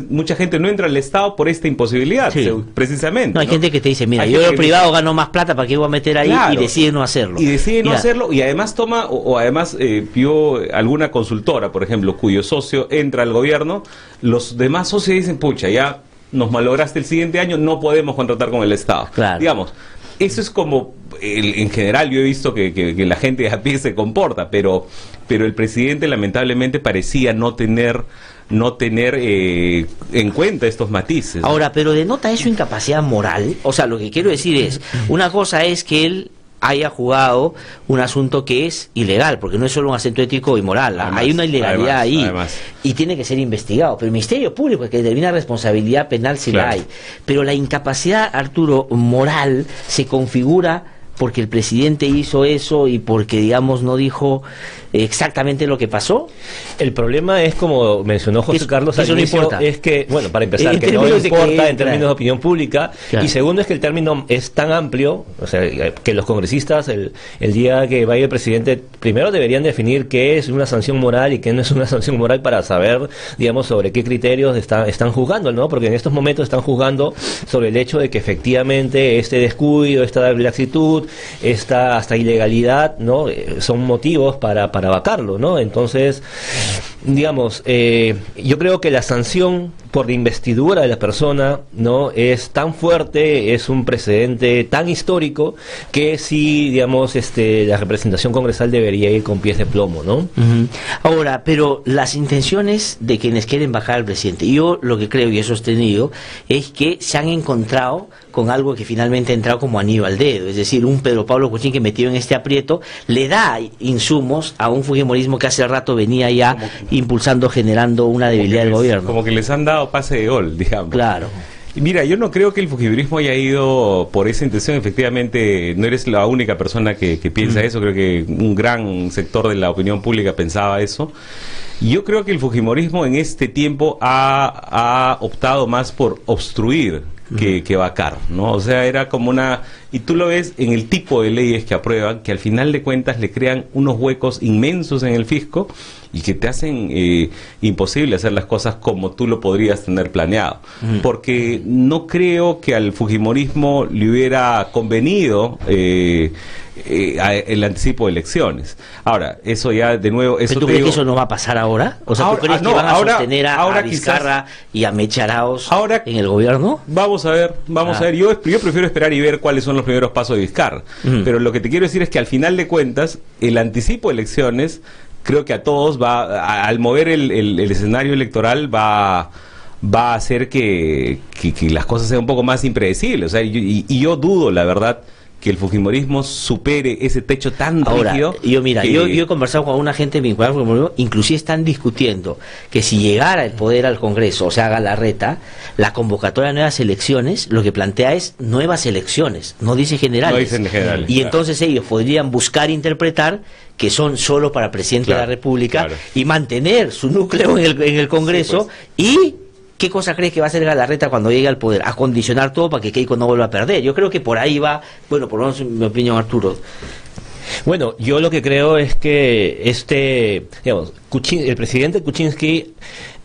mucha gente no entra al Estado por esta imposibilidad, precisamente. No, hay gente que te dice, mira, yo en el privado gano más plata, ¿para qué voy a meter ahí? Y decide no hacerlo. Y además toma, o además vio alguna consultora, por ejemplo, cuyo socio entra al gobierno, los demás socios dicen, pucha, ya nos malograste el siguiente año, no podemos contratar con el Estado. Digamos, eso es como, en general yo he visto que la gente a pie se comporta, pero el presidente lamentablemente parecía no tener en cuenta estos matices, ¿no? Ahora, pero denota eso incapacidad moral. O sea, lo que quiero decir es, una cosa es que él haya jugado un asunto que es ilegal, porque no es solo un asunto ético y moral, hay una ilegalidad ahí, y tiene que ser investigado, pero el Ministerio Público es que determina responsabilidad penal si la hay, pero la incapacidad, Arturo, moral se configura porque el presidente hizo eso y porque, digamos, no dijo exactamente lo que pasó. El problema es, como mencionó José Carlos al inicio, no importa. Es que, bueno, para empezar, que no importa en términos de opinión pública, y segundo es que el término es tan amplio, o sea, que los congresistas el día que vaya el presidente, primero deberían definir qué es una sanción moral y qué no es una sanción moral para saber, digamos, sobre qué criterios están juzgando, ¿no? Porque en estos momentos están juzgando sobre el hecho de que efectivamente este descuido, esta laxitud, esta hasta ilegalidad, ¿no? Son motivos para vacarlo, ¿no? Entonces, digamos, yo creo que la sanción por la investidura de la persona, ¿no?, es tan fuerte, es un precedente tan histórico que sí, digamos, la representación congresal debería ir con pies de plomo, ¿no? Ahora, pero las intenciones de quienes quieren bajar al presidente, yo lo que creo y he sostenido es que se han encontrado con algo que finalmente ha entrado como anillo al dedo, es decir, un Pedro Pablo Kuczynski que metido en este aprieto le da insumos a un fujimorismo que hace rato venía ya impulsando, generando una debilidad del gobierno. Como que les han dado pase de gol, digamos. Claro. Mira, yo no creo que el fujimorismo haya ido por esa intención. Efectivamente, no eres la única persona que piensa eso. Creo que un gran sector de la opinión pública pensaba eso. Yo creo que el fujimorismo en este tiempo ha optado más por obstruir que vacar, ¿no? O sea, era como una... Y tú lo ves en el tipo de leyes que aprueban, que al final de cuentas le crean unos huecos inmensos en el fisco y que te hacen imposible hacer las cosas como tú lo podrías tener planeado. Porque no creo que al fujimorismo le hubiera convenido el anticipo de elecciones. Ahora, eso ya de nuevo... ¿Pero tú crees que eso no va a pasar ahora? O sea, ¿tú crees que van a sostener a Vizcarra y a Mechi Arauz en el gobierno? Vamos a ver. Yo prefiero esperar y ver cuáles son los primeros pasos de Vizcarra. Pero lo que te quiero decir es que al final de cuentas, el anticipo de elecciones, creo que a todos al mover el escenario electoral va a hacer que las cosas sean un poco más impredecibles. O sea, y yo dudo, la verdad, que el fujimorismo supere ese techo tan rígido. Yo he conversado con una gente vinculada al fujimorismo, inclusive están discutiendo que si llegara el poder al Congreso, o sea, Galarreta, la convocatoria de nuevas elecciones, lo que plantea es nuevas elecciones, no dice generales. No dicen generales. Y entonces ellos podrían buscar interpretar que son solo para presidente de la República y mantener su núcleo en el Congreso y... ¿Qué cosa crees que va a hacer Galarreta cuando llegue al poder? Acondicionar todo para que Keiko no vuelva a perder. Yo creo que por ahí va, bueno, por lo menos en mi opinión, Arturo. Bueno, yo lo que creo es que el presidente Kuczynski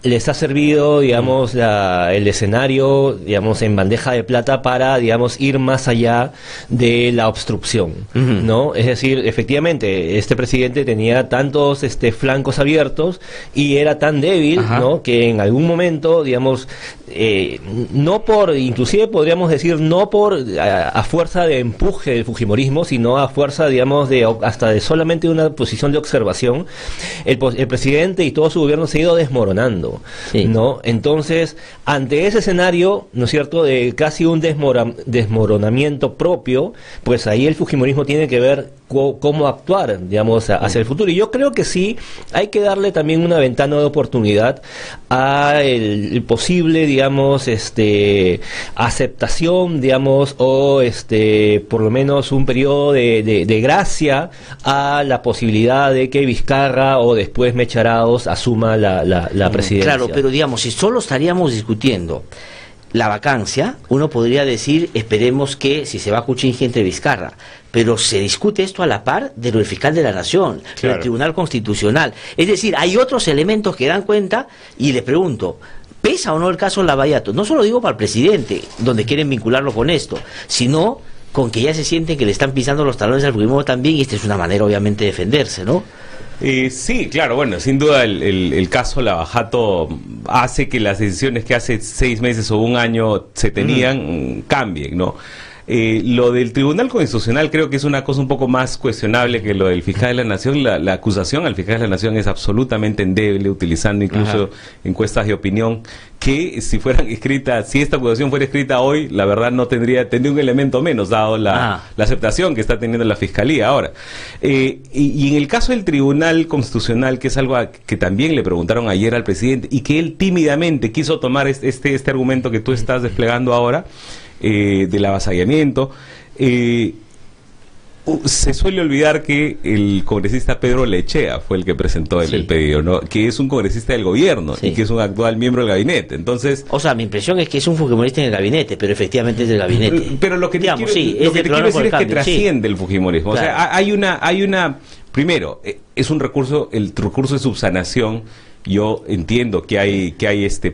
les ha servido, digamos, el escenario, digamos, en bandeja de plata para, digamos, ir más allá de la obstrucción, ¿no? Es decir, efectivamente, este presidente tenía tantos flancos abiertos y era tan débil, ¿no? Que en algún momento, digamos, inclusive podríamos decir, no por a fuerza de empuje del fujimorismo, sino a fuerza, digamos, hasta de solamente una posición de observación, el presidente y todo su gobierno se ha ido desmoronando. ¿No? Entonces, ante ese escenario, ¿no es cierto?, de casi un desmoronamiento propio, pues ahí el fujimorismo tiene que ver cómo actuar, digamos, hacia el futuro. Y yo creo que sí, hay que darle también una ventana de oportunidad a el posible, digamos, aceptación, digamos, o por lo menos un periodo de gracia a la posibilidad de que Vizcarra o después Mechi Arauz asuma la presidencia. Claro, pero digamos, si solo estaríamos discutiendo la vacancia, uno podría decir, esperemos que si se va Kuczynski entre Vizcarra, pero se discute esto a la par de lo del fiscal de la Nación, del Tribunal Constitucional. Es decir, hay otros elementos que dan cuenta, y le pregunto, ¿pesa o no el caso Lavallato? No solo digo para el presidente, donde quieren vincularlo con esto, sino con que ya se sienten que le están pisando los talones al fujimorismo también, y esta es una manera obviamente de defenderse, ¿no? Sí, claro, bueno, sin duda el caso Lavallato hace que las decisiones que hace 6 meses o un año se tenían cambien, ¿no? Lo del Tribunal Constitucional creo que es una cosa un poco más cuestionable que lo del fiscal de la Nación. La acusación al fiscal de la Nación es absolutamente endeble, utilizando incluso encuestas de opinión que si esta acusación fuera escrita hoy, la verdad no tendría un elemento menos, dado la aceptación que está teniendo la Fiscalía ahora. Y en el caso del Tribunal Constitucional, que es algo que también le preguntaron ayer al presidente, y que él tímidamente quiso tomar este argumento que tú estás desplegando ahora, del avasallamiento, se suele olvidar que el congresista Pedro Lechea fue el que presentó el pedido, ¿no? Que es un congresista del gobierno y que es un actual miembro del gabinete. Entonces, o sea, mi impresión es que es un fujimorista en el gabinete, pero efectivamente es del gabinete. Pero lo que te quiero decir es que trasciende el fujimorismo. Claro. O sea, hay una primero, es un recurso, el recurso de subsanación. Yo entiendo que hay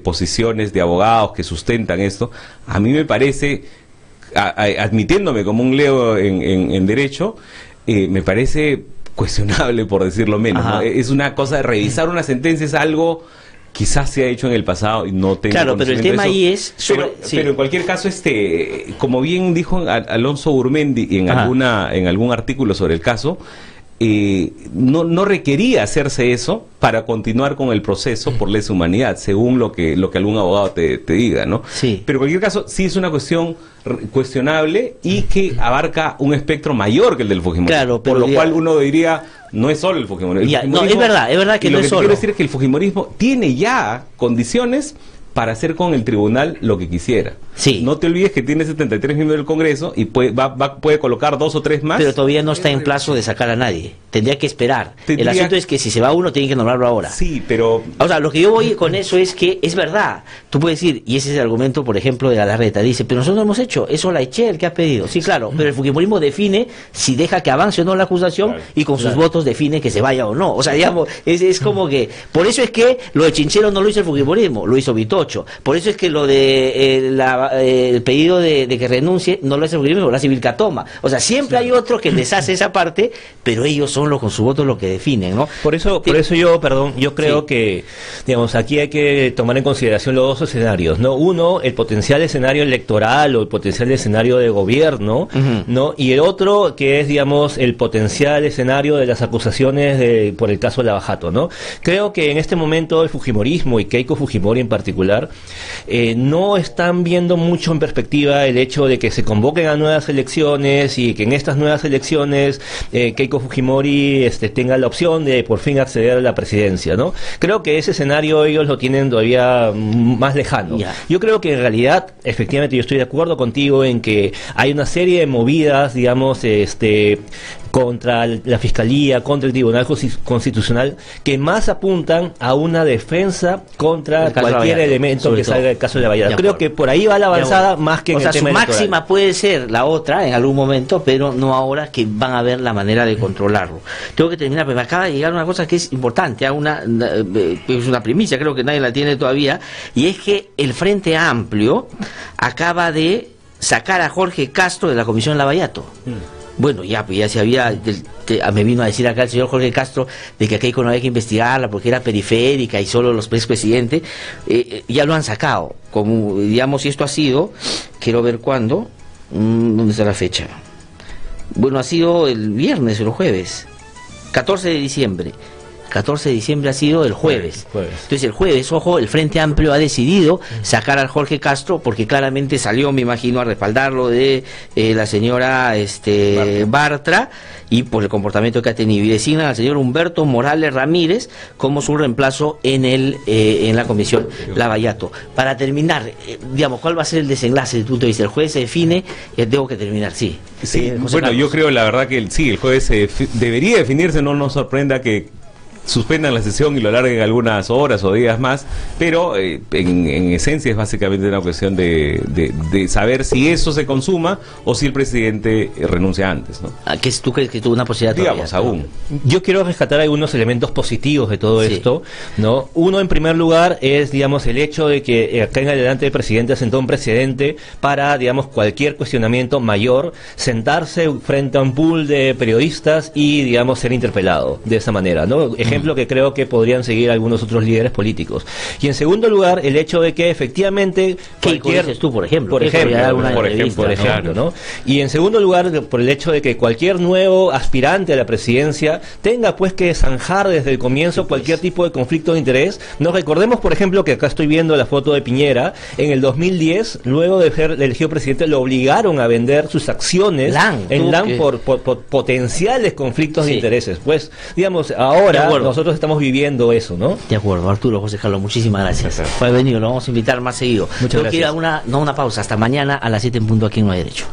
posiciones de abogados que sustentan esto. A mí me parece, admitiéndome como un leo en derecho, me parece cuestionable, por decirlo menos, ¿no? Es una cosa de revisar una sentencia, es algo quizás se ha hecho en el pasado y no tengo Claro, pero el tema ahí es pero en cualquier caso, como bien dijo Alonso Urmendi en algún artículo sobre el caso, no requería hacerse eso para continuar con el proceso por lesa humanidad, según lo que algún abogado te diga, ¿no? Sí. Pero en cualquier caso, sí es una cuestión cuestionable y que abarca un espectro mayor que el del fujimorismo. Claro, pero por lo cual uno diría, no es solo el fujimorismo. No, es verdad que no es solo. Lo que quiero decir es que el fujimorismo tiene ya condiciones para hacer con el tribunal lo que quisiera. no te olvides que tiene 73 miembros del Congreso y puede colocar 2 o 3 más. Pero todavía no está en plazo de sacar a nadie. Tendría que esperar. El asunto es que si se va uno, tienen que nombrarlo ahora. Sí, pero... O sea, lo que yo voy con eso es que es verdad. Tú puedes decir, y ese es el argumento, por ejemplo, de Galarreta. Dice, pero nosotros no hemos hecho. Eso la eché el que ha pedido. Sí, claro, pero el fujimorismo define si deja que avance o no la acusación y con sus votos define que se vaya o no. O sea, digamos, es como que... Por eso es que lo de Chinchero no lo hizo el fujimorismo, lo hizo Vitocho. Por eso es que lo de el pedido de que renuncie no lo hace el fujimorismo, lo hace Vilcatoma. O sea, siempre hay otro que les hace esa parte, pero ellos son con su voto lo que definen, ¿no? Por eso yo creo que, digamos, aquí hay que tomar en consideración los dos escenarios, ¿no? Uno, el potencial escenario electoral o el potencial escenario de gobierno, ¿no? Y el otro, que es, digamos, el potencial escenario de las acusaciones por el caso de Lavajato, ¿no? Creo que en este momento el fujimorismo y Keiko Fujimori en particular no están viendo mucho en perspectiva el hecho de que se convoquen a nuevas elecciones y que en estas nuevas elecciones Keiko Fujimori tenga la opción de por fin acceder a la presidencia, ¿no? Creo que ese escenario ellos lo tienen todavía más lejano. Yo creo que en realidad, efectivamente, yo estoy de acuerdo contigo en que hay una serie de movidas, digamos, contra la Fiscalía, contra el Tribunal Constitucional, que más apuntan a una defensa contra cualquier elemento que salga del caso de Lavallato. Creo que por ahí va la avanzada más que en el tema electoral. Su máxima puede ser la otra en algún momento, pero no ahora, que van a ver la manera de controlarlo. Tengo que terminar, pero me acaba de llegar una cosa que es importante, es una primicia, creo que nadie la tiene todavía, y es que el Frente Amplio acaba de sacar a Jorge Castro de la Comisión Lavallato. Bueno, ya se había, me vino a decir acá el señor Jorge Castro de que a Keiko no había que investigarla porque era periférica y solo los expresidentes, ya lo han sacado, como digamos, y esto ha sido, quiero ver cuándo, ¿dónde está la fecha? Bueno, ha sido el viernes o el jueves, 14 de diciembre. 14 de diciembre ha sido el jueves. Entonces el jueves, ojo, el Frente Amplio ha decidido sacar al Jorge Castro porque claramente salió, me imagino, a respaldarlo de la señora Bartra y por el comportamiento que ha tenido, y designan al señor Humberto Morales Ramírez como su reemplazo en la Comisión Lavallato. Para terminar, digamos, ¿cuál va a ser el desenlace desde tu punto de vista? El jueves se define, tengo que terminar, sí. Bueno, Carlos. Yo creo la verdad que el jueves debería definirse, no nos sorprenda que suspendan la sesión y lo alarguen algunas horas o días más, pero en esencia es básicamente una cuestión de saber si eso se consuma o si el presidente renuncia antes, ¿no? ¿Tú crees que tuvo una posibilidad todavía? Digamos, aún. Yo quiero rescatar algunos elementos positivos de todo esto, ¿no? Uno, en primer lugar, es, digamos, el hecho de que acá en adelante el presidente asentó un precedente para, digamos, cualquier cuestionamiento mayor, sentarse frente a un pool de periodistas y, digamos, ser interpelado de esa manera, ¿no? Ejemplo que creo que podrían seguir algunos otros líderes políticos. Y en segundo lugar, el hecho de que efectivamente cualquier... tú, por ejemplo, ¿no? Y en segundo lugar, por el hecho de que cualquier nuevo aspirante a la presidencia tenga pues que zanjar desde el comienzo cualquier tipo de conflicto de interés. Nos recordemos, por ejemplo, que acá estoy viendo la foto de Piñera, en el 2010, luego de ser elegido presidente, lo obligaron a vender sus acciones en LAN por potenciales conflictos de intereses. Pues, digamos, ahora nosotros estamos viviendo eso, ¿no? De acuerdo, Arturo, José Carlos, muchísimas gracias. Por haber venido, lo vamos a invitar más seguido. Muchas gracias. Quiero ir a una pausa, hasta mañana a las 7 en punto aquí en No Hay Derecho.